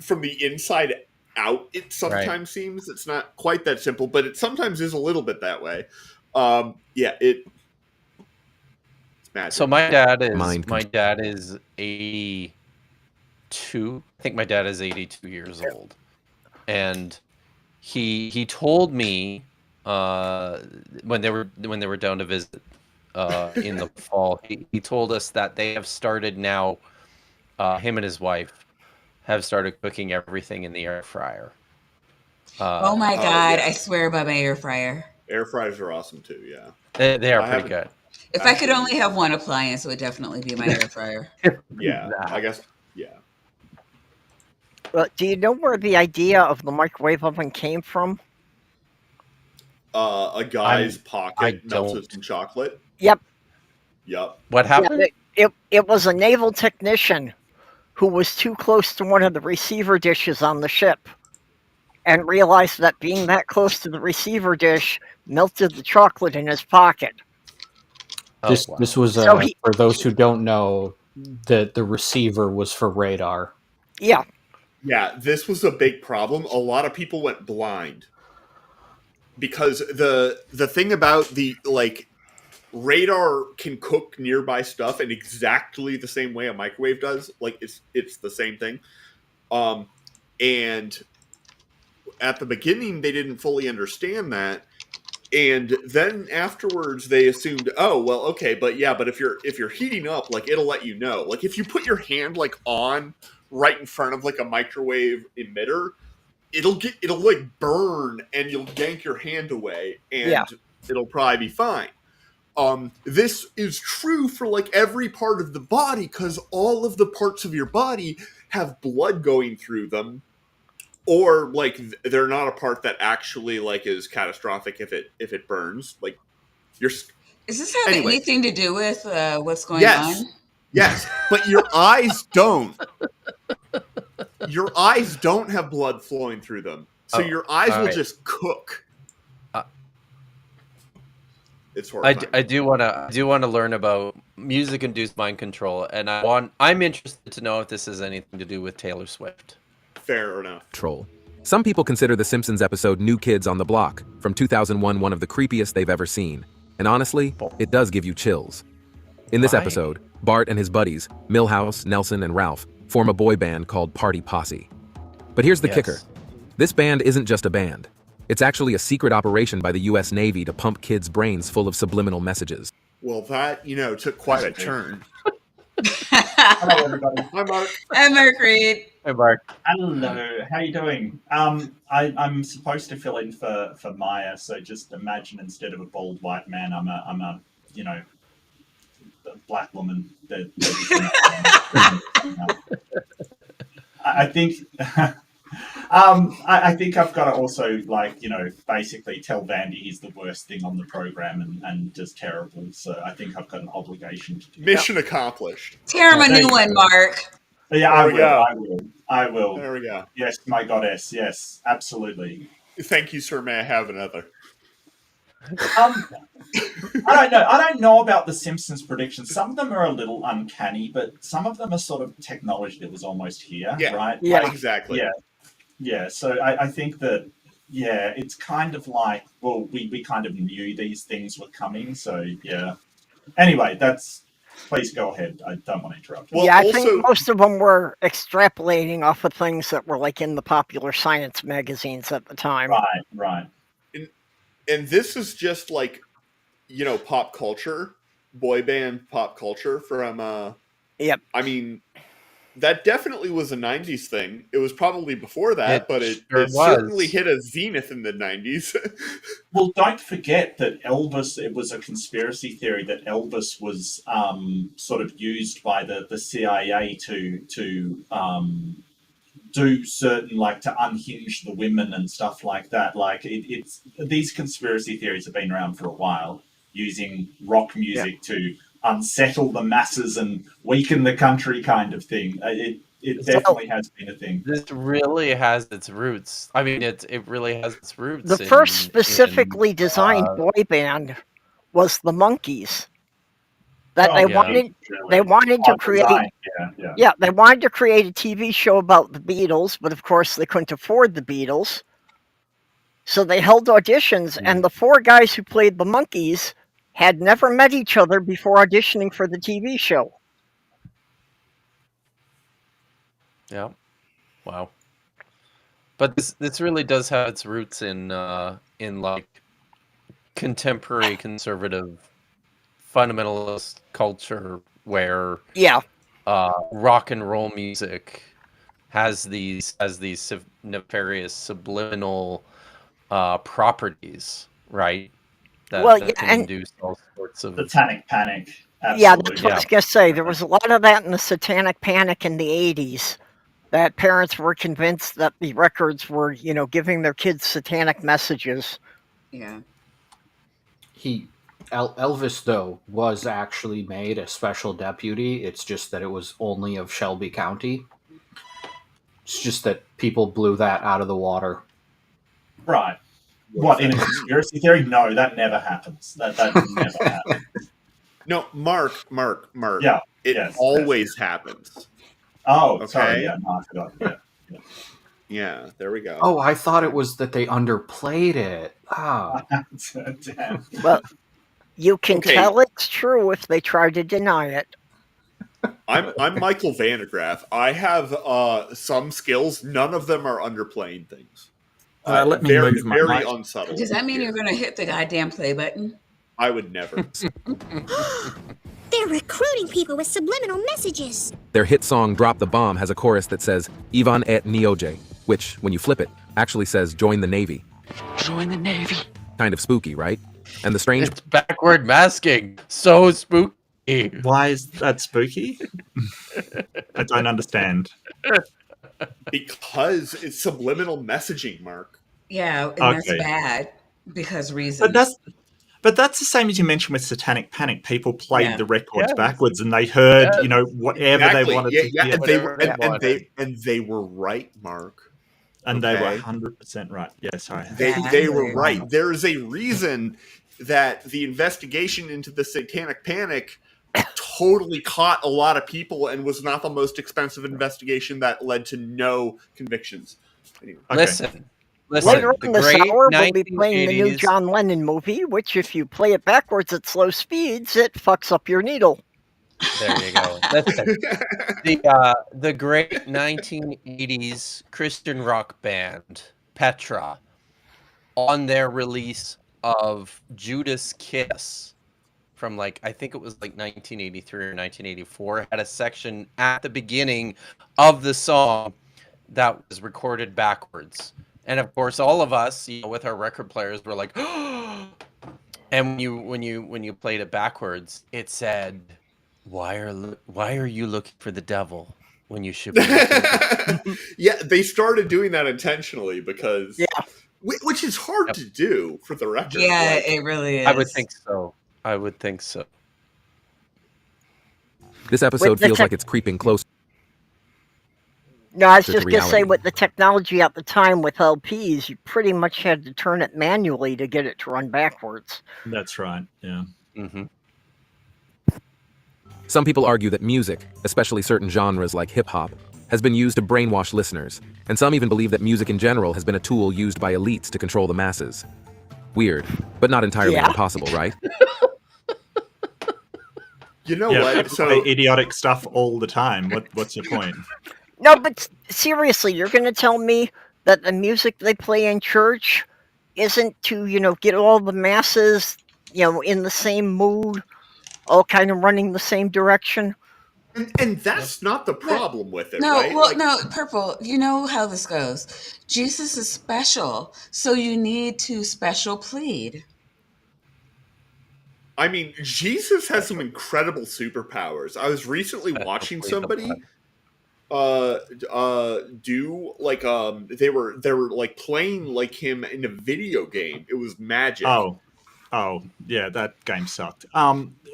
from the inside out. It sometimes seems it's not quite that simple, but it sometimes is a little bit that way. It's magic. So my dad is 82. I think my dad is 82 years old, and he told me when they were down to visit in the fall. He told us that they have started now. Him and his wife have started cooking everything in the air fryer. Oh my God! I swear by my air fryer. Air fryers are awesome too. Yeah, they are pretty good. If I could only have one appliance, it would definitely be my air fryer. Yeah, I guess. Yeah. Well, do you know where the idea of the microwave oven came from? A guy's pocket melted some chocolate. Yep. What happened? Yeah, it was a naval technician who was too close to one of the receiver dishes on the ship and realized that being that close to the receiver dish melted the chocolate in his pocket. This was, for those who don't know, the receiver was for radar. Yeah. Yeah, this was a big problem. A lot of people went blind because the thing about the radar can cook nearby stuff in exactly the same way a microwave does. Like it's the same thing. And at the beginning they didn't fully understand that. And then afterwards they assumed, oh well, okay, but if you're heating up, like it'll let you know. Like if you put your hand like on right in front of like a microwave emitter, it'll like burn and you'll yank your hand away and it'll probably be fine. This is true for like every part of the body because all of the parts of your body have blood going through them, or like they're not a part that actually like is catastrophic if it burns. Like your Does this have anything to do with what's going yes, on? yes, but your eyes don't. Your eyes don't have blood flowing through them, so your eyes will just cook. It's horrifying. I do want to learn about music-induced mind control, and I'm interested to know if this has anything to do with Taylor Swift. Fair enough. Troll. Some people consider the Simpsons episode New Kids on the Block from 2001 one of the creepiest they've ever seen. And honestly, it does give you chills. In this episode, Bart and his buddies, Milhouse, Nelson, and Ralph, form a boy band called Party Posse. But here's the kicker. This band isn't just a band. It's actually a secret operation by the US Navy to pump kids' brains full of subliminal messages. Well, that, took quite a turn. Hello, everybody. Hi, Mark. Hi, Mark Reed. Hi, Mark. Hello. How you doing? I'm supposed to fill in for Maya, so just imagine instead of a bald white man, I'm a black woman. I think. I think I've got to also, basically tell Vandy he's the worst thing on the program and just terrible. So I think I've got an obligation to do Mission accomplished. Tear him a new one, Mark. Yeah, I will. There we go. Yes, my goddess. Yes, absolutely. Thank you, sir. May I have another? I don't know. I don't know about the Simpsons predictions. Some of them are a little uncanny, but some of them are sort of technology that was almost here, right? Yeah, exactly. Yeah. So I think that, it's kind of like, well, we kind of knew these things were coming. So, yeah. Anyway, please go ahead. I don't want to interrupt. Well, I think most of them were extrapolating off of things that were like in the popular science magazines at the time. Right. And this is just like, pop culture, boy band pop culture from, Yep. I mean, that definitely was a 90s thing. It was probably before that, but it certainly hit a zenith in the 90s. Well, don't forget that Elvis, it was a conspiracy theory that Elvis was sort of used by the CIA to do certain, to unhinge the women and stuff like that. It's these conspiracy theories have been around for a while, using rock music to unsettle the masses and weaken the country kind of thing. It definitely has been a thing. This really has its roots. I mean, it really has its roots. The first specifically designed boy band was the Monkees. That they wanted to create. They wanted to create a TV show about the Beatles, but of course they couldn't afford the Beatles. So they held auditions, and the four guys who played the Monkees had never met each other before auditioning for the TV show. Yeah. Wow. But this really does have its roots in contemporary conservative fundamentalist culture where rock and roll music has these nefarious subliminal properties, right? That can induce all sorts of satanic panic. Absolutely. Yeah, that's what I was going to say. There was a lot of that in the satanic panic in the 80s, that parents were convinced that the records were, giving their kids satanic messages. Yeah. Elvis, though, was actually made a special deputy. It's just that it was only of Shelby County. It's just that people blew that out of the water. Right. What, in a conspiracy theory? No, that never happens. That never happens. No, Mark. Yeah. It always happens. Oh, okay? sorry. Yeah, no, I forgot. Yeah. Yeah, there we go. Oh, I thought it was that they underplayed it. Ah. Damn. Well, you can Okay. tell it's true if they try to deny it. I'm Michael Vandegraff. I have some skills. None of them are underplaying things. Let me very, move my very mic. unsubtle. Does that mean here. you're going to hit the goddamn play button? I would never. They're recruiting people with subliminal messages. Their hit song Drop the Bomb has a chorus that says, Ivan et Nioje, which, when you flip it, actually says, join the Navy. Join the Navy. Kind of spooky, right? And the strange... It's backward masking. So spooky. Why is that spooky? I don't understand. Because it's subliminal messaging, Mark. Yeah, and that's bad because reasons. But that's the same as you mentioned with Satanic Panic. People played the records Yes. backwards, and they heard, Yes. whatever they wanted to hear. And they were right, Mark. And they were 100% right. Yeah, sorry. They were right. There is a reason that the investigation into the Satanic Panic totally caught a lot of people and was not the most expensive investigation that led to no convictions. Anyway. Listen. Later on this hour, we'll be 1980s playing the new John Lennon movie, which if you play it backwards at slow speeds, it fucks up your needle. There you go. Listen, the great 1980s Christian rock band, Petra, on their release of Judas Kiss from I think it was 1983 or 1984, had a section at the beginning of the song that was recorded backwards. And of course, all of us, with our record players, were like, and when you played it backwards, it said, "Why are you looking for the devil when you should be?" Yeah, they started doing that intentionally because, which is hard to do for the record. Yeah, it really is. I would think so. This episode feels like it's creeping close. No, I was to just going to say, reality. with the technology at the time with LPs, you pretty much had to turn it manually to get it to run backwards. That's right, yeah. Mm-hmm. Some people argue that music, especially certain genres like hip-hop, has been used to brainwash listeners, and some even believe that music in general has been a tool used by elites to control the masses. Weird, but not entirely impossible, right? You know what? what? People So play idiotic stuff all the time. What's your point? No, but seriously, you're going to tell me that the music they play in church isn't to, get all the masses, in the same mood, all kind of running the same direction? And that's not the problem with it, No, right? well, no, Purple, you know how this goes. Jesus is special, so you need to special plead. I mean, Jesus has some incredible superpowers. I was recently watching somebody do they were playing like him in a video game. It was magic. Oh, yeah, that game sucked.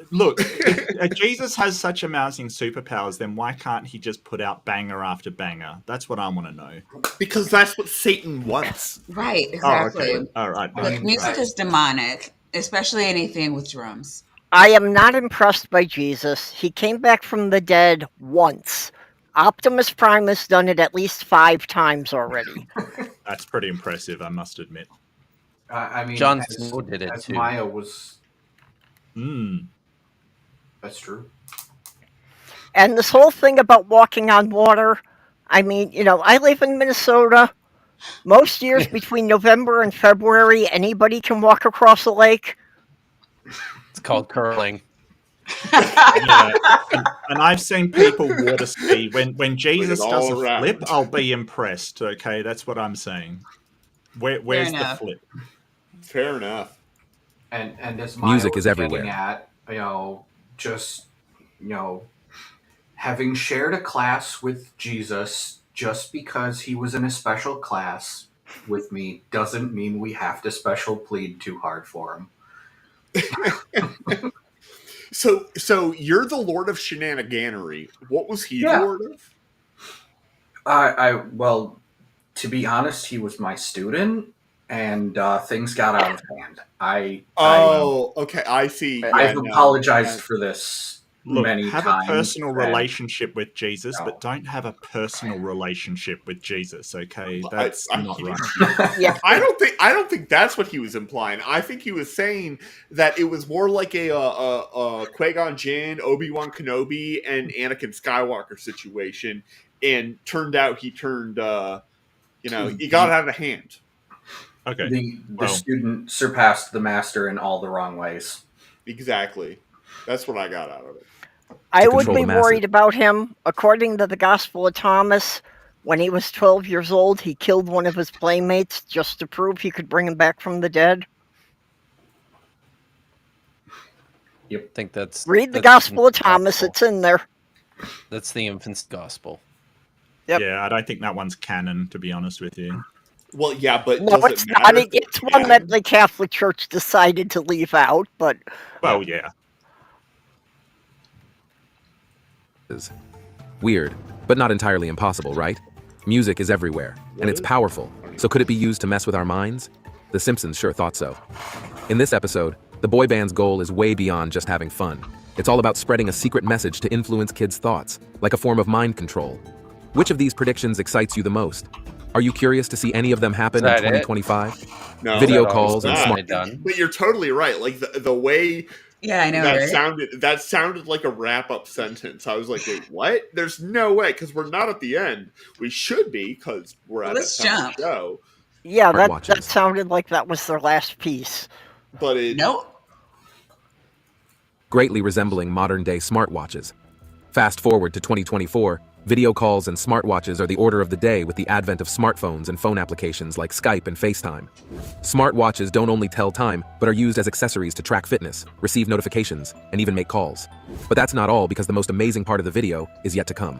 Look, if Jesus has such amazing superpowers, then why can't he just put out banger after banger? That's what I want to know. Because that's what Satan wants. Right, exactly. Oh, okay. All right. Look, music is demonic, especially anything with drums. I am not impressed by Jesus. He came back from the dead once. Optimus Prime has done it at least 5 times already. That's pretty impressive, I must admit. I mean, Jon Snow did it too. Maya was. Mm. That's true. And this whole thing about walking on water, I mean, I live in Minnesota. Most years between November and February, anybody can walk across a lake. It's called curling. Yeah. And I've seen people water ski. When Jesus does a flip, I'll be impressed. Okay, that's what I'm saying. Where's the flip? Fair enough. And as Maya Music was is everywhere. getting at, just having shared a class with Jesus, just because he was in a special class with me doesn't mean we have to special plead too hard for him. So you're the Lord of Shenaniganery. What was he the Lord of? Well, to be honest, he was my student, and things got out of hand. Okay, I see. I've apologized for this Look, many have times. a personal and- relationship with Jesus, No. but don't have a personal relationship with Jesus. Okay, that's not right. Yeah. I don't think that's what he was implying. I think he was saying that it was more like a Qui-Gon Jinn, Obi-Wan Kenobi, and Anakin Skywalker situation, and turned out he turned, he got out of hand. Okay. The student surpassed the master in all the wrong ways. Exactly. That's what I got out of it. I would control be the masses. worried about him. According to the Gospel of Thomas, when he was 12 years old, he killed one of his playmates just to prove he could bring him back from the dead. Yep. I think that's... Read the that's Gospel of the Thomas. gospel. It's in there. That's the infant's gospel. Yep. Yeah, I don't think that one's canon, to be honest with you. Well, yeah, but No, does it's it not. matter? It's one that the Catholic Church decided to leave out, but... Well, yeah. Weird, but not entirely impossible, right? Music is everywhere, and it's powerful, so could it be used to mess with our minds? The Simpsons sure thought so. In this episode, the boy band's goal is way beyond just having fun. It's all about spreading a secret message to influence kids' thoughts, like a form of mind control. Which of these predictions excites you the most? Are you curious to see any of them happen in 2025? No, Video calls and smart... But you're totally right. Like the way Yeah, I know, that sounded like a wrap-up sentence. I was like, wait, what? There's no way, because we're not at the end. We should be, because we're at Let's the time of jump. the show. Yeah, that Smartwatches. sounded like that was their last piece. But it... Nope. Greatly resembling modern-day smartwatches. Fast forward to 2024, video calls and smartwatches are the order of the day with the advent of smartphones and phone applications like Skype and FaceTime. Smartwatches don't only tell time, but are used as accessories to track fitness, receive notifications, and even make calls. But that's not all, because the most amazing part of the video is yet to come.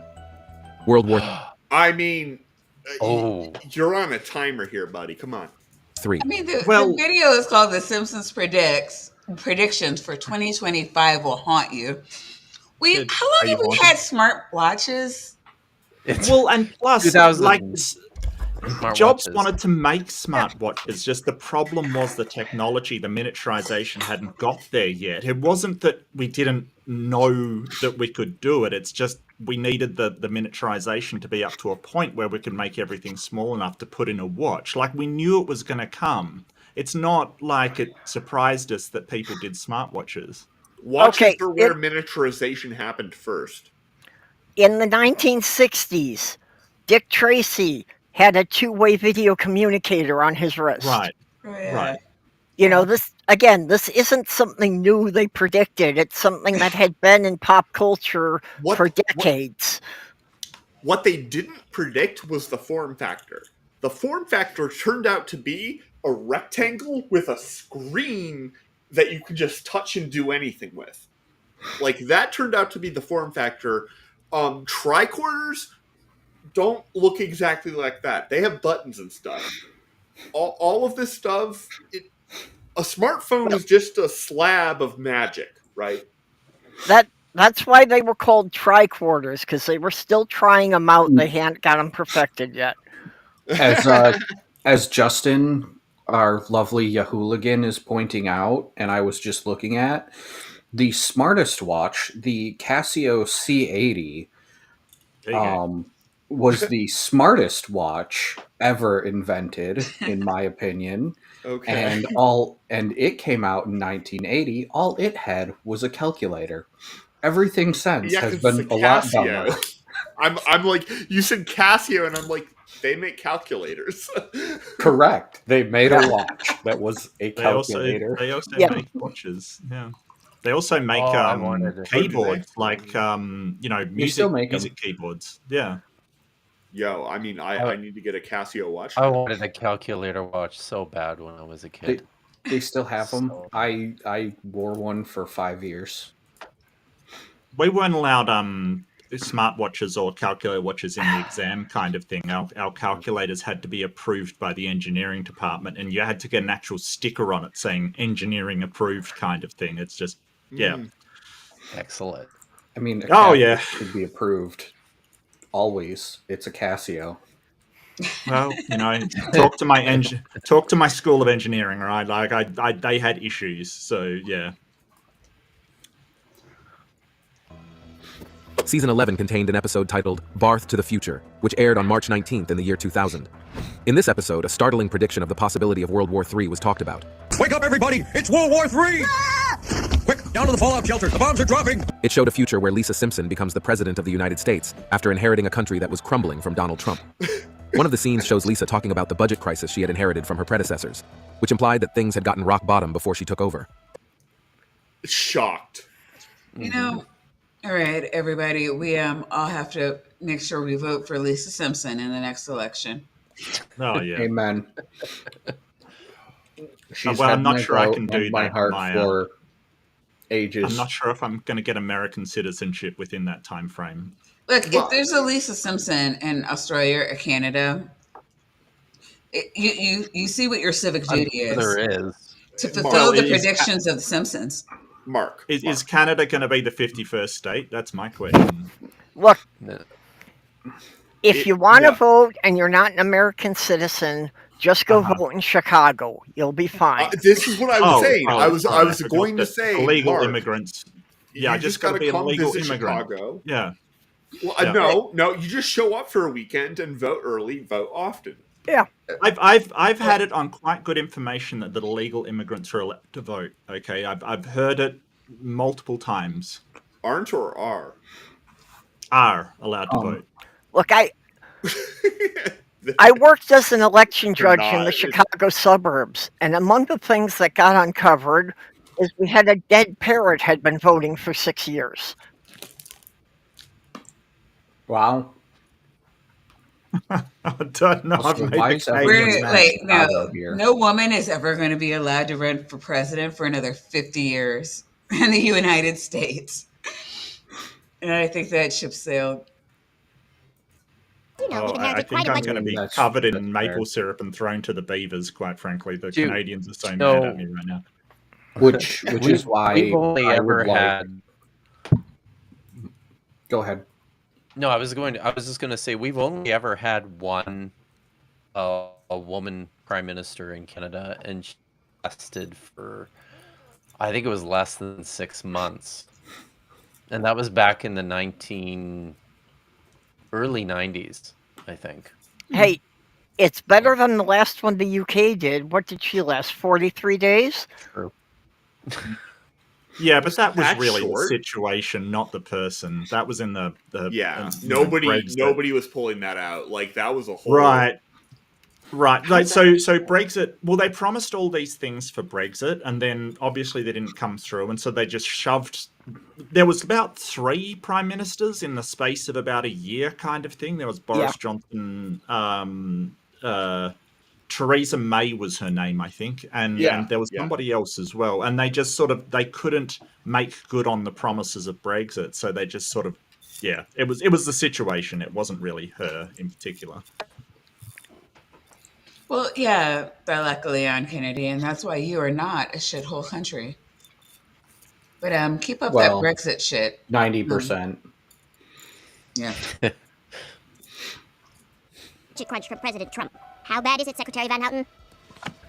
World War I mean, you're on a timer here, buddy. Come on. III. I mean, the video is called The Simpsons Predictions for 2025 will haunt you. How long have we had smart watches? Well, and plus, 2000 like, smart Jobs watches. wanted to make smartwatches. Just the problem was the technology, the miniaturization hadn't got there yet. It wasn't that we didn't know that we could do it. It's just we needed the miniaturization to be up to a point where we could make everything small enough to put in a watch. Like, we knew it was going to come. It's not like it surprised us that people did smartwatches. Watches are where miniaturization happened first. In the 1960s, Dick Tracy had a two-way video communicator on his wrist. Right. You know, this isn't something new they predicted. It's something that had been in pop culture for decades. What they didn't predict was the form factor. The form factor turned out to be a rectangle with a screen that you could just touch and do anything with. Like, that turned out to be the form factor. Tricorders don't look exactly like that. They have buttons and stuff. All of this stuff, a smartphone is just a slab of magic, right? That's why they were called tricorders, because they were still trying them out. They hadn't got them perfected yet. As Justin, our lovely Yahooligan, is pointing out, and I was just looking at, the smartest watch, the Casio C80, was the smartest watch ever invented, in my opinion. Okay. And it came out in 1980. All it had was a calculator. Everything since has 'cause been it's a lot dumber. I'm like, you said Casio, and I'm like, they make calculators. Correct. They made a watch that was a calculator. They also make watches. Yeah. They also make keyboards, like music keyboards. Yeah. Yo, I mean, I need to get a Casio watch. I wanted a calculator watch so bad when I was a kid. They still have them. I wore one for 5 years. We weren't allowed smartwatches or calculator watches in the exam kind of thing. Our calculators had to be approved by the engineering department, and you had to get an actual sticker on it saying engineering approved kind of thing. It's just, yeah. Excellent. I mean, should be approved. Always. It's a Casio. Well, talk to my school of engineering, right? Like they had issues, so yeah. Season 11 contained an episode titled Barth to the Future, which aired on March 19th in the year 2000. In this episode, a startling prediction of the possibility of World War III was talked about. Wake up, everybody! It's World War III! Quick, down to the fallout shelter. The bombs are dropping! It showed a future where Lisa Simpson becomes the president of the United States after inheriting a country that was crumbling from Donald Trump. One of the scenes shows Lisa talking about the budget crisis she had inherited from her predecessors, which implied that things had gotten rock bottom before she took over. Shocked. You know, all right, everybody, we all have to make sure we vote for Lisa Simpson in the next election. Oh yeah, amen. Well, I'm not sure I can do my that. heart for ages. I'm not sure if I'm going to get American citizenship within that time frame. Look, if there's a Lisa Simpson in Australia or Canada, you see what your civic duty is. There is. To fulfill the predictions of The Simpsons. Mark. Is Canada going to be the 51st state? That's my question. Look, if you want to vote and you're not an American citizen, just go vote in Chicago. You'll be fine. This is what I was saying. I was going to say illegal Mark, immigrants. Yeah, you just got to be a come legal visit immigrant. Chicago. Yeah. Well, Yeah. no, you just show up for a weekend and vote early, vote often. Yeah. I've had it on quite good information that the illegal immigrants are allowed to vote. Okay, I've heard it multiple times. Aren't or are? Are allowed to vote. Look, I worked as an election They're judge in the not. Chicago suburbs, and among the things that got uncovered is we had a dead parrot had been voting for 6 years. Wow. I don't know. I've made the case. No woman is ever going to be allowed to run for president for another 50 years in the United States. And I think that ship sailed. I think I'm going to be covered in maple syrup and thrown to the beavers, quite frankly. The Canadians are so mad at me right now. Which is why we've only I ever would like- had. Go ahead. No, I was just going to say we've only ever had one a woman prime minister in Canada, and she lasted for I think it was less than 6 months, and that was back in the early 90s, I think. Hey, it's better than the last one the UK did. What did she last? 43 days? True. Yeah, but that was That really short? the situation, not the person. That was in the Nobody was pulling that out. Like that was a whole Right. Like so Brexit, well, they promised all these things for Brexit, and then obviously they didn't come through, and so they just shoved. There was about 3 prime ministers in the space of about a year, kind of thing. There was Boris Johnson, Theresa May was her name, I think, and there was somebody else as well, and they just they couldn't make good on the promises of Brexit, so they just it was the situation. It wasn't really her in particular. Well, yeah, but luckily on Kennedy, and that's why you are not a shithole country. But keep up that Brexit shit. 90%. Yeah. Crunch for President Trump. How bad is it, Secretary Van Houten?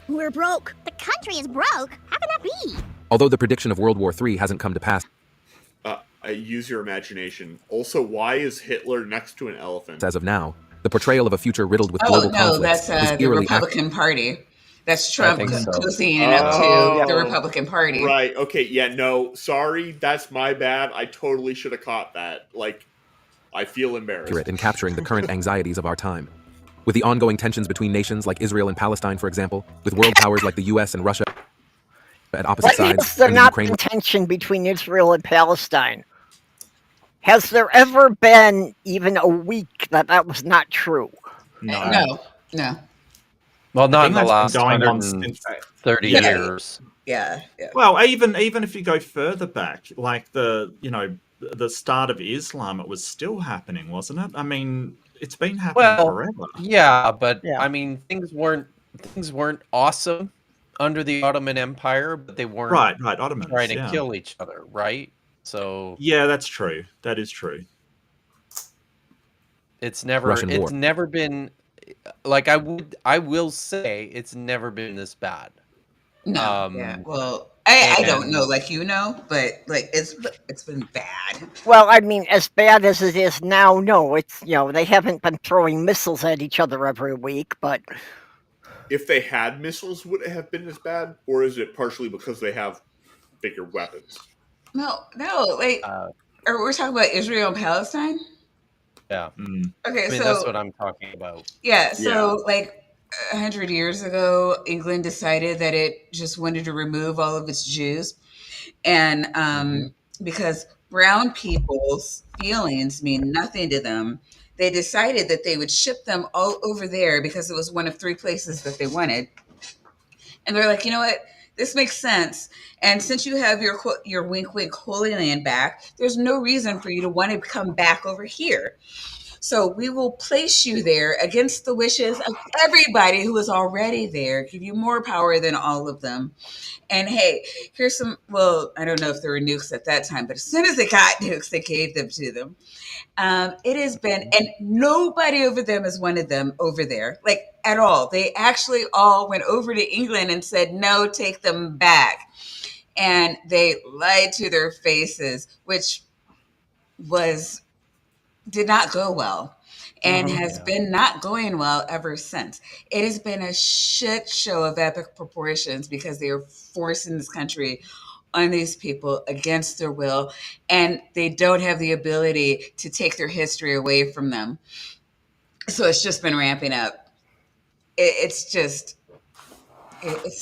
We're broke. The country is broke? How can that be? Although the prediction of World War III hasn't come to pass, use your imagination. Also, why is Hitler next to an elephant? as of now, the portrayal of a future riddled with global conflicts that's is the eerily Republican Party. That's Trump think so. cozying up to the Republican Party. Right. Okay. Yeah. No. Sorry. That's my bad. I totally should have caught that. Like, I feel embarrassed. accurate in capturing the current anxieties of our time. With the ongoing tensions between nations like Israel and Palestine, for example, with world powers like the US and Russia at opposite What sides, has there and the not Ukraine been tension between Israel and Palestine? Has there ever been even a week that was not true? No. Well, I not in think the that's last been going on 130 Yeah. years. Yeah. Well, even if you go further back, like the start of Islam, it was still happening, wasn't it? I mean, it's been happening forever. Yeah, but I mean, things weren't awesome under the Ottoman Empire, but they weren't Right, Ottomans, trying to yeah. kill each other, right? So Yeah, that's true. That is true. it's never Russian war. never been like I will say it's never been this bad. No. Yeah. Well, I don't know, like but like it's been bad. Well, I mean, as bad as it is now, no, it's they haven't been throwing missiles at each other every week, but If they had missiles, would it have been as bad, or is it partially because they have bigger weapons? No, like or we're talking about Israel and Palestine. Yeah. Okay, I mean, so that's what I'm talking about. yeah, so like 100 years ago, England decided that it just wanted to remove all of its Jews, and because brown people's feelings mean nothing to them, they decided that they would ship them all over there because it was one of 3 places that they wanted. And they're like, you know what? This makes sense. And since you have your wink wink Holy Land back, there's no reason for you to want to come back over here. So we will place you there against the wishes of everybody who is already there, give you more power than all of them. And hey, here's some, well, I don't know if there were nukes at that time, but as soon as they got nukes, they gave them to them. It has been, and nobody over them has wanted them over there, like at all. They actually all went over to England and said, no, take them back. And they lied to their faces, which did not go well and has been not going well ever since. It has been a shit show of epic proportions because they are forcing this country on these people against their will, and they don't have the ability to take their history away from them. So it's just been ramping up. It's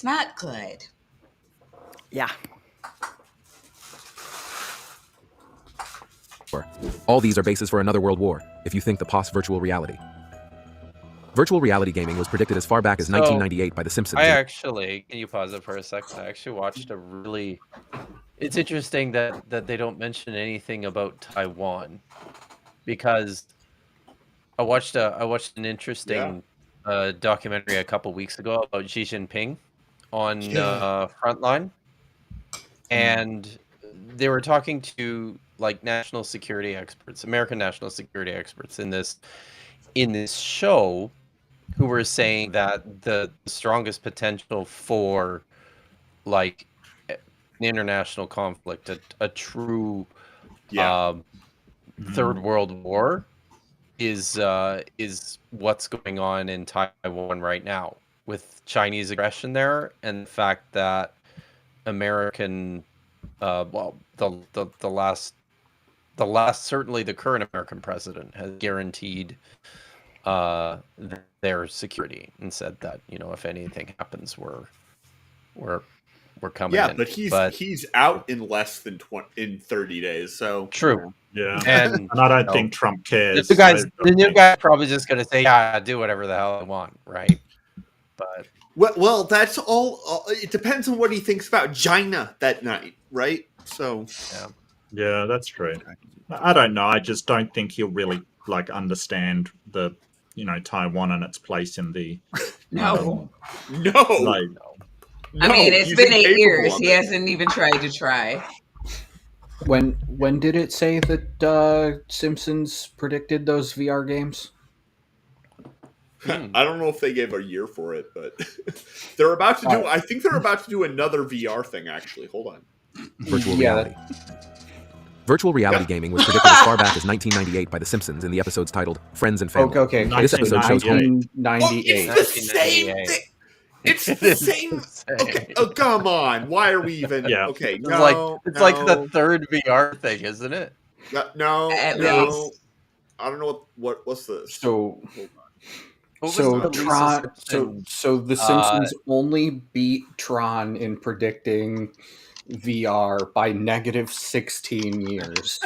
not good. Yeah. All these are bases for another world war, if you think the post-virtual reality. Virtual reality gaming was predicted as far back as 1998 by The Simpsons. Can you pause it for a second? I actually watched it's interesting that they don't mention anything about Taiwan, because I watched an interesting documentary a couple weeks ago about Xi Jinping on Frontline, and they were talking to like national security experts, American national security experts in this show, who were saying that the strongest potential for like an international conflict, a true third world war, is what's going on in Taiwan right now with Chinese aggression there, and the fact that American, the last certainly the current American president has guaranteed their security and said that if anything happens, we're coming in. But he's out in less than 30 days. So true. Yeah, and I don't think Trump cares. The new guy probably just going to say, "Yeah, do whatever the hell I want," right? But well, that's all. It depends on what he thinks about China that night, right? So yeah, that's true. I don't know. I just don't think he'll really understand the Taiwan and its place in the No. Like, I mean, it's been 8 years. He hasn't even tried to try. When did it say that Simpsons predicted those VR games? I don't know if they gave a year for it, but they're about to do. I think they're about to do another VR thing. Actually, hold on. Virtual reality. Virtual reality gaming was predicted as far back as 1998 by The Simpsons in the episodes titled "Friends and Family." Okay. This episode shows Homer. 1998. It's the same thing. It's the same. Okay. Oh, come on. Why are we even? Yeah. Okay. It's like the third VR thing, isn't it? No. At No. least. I don't know what's this. So the Tron. So the Simpsons only beat Tron in predicting VR by negative 16 years.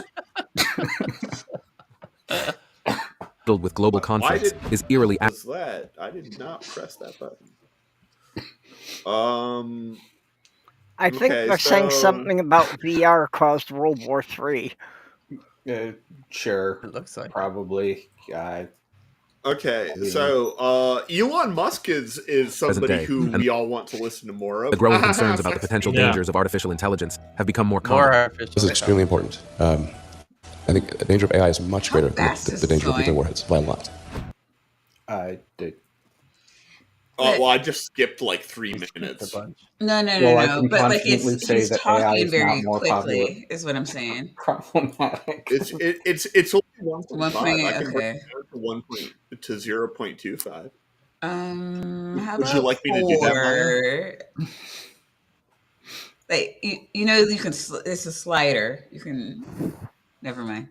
Filled with global conflicts is eerily. Was that? I did not press that button. I think they're saying something about VR caused World War III. Sure. It looks like probably. Okay, so Elon Musk is somebody who we all want to listen to more of. The growing concerns about the potential dangers of artificial intelligence have become more common. This is extremely important. I think the danger of AI is much greater than the danger of nuclear warheads by a lot. Well, I just skipped like 3 minutes. No. I can But like confidently say he's that AI talking is not very more popular. quickly, is what I'm saying. Problematic. It's only 1.5. I can bring Okay. it down to 0.25. How Would you about like me to do that, Maya? 4? Like you know, you can. It's a slider. You can. Never mind.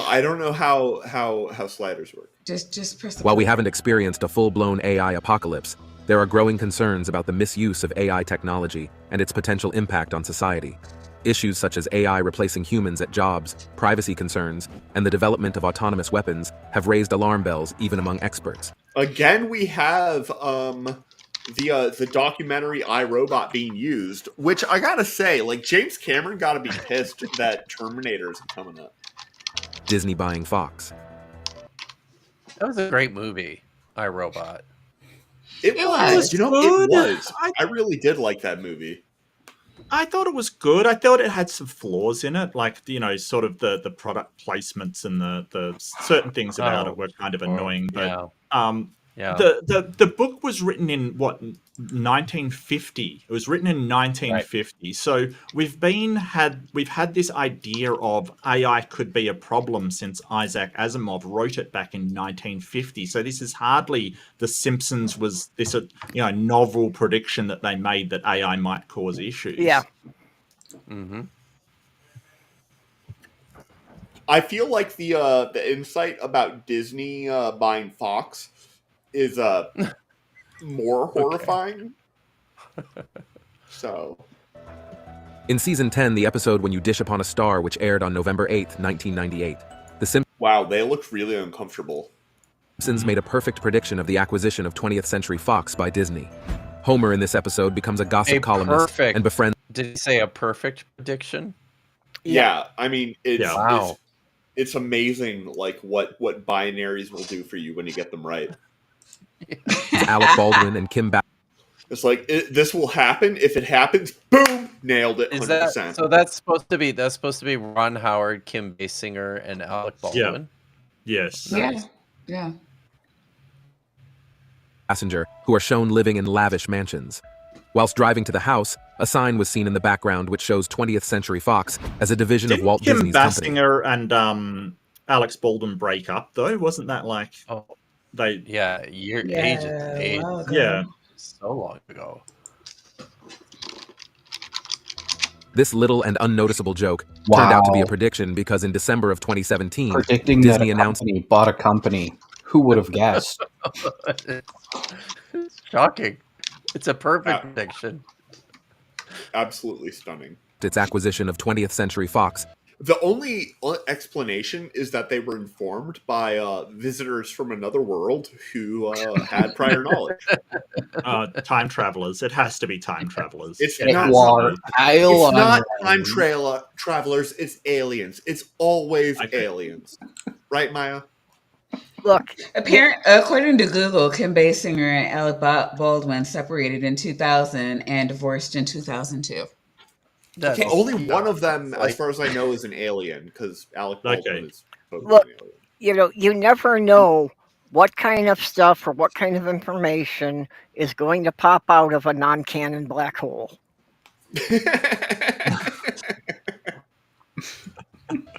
I don't know how sliders work. Just press the While we button. haven't experienced a full-blown AI apocalypse, there are growing concerns about the misuse of AI technology and its potential impact on society. Issues such as AI replacing humans at jobs, privacy concerns, and the development of autonomous weapons have raised alarm bells even among experts. Again, we have the documentary I, Robot being used, which I gotta say, like, James Cameron gotta be pissed that Terminator's coming up. Disney buying Fox. That was a great movie, iRobot. It was. You know, good. it was. I really did like that movie. I thought it was good. I thought it had some flaws in it, like, you know, sort of the product placements and the certain things about it were kind of annoying. But the book was written in what, 1950. It was written in 1950. Right. So we've had this idea of AI could be a problem since Isaac Asimov wrote it back in 1950. So this is hardly The Simpsons was this novel prediction that they made that AI might cause issues. Yeah. Mm-hmm. I feel like the insight about Disney buying Fox is more horrifying. So, in season 10, the episode When You Dish Upon a Star, which aired on November 8th, 1998, The Simpsons. Wow, they looked really uncomfortable. Simpsons made a perfect prediction of the acquisition of 20th Century Fox by Disney. Homer in this episode becomes a gossip columnist and befriends. Did he say a perfect prediction? Yeah, I mean, it's amazing, like what binaries will do for you when you get them right. Alec Baldwin and Kim Basinger. It's like this will happen. If it happens, boom, nailed it. 100%. Is that so? That's supposed to be Ron Howard, Kim Basinger, and Alec Baldwin. Yeah. Yes. Yeah. Passenger, who are shown living in lavish mansions. Whilst driving to the house, a sign was seen in the background which shows 20th Century Fox as a division of Walt Disney's company. Kim Basinger and Alex Baldwin break up, though? Wasn't that like... Oh, they... Yeah, ages. Yeah. So long ago. This little and unnoticeable joke turned out to be a prediction because in December of 2017, predicting Disney that announced bought a company. Who would have guessed? Shocking. It's a perfect prediction. Absolutely stunning. Its acquisition of 20th Century Fox. The only explanation is that they were informed by visitors from another world who had prior knowledge. Time travelers. It has to be time travelers. It's not time travelers. It's aliens. It's always aliens. Right, Maya? Look, according to Google, Kim Basinger and Alec Baldwin separated in 2000 and divorced in 2002. Okay, only one of them, as far as I know, is an alien, because Alec Baldwin is look, an alien. You never know what kind of stuff or what kind of information is going to pop out of a non-canon black hole.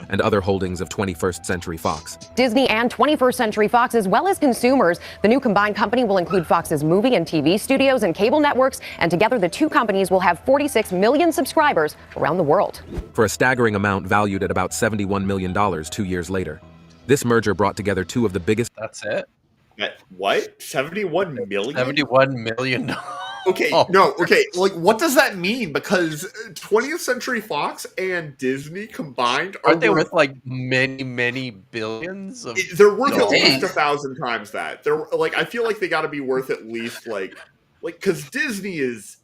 And other holdings of 21st Century Fox. Disney and 21st Century Fox, as well as consumers. The new combined company will include Fox's movie and TV studios and cable networks, and together the two companies will have 46 million subscribers around the world. For a staggering amount valued at about $71 million 2 years later. This merger brought together two of the biggest... That's it? What? 71 million? 71 million. Okay, okay. Like, what does that mean? Because 20th Century Fox and Disney combined aren't they worth like many billions? They're worth at least 1,000 times that. They're like, I feel like they got to be worth at least like because Disney is.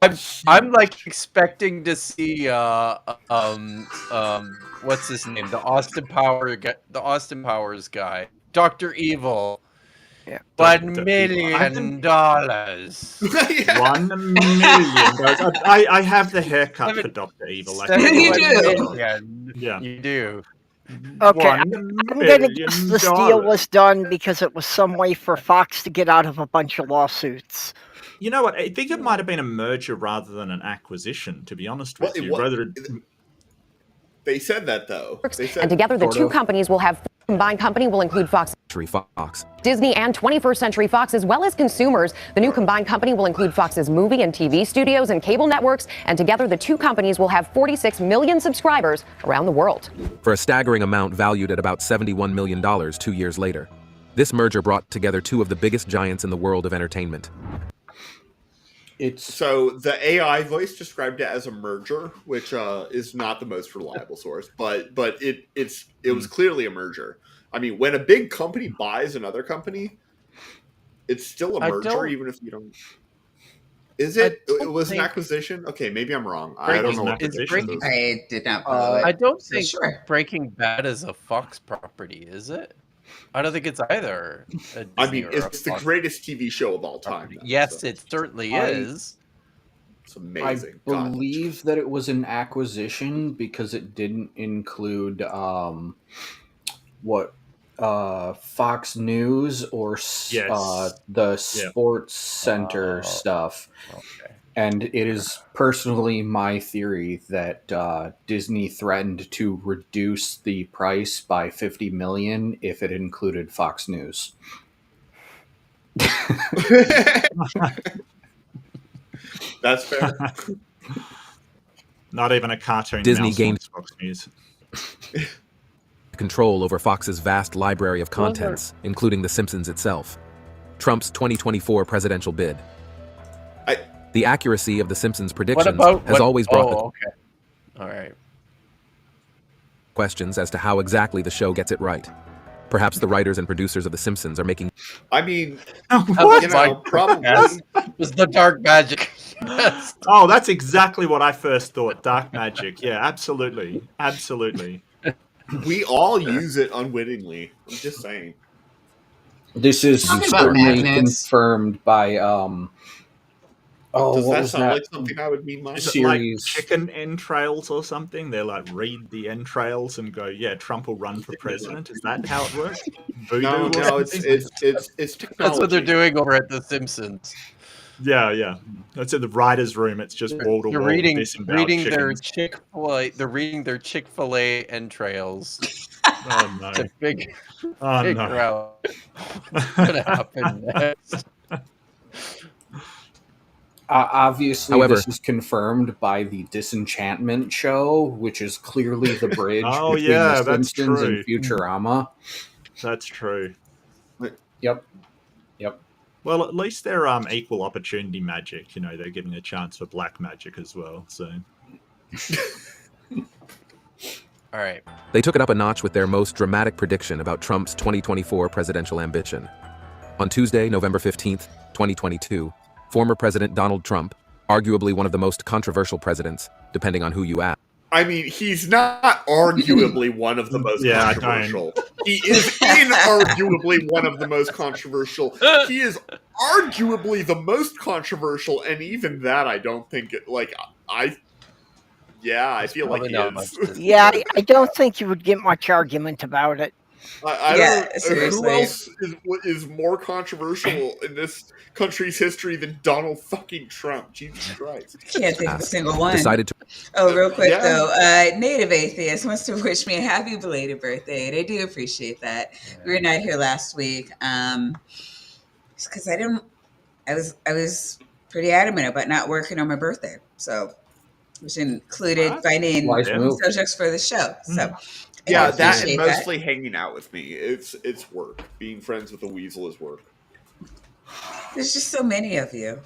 I'm like expecting to see what's his name, the Austin Powers guy, Dr. Evil. Yeah. $1 million. $1 million. I have the haircut for Dr. Evil. You do. Yeah, you do. Okay, I'm going to $1 guess this deal was done because it was some way for Fox to get out of a bunch of lawsuits. You know what? I think it might have been a merger rather than an acquisition, to be honest with you. They said that, though. They said, And together, the two companies will have combined company will include Fox, Disney, and 21st Century Fox, as well as consumers. The new combined company will include Fox's movie and TV studios and cable networks. And together, the two companies will have 46 million subscribers around the world. For a staggering amount valued at about $71 million 2 years later. This merger brought together two of the biggest giants in the world of entertainment. So the AI voice described it as a merger, which is not the most reliable source, but it was clearly a merger. I mean, when a big company buys another company, it's still a merger, even if you don't. Is it? It was an acquisition. Okay, maybe I'm wrong. I don't know what acquisition is. I did not follow it. I don't think Sure. Breaking Bad is a Fox property, is it? I don't think it's either. I mean, it's the greatest TV show of all time. Yes, it certainly is. It's amazing. I believe that it was an acquisition because it didn't include Fox News or the Sports Center stuff. Okay. And it is personally my theory that Disney threatened to reduce the price by $50 million if it included Fox News. That's fair. Not even a cartoon. Disney gained Fox News. control over Fox's vast library of contents, including The Simpsons itself. Trump's 2024 presidential bid. The accuracy of The Simpsons predictions has always brought All right. questions as to how exactly the show gets it right. Perhaps the writers and producers of The Simpsons are making... I mean, probably. Yes. It was the dark magic. Yes. Oh, that's exactly what I first thought. Dark magic. Yeah, absolutely. Absolutely. We all use it unwittingly. I'm just saying. This is certainly confirmed by does what that was sound that like something I would mean? Is it like chicken entrails or something? They're like, read the entrails and go, yeah, Trump will run for president. Is that how it works? No, it's technology. That's what they're doing over at The Simpsons. Yeah. That's in the writers' room. It's just wall to wall. They're reading their chickens. They're reading their Chick-fil-A entrails. Oh no! It's a big no! Crowd. What's gonna happen next? Obviously, However, this is confirmed by the Disenchantment show, which is clearly the bridge Oh, between yeah, The that's Simpsons true. and Futurama. That's true. Yep. Well, at least they're equal opportunity magic. You know, they're giving a chance for black magic as well. So. All right. They took it up a notch with their most dramatic prediction about Trump's 2024 presidential ambition. On Tuesday, November 15th, 2022, former President Donald Trump, arguably one of the most controversial presidents, depending on who you ask. I mean, he's not arguably one of the most controversial. He is inarguably one of the most controversial. He is arguably the most controversial, and even that I don't think I feel like he is. Yeah, I don't think you would get much argument about it. I don't know who else is more controversial in this country's history than Donald fucking Trump. Jesus Christ. Can't think of a single one. Real quick though, Native Atheist wants to wish me a happy belated birthday, and I do appreciate that. We were not here last week because I was pretty adamant about not working on my birthday, so which included finding subjects for the show. So. Yeah, that and mostly hanging out with me. It's work. Being friends with a weasel is work. There's just so many of you.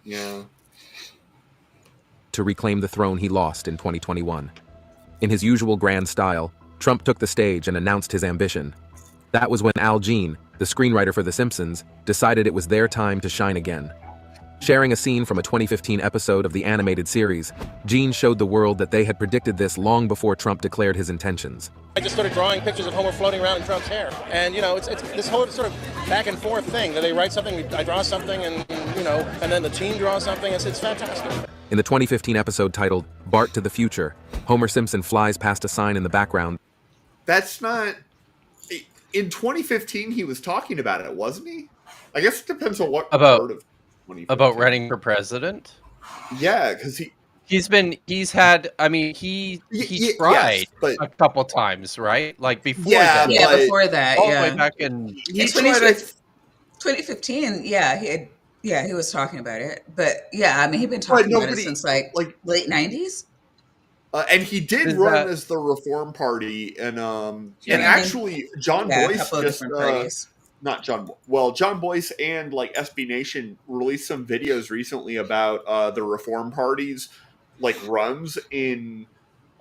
Yeah. To reclaim the throne he lost in 2021. In his usual grand style, Trump took the stage and announced his ambition. That was when Al Jean, the screenwriter for The Simpsons, decided it was their time to shine again. Sharing a scene from a 2015 episode of the animated series, Gene showed the world that they had predicted this long before Trump declared his intentions. I just started drawing pictures of Homer floating around in Trump's hair. And, it's this whole sort of back and forth thing that they write something, I draw something, and then the team draws something. It's fantastic. In the 2015 episode titled Bart to the Future, Homer Simpson flies past a sign in the background that's not. In 2015, he was talking about it, wasn't he? I guess it depends on what part of 2015. About running for president. Yeah, because he's had. I mean, he tried a couple times, right? Like before that. Yeah, before that. All the Yeah. way back in 2015. Yeah, he was talking about it. But yeah, I mean, he'd been talking about it since like late 90s. And he did run as the Reform Party, and actually John Boyce just John Boyce and like SB Nation released some videos recently about the Reform Party's like runs in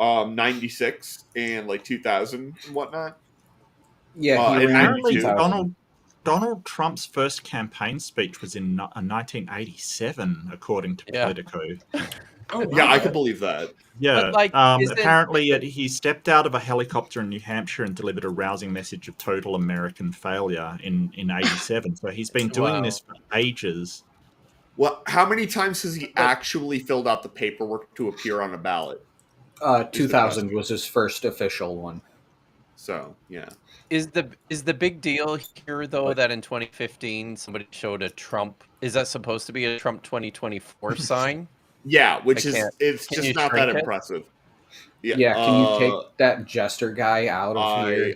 96 and like 2000 and whatnot. Yeah, in apparently 92. Donald Trump's first campaign speech was in 1987, according to Politico. Oh, wow. Yeah, I could believe that. Yeah, apparently he stepped out of a helicopter in New Hampshire and delivered a rousing message of total American failure in 87. So he's been doing this for ages. Well, how many times has he actually filled out the paperwork to appear on a ballot? 2000 was his first official one. So, yeah. Is the big deal here though that in 2015 somebody showed a Trump? Is that supposed to be a Trump 2024 sign? Yeah, which it's just not that impressive. Yeah, can you take that Jestre guy out of here?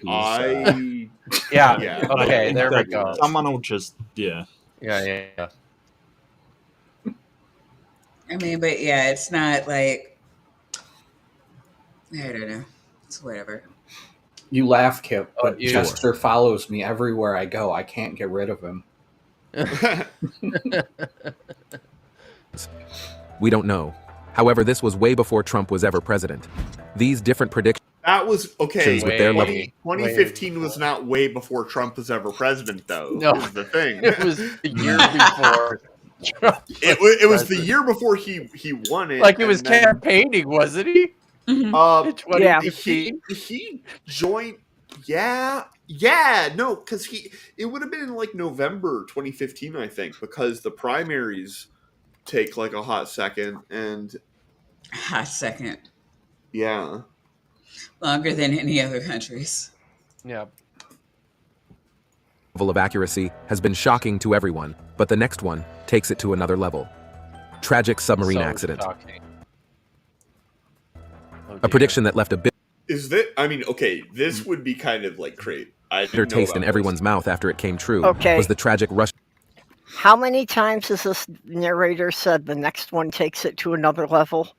Yeah. Okay, there we go. Someone will just Yeah. I mean, but yeah, it's not like I don't know. It's whatever. You laugh, Kip, but Jestre follows me everywhere I go. I can't get rid of him. We don't know. However, this was way before Trump was ever president. These different predictions. That was okay. With their level. 2015 was not way before Trump was ever president, though. No, is the thing. It was the year before. Trump it was the year before he won it. Like he was campaigning, wasn't he? He joined. Yeah, no, because it would have been in like November 2015, I think, because the primaries take like a hot second. Yeah, longer than any other countries. Yeah. Level of accuracy has been shocking to everyone, but the next one takes it to another level. Tragic submarine accident. A prediction that left a bit. Is that? I mean, okay, this would be kind of like great. Bitter taste in everyone's mouth after it came true. Okay. Was the tragic Russian. How many times has this narrator said the next one takes it to another level?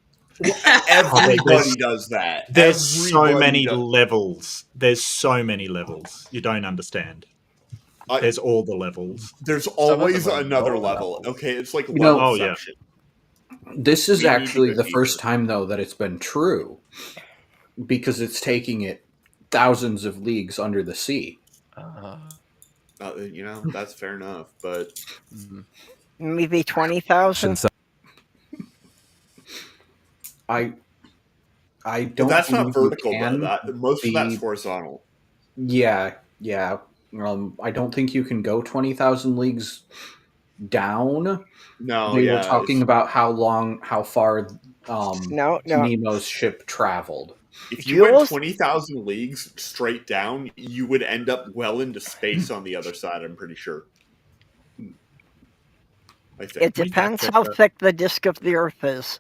Everybody does that. There's so many levels. There's so many levels. You don't understand. There's all the levels. There's always another level. Okay, it's like level section. This is actually the first time, though, that it's been true, because it's taking it thousands of leagues under the sea. That's fair enough, but maybe 20,000. I don't. That's not vertical, though. Most of that's horizontal. Yeah. I don't think you can go 20,000 leagues down. No, they were talking about how far No. Nemo's ship traveled. If you went 20,000 leagues straight down, you would end up well into space on the other side, I'm pretty sure. I think. It depends how thick the disk of the Earth is.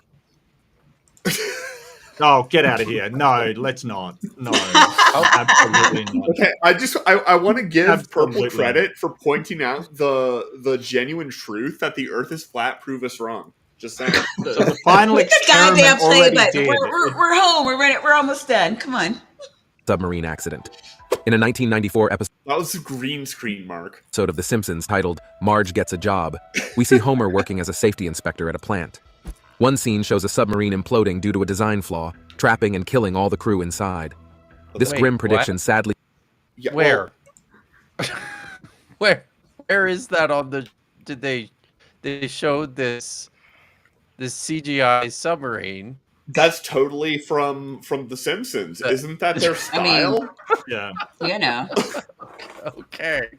Oh, get out of here. No, let's not. No, absolutely not. Okay, I want to give Purple credit for pointing out the genuine truth that the Earth is flat. Prove us wrong. Just saying. So the final experiment goddamn play already button. did. We're home. We're almost done. Come on. Submarine accident. In a 1994 episode. That was a green screen, Mark. Episode of The Simpsons titled "Marge Gets a Job," we see Homer working as a safety inspector at a plant. One scene shows a submarine imploding due to a design flaw, trapping and killing all the crew inside. This grim prediction sadly... Yeah, Where? Where is that on the... Did they showed this CGI submarine? That's totally from The Simpsons. Isn't that their style? Yeah. You know. Okay.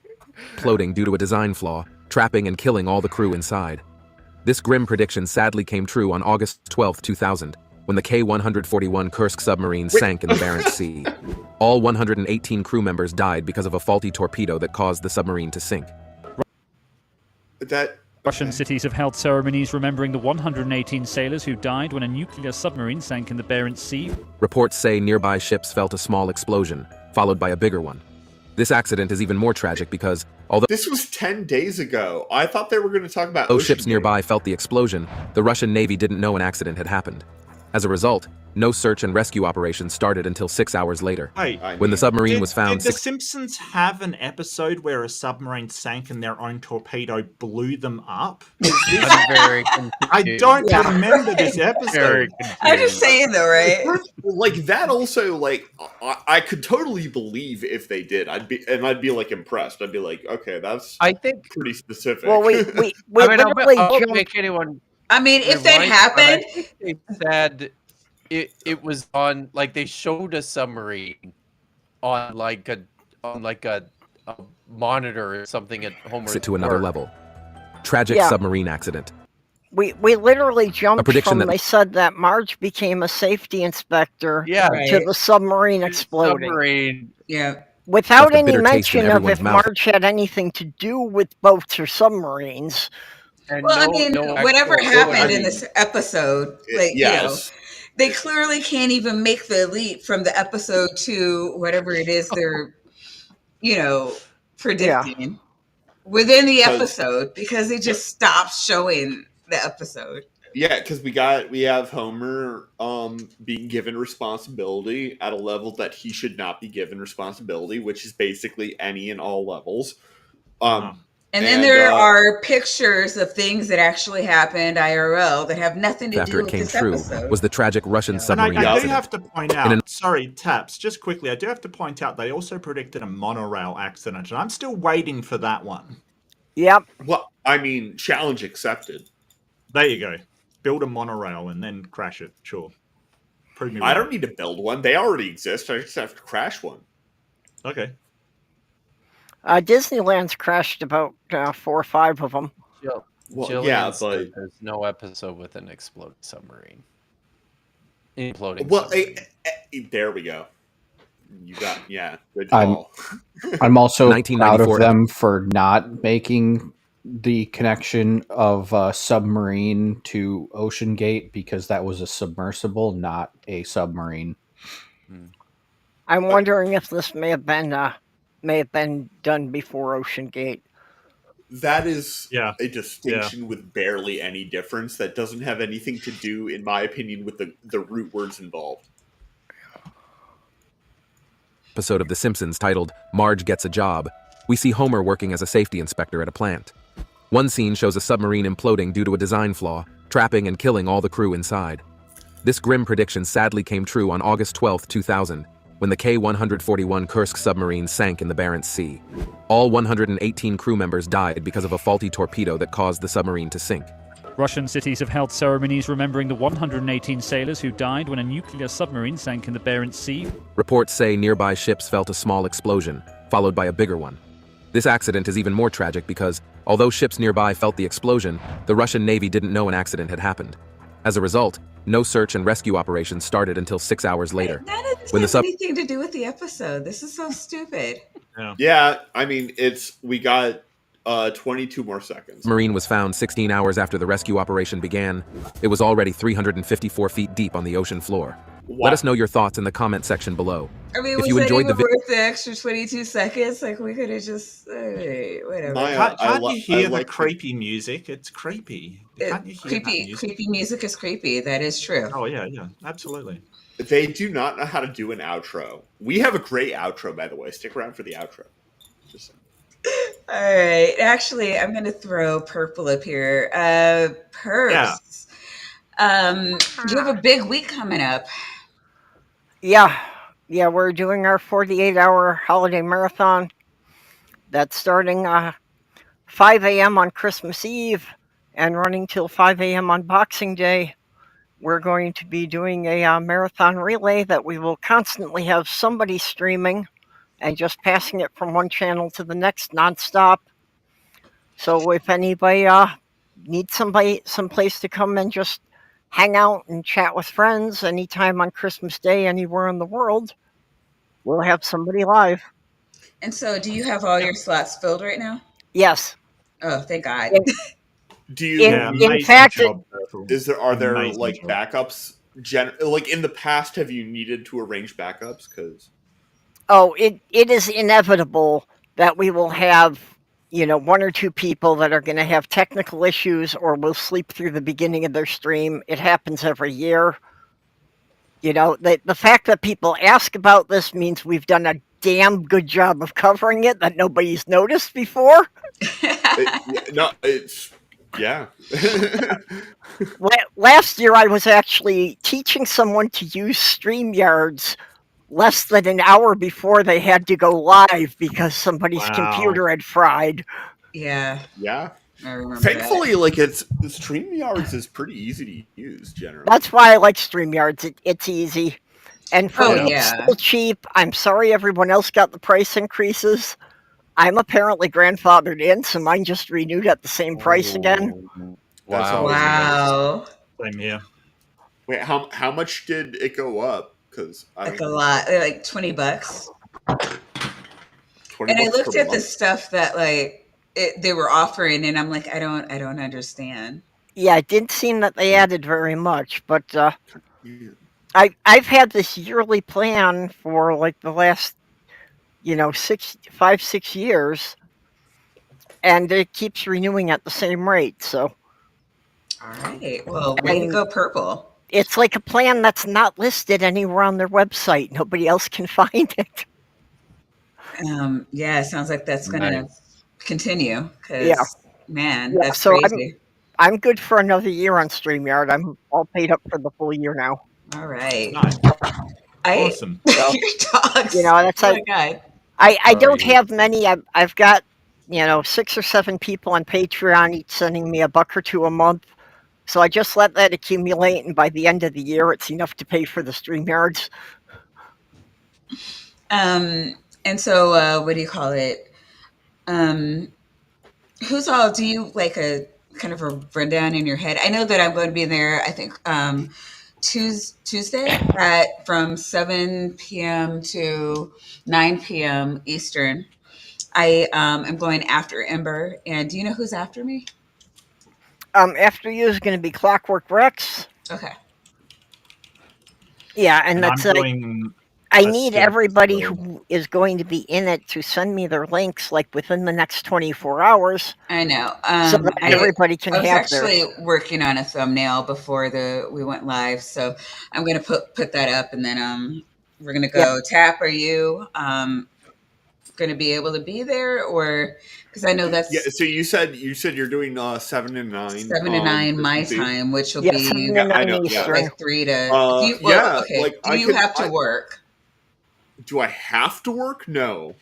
Imploding due to a design flaw, trapping and killing all the crew inside. This grim prediction sadly came true on August 12, 2000. when the K-141 Kursk submarine sank in the Barents Sea. All 118 crew members died because of a faulty torpedo that caused the submarine to sink. Russian cities have held ceremonies remembering the 118 sailors who died when a nuclear submarine sank in the Barents Sea. Reports say nearby ships felt a small explosion, followed by a bigger one. This accident is even more tragic because, although this was 10 days ago, I thought they were going to talk about those ships nearby felt the explosion, the Russian Navy didn't know an accident had happened. As a result, no search and rescue operation started until 6 hours later. Hey, when the submarine was found, did The Simpsons have an episode where a submarine sank and their own torpedo blew them up? I'm very confused. I don't remember this episode. I'm just saying though, right? Like that also, like I could totally believe if they did. I'd be like impressed. I'd be like, okay, that's I think pretty specific. Well, we I mean, literally I'll jumped. make anyone. I mean, if that rewind, happened, but I think they said it was on, like, they showed a submarine on like a monitor or something at Homer's it to another work. level. Tragic Yeah. submarine accident. We literally jumped prediction from that- they said that Marge became a safety inspector Yeah. to Right. the submarine exploding. Submarine. yeah. Without Left a any bitter taste in mention of everyone's if mouth. Marge had anything to do with boats or submarines. And Well, I no- mean, no whatever actual- happened in this episode, like yes. they clearly can't even make the leap from the episode to whatever it is they're, predicting within the 'Cause- episode because they just stopped showing the episode. Yeah, because we have Homer being given responsibility at a level that he should not be given responsibility, which is basically any and all levels. And then there are pictures of things that actually happened IRL that have nothing to After do it with came this true episode. was the tragic Russian And submarine I do accident. have to point In out, an- sorry, Taps, just quickly, I do have to point out they also predicted a monorail accident, and I'm still waiting for that one. Yep. Well, I mean, challenge accepted. There you go. Build a monorail and then crash it. Sure. Prove me wrong. I don't need to build one. They already exist. I just have to crash one. Okay. Disneyland's crashed about 4 or 5 of them. Well, Jillian yeah, said but there's no episode with an exploded submarine. Imploding. well, submarine. there we go. You got good I'm call. I'm also proud 1994 of them for not making the connection of submarine to Ocean Gate because that was a submersible, not a submarine. I'm wondering if this may have been done before Ocean Gate. That is Yeah. a distinction with barely any difference. That doesn't have anything to do, in my opinion, with the root words involved. Episode of The Simpsons titled Marge Gets a Job, we see Homer working as a safety inspector at a plant. One scene shows a submarine imploding due to a design flaw, trapping and killing all the crew inside. This grim prediction sadly came true on August 12, 2000, when the K-141 Kursk submarine sank in the Barents Sea. All 118 crew members died because of a faulty torpedo that caused the submarine to sink. Russian cities have held ceremonies remembering the 118 sailors who died when a nuclear submarine sank in the Barents Sea. Reports say nearby ships felt a small explosion, followed by a bigger one. This accident is even more tragic because, although ships nearby felt the explosion, the Russian Navy didn't know an accident had happened. As a result, no search and rescue operation started until 6 hours later. None of this When the has anything to do with the episode. This is so stupid. Yeah, I mean, we got 22 more seconds. Submarine was found 16 hours after the rescue operation began. It was already 354 feet deep on the ocean floor. Wow. Let us know your thoughts in the comment section below. I mean, If was you that enjoyed even the worth the extra 22 seconds? Like, we could have just, whatever. Can't you hear the creepy music? It's creepy. Can't you hear that music? Creepy music is creepy. That is true. Oh, yeah, absolutely. They do not know how to do an outro. We have a great outro, by the way. Stick around for the outro. Just saying. All right. Actually, I'm going to throw Purple up here. Purse. You have a big week coming up. Yeah, we're doing our 48-hour holiday marathon. That's starting 5 a.m. on Christmas Eve and running till 5 a.m. on Boxing Day. We're going to be doing a marathon relay that we will constantly have somebody streaming and just passing it from one channel to the next nonstop. So if anybody needs some place to come and just hang out and chat with friends anytime on Christmas Day anywhere in the world, we'll have somebody live. And so, do you have all your slots filled right now? Yes. Oh, thank God. Do you? In fact, Are there Amazing like job. backups? Like in the past, have you needed to arrange backups? Because it is inevitable that we will have, one or two people that are going to have technical issues or will sleep through the beginning of their stream. It happens every year. The fact that people ask about this means we've done a damn good job of covering it that nobody's noticed before. Yeah. Last year, I was actually teaching someone to use StreamYards less than an hour before they had to go live because somebody's computer had fried. Yeah. Yeah. I remember Thankfully, that. like StreamYards is pretty easy to use generally. That's why I like StreamYards. It's easy. And for me, it's still cheap. I'm sorry everyone else got the price increases. I'm apparently grandfathered in, so mine just renewed at the same price again. That's Wow. always Wow. Same here. Wait, how much did it go up? Because Like a lot, like $20. 20 And I bucks looked per at the month? stuff that they were offering, and I'm like, I don't understand. Yeah, it didn't seem that they added very much, but I've had this yearly plan for like the last 6 years, and it keeps renewing at the same rate. So, All right, well, way to go, Purple. It's like a plan that's not listed anywhere on their website. Nobody else can find it. Yeah, it sounds like that's gonna continue. Because Yeah. man, Yeah, that's so crazy. I'm good for another year on StreamYard. I'm all paid up for the full year now. All right. Awesome. Your dogs. That's Oh like my God. I don't have many. I've got 6 or 7 people on Patreon, each sending me $1 or $2 a month. So I just let that accumulate, and by the end of the year, it's enough to pay for the StreamYards. And so, what do you call it? Who's all? Do you like a kind of a rundown in your head? I know that I'm going to be there. I think Tuesday from 7 p.m. to 9 p.m. Eastern. I am going after Ember, and do you know who's after me? After you is going to be Clockwork Rex. Okay. Yeah, and I'm that's doing. I need everybody who is going to be in it to send me their links like within the next 24 hours. I know. So that everybody can I was have actually working on a thumbnail before we went live, so I'm going to put that up, and then we're going to go. Tap, are you going to be able to be there, or because I know that's So you said you're doing 7 and 9. 7 to 9 my time, which will be 7 to 9 Eastern. like 3 to. Do you have to work? Do I have to work? No.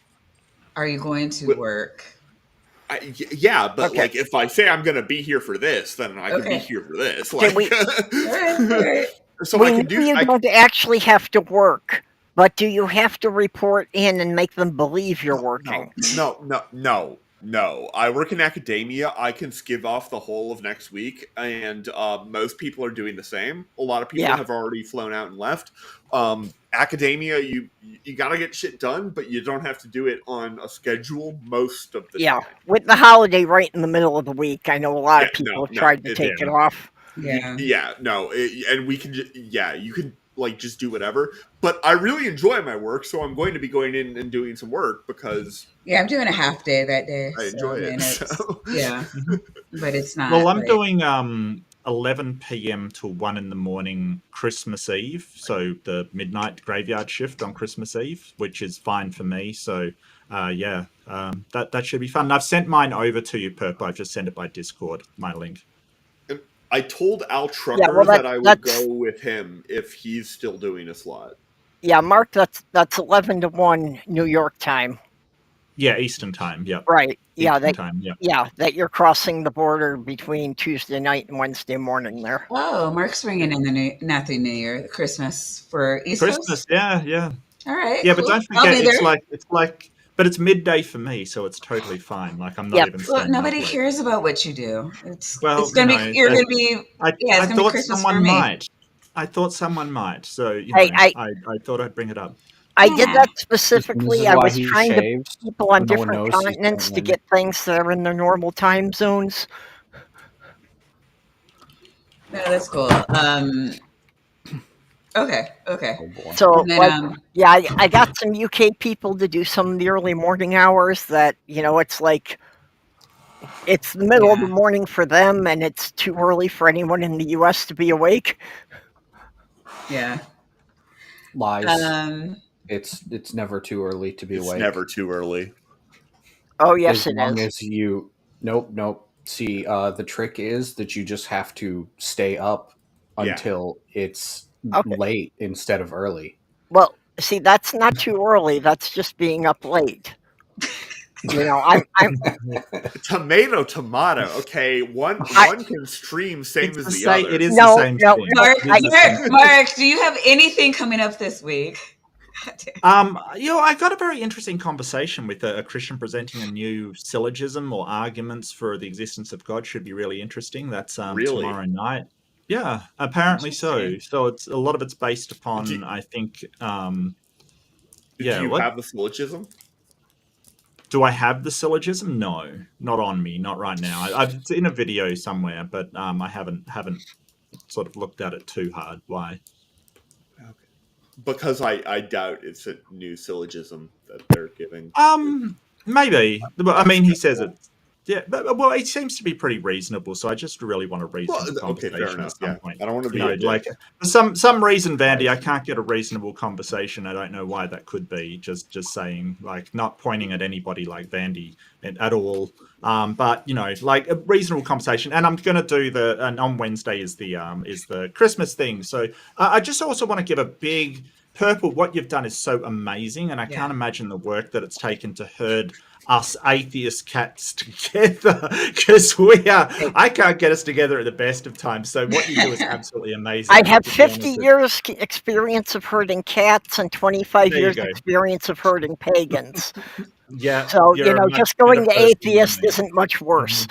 Are you going to work? Yeah, but like if I say I'm going to be here for this, then I can be here for this. Like, so I can do. You're going to actually have to work, but do you have to report in and make them believe you're working? No. I work in academia. I can skiv off the whole of next week, and most people are doing the same. A lot of people have already flown out and left. Academia, you gotta get shit done, but you don't have to do it on a schedule most of the time. With the holiday right in the middle of the week, I know a lot of people have tried to take it off. And we can you can like just do whatever. But I really enjoy my work, so I'm going to be going in and doing some work because I'm doing a half day that day. I enjoy it. Yeah, but it's not. Well, I'm doing 11 p.m. till 1 in the morning Christmas Eve, so the midnight graveyard shift on Christmas Eve, which is fine for me. So that should be fun. And I've sent mine over to you, Perp. I've just sent it by Discord, my link. I told Al Trucker that I would go with him if he's still doing a slot. Yeah, Mark, that's 11 to 1 New York time. Yeah, Eastern time. Yep. Right. Yeah. Eastern time. Yep. Yeah, that you're crossing the border between Tuesday night and Wednesday morning there. Oh, Mark's bringing in not the New Year, Christmas for East Christmas. Coast? Yeah. All right. Yeah, cool. but don't forget, it's like But it's midday for me, so it's totally fine. Like I'm not Yep. even Well, staying up nobody late. cares about what you do. It's Well, gonna be you're gonna be yeah, I it's gonna be thought Christmas for someone me. might. I thought someone might. So I I thought I'd bring it up. I did Yeah. that This specifically. is I why was he trying to shaves, people on so no one different knows he's continents to coming. get things that are in their normal time zones. No, that's cool. Okay. Oh boy. So, And then like, yeah, I got some UK people to do some of the early morning hours that, it's like, it's the middle of the yeah. morning for them, and it's too early for anyone in the US to be awake. Yeah. Lies. Um It's never too early to be It's awake. never too early. Oh, yes, As it long is. as you nope. See, the trick is that you just have to stay up Yeah. until it's Okay. late instead of early. Well, see, that's not too early. That's just being up late. I'm Tomato. Okay, one can stream same It's as the the same. other. It is the No, same no, thing. no. Mark, It is the same thing. Mark, do you have anything coming up this week? I got a very interesting conversation with a Christian presenting a new syllogism or arguments for the existence of God. Should be really interesting. That's Really? tomorrow night. Yeah, apparently so. Interesting. So it's a lot of it's based upon, I think. Do Yeah. you What have the syllogism? do I have the syllogism? No, not on me, not right now. I've seen a video somewhere, but I haven't sort of looked at it too hard. Why? Because I doubt it's a new syllogism that they're giving. Maybe. But, I mean, he says it. Yeah, but, well, it seems to be pretty reasonable. So I just really want a reasonable conversation fair enough. at some Yeah, point. I don't want to be a dick. Like for some reason, Vandy, I can't get a reasonable conversation. I don't know why that could be. Just saying, like, not pointing at anybody like Vandy at all. But like a reasonable conversation. And I'm going to do and on Wednesday is the Christmas thing. So I just also want to give a big Purple. What you've done is so amazing, and I can't imagine the work that it's taken to herd us atheist cats together, because I can't get us together at the best of times. So what you do is absolutely amazing. I have 50 years experience of herding cats and 25 There you years go. experience of herding pagans. Yeah. So, you're a much just going better to person than atheist me. isn't much worse.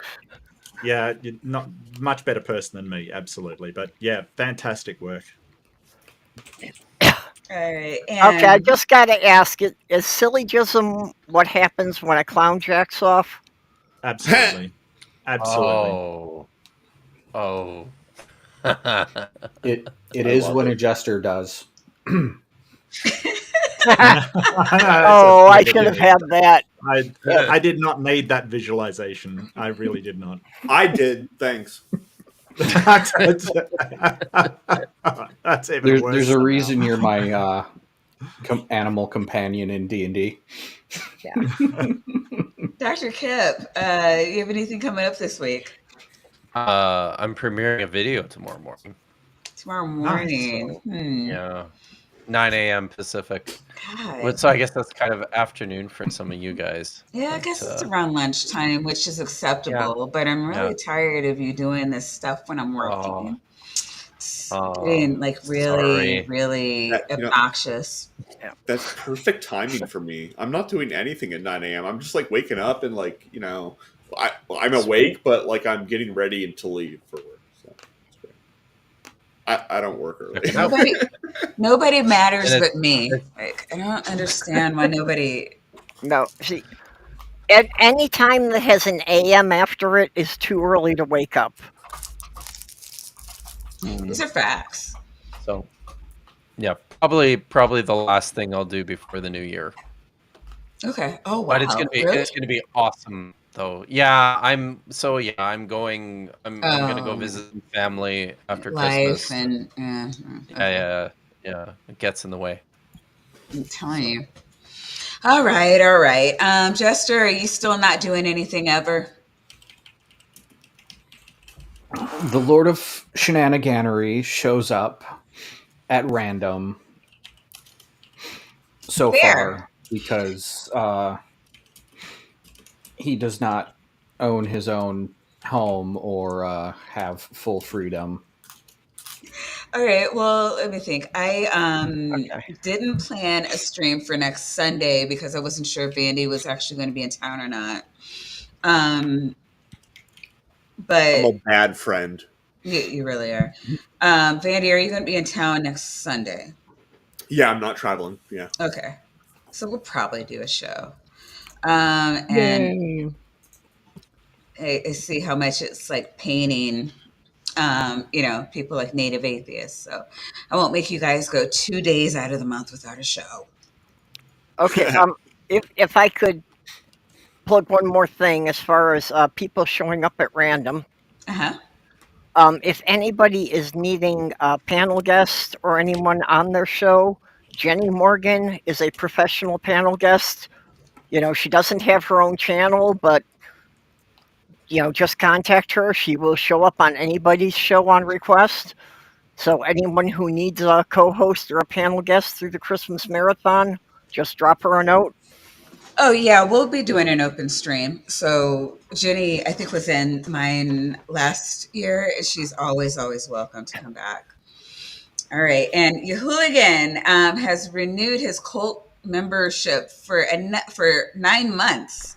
Yeah, you're not much better person than me, absolutely. But yeah, fantastic work. All right. Okay, I just got to ask, is syllogism what happens when a clown jacks off? Absolutely. Oh. It is when a jester does. Oh, I should have had that. I did not need that visualization. I really did not. I did. Thanks. That's even worse. There's a reason you're my animal companion in D&D. Yeah. Dr. Kip, you have anything coming up this week? I'm premiering a video tomorrow morning. Tomorrow morning. Yeah. 9 a.m. Pacific. God. So I guess that's kind of afternoon for some of you guys. Yeah, I guess it's around lunchtime, which is acceptable. But I'm really tired of you doing this stuff when I'm working. It's getting really, really obnoxious. That's perfect timing for me. I'm not doing anything at 9 a.m. I'm just like waking up and I'm awake, but like I'm getting ready to leave for work. So it's great. I don't work early. Nobody matters but me. Like, I don't understand why nobody. No, see, any time that has an AM after it is too early to wake up. These are facts. So, yeah, probably the last thing I'll do before the new year. Okay. Oh wow. But it's gonna be awesome though. Yeah, I'm going. I'm gonna go visit family after Life Christmas. and Yeah. It gets in the way. I'm telling you. All right. Jestre, are you still not doing anything ever? The Lord of Shenaniganery shows up at random so far because he does not own his own home or have full freedom. All right. Well, let me think. I didn't plan a stream for next Sunday because I wasn't sure if Vandy was actually going to be in town or not. I'm But a bad friend. you really are. Vandy, are you going to be in town next Sunday? Yeah, I'm not traveling. Yeah. Okay. So we'll probably do a show. And Yay. I see how much it's like painting, people like native atheists. So I won't make you guys go 2 days out of the month without a show. Okay. If I could plug one more thing as far as people showing up at random. Uh-huh. If anybody is needing a panel guest or anyone on their show, Jenny Morgan is a professional panel guest. She doesn't have her own channel, but just contact her. She will show up on anybody's show on request. So anyone who needs a co-host or a panel guest through the Christmas marathon, just drop her a note. Oh yeah, we'll be doing an open stream. So Jenny, I think was in mine last year. She's always welcome to come back. All right, and Yehooligan has renewed his cult membership for 9 months.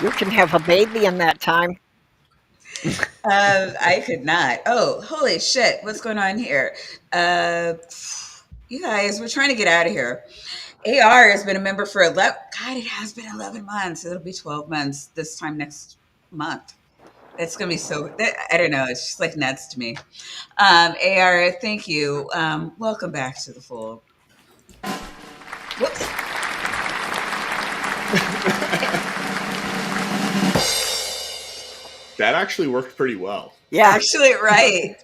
You can have a baby in that time. I could not. Oh, holy shit! What's going on here? You guys, we're trying to get out of here. AR has been a member for 11. God, it has been 11 months. It'll be 12 months this time next month. It's gonna be I don't know. It's just like nuts to me. AR, thank you. Welcome back to the fold. Whoops. That actually worked pretty well. Yeah, actually, right.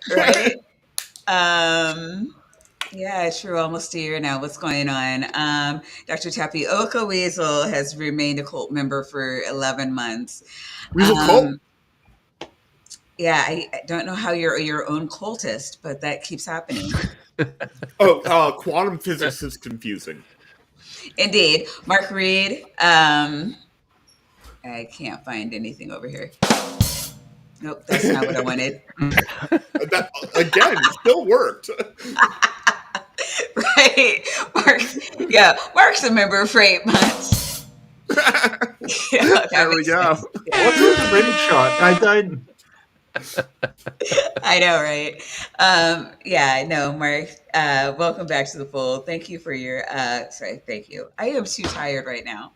Yeah, true. Almost a year now. What's going on? Dr. Tapioca Weasel has remained a cult member for 11 months. Weasel cult? Yeah, I don't know how you're your own cultist, but that keeps happening. Quantum physics is confusing. Indeed. Mark Reed. I can't find anything over here. Nope, that's not what I wanted. That, again, still worked. Right. Mark's a member for 8 months. There we go. What's with the rim shot? I know, right? Mark, welcome back to the fold. Thank you for your, thank you. I am too tired right now.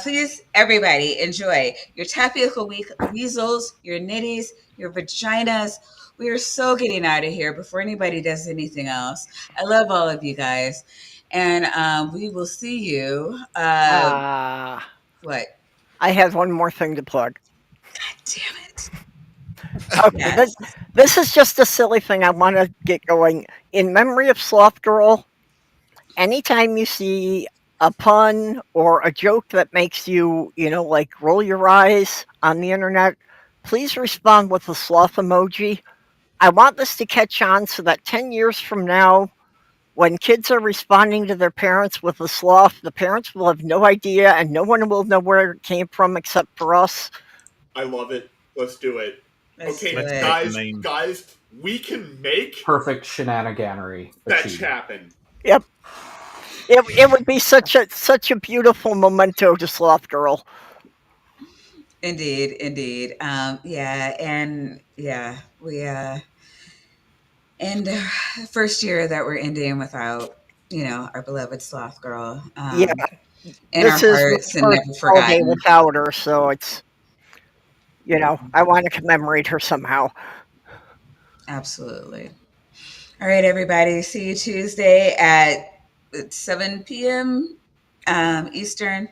Please, everybody, enjoy your tapioca weasels, your nitties, your vaginas. We are so getting out of here before anybody does anything else. I love all of you guys. And we will see you. What? I have one more thing to plug. God damn it. Okay, Yes. this is just a silly thing I want to get going. In memory of Sloth Girl, anytime you see a pun or a joke that makes you, like roll your eyes on the internet, please respond with a sloth emoji. I want this to catch on so that 10 years from now, when kids are responding to their parents with a sloth, the parents will have no idea and no one will know where it came from except for us. I love it. Let's do it. Let's Okay, do it. guys, we can make Perfect shenaniganery. that achieved. happen. Yep. It would be such a beautiful memento to Sloth Girl. Indeed. We end first year that we're ending without, our beloved Sloth Girl. Yeah. In This our is hearts the and first never holiday forgotten. without her, so it's, I want to commemorate her somehow. Absolutely. All right, everybody. See you Tuesday at 7 p.m. Eastern.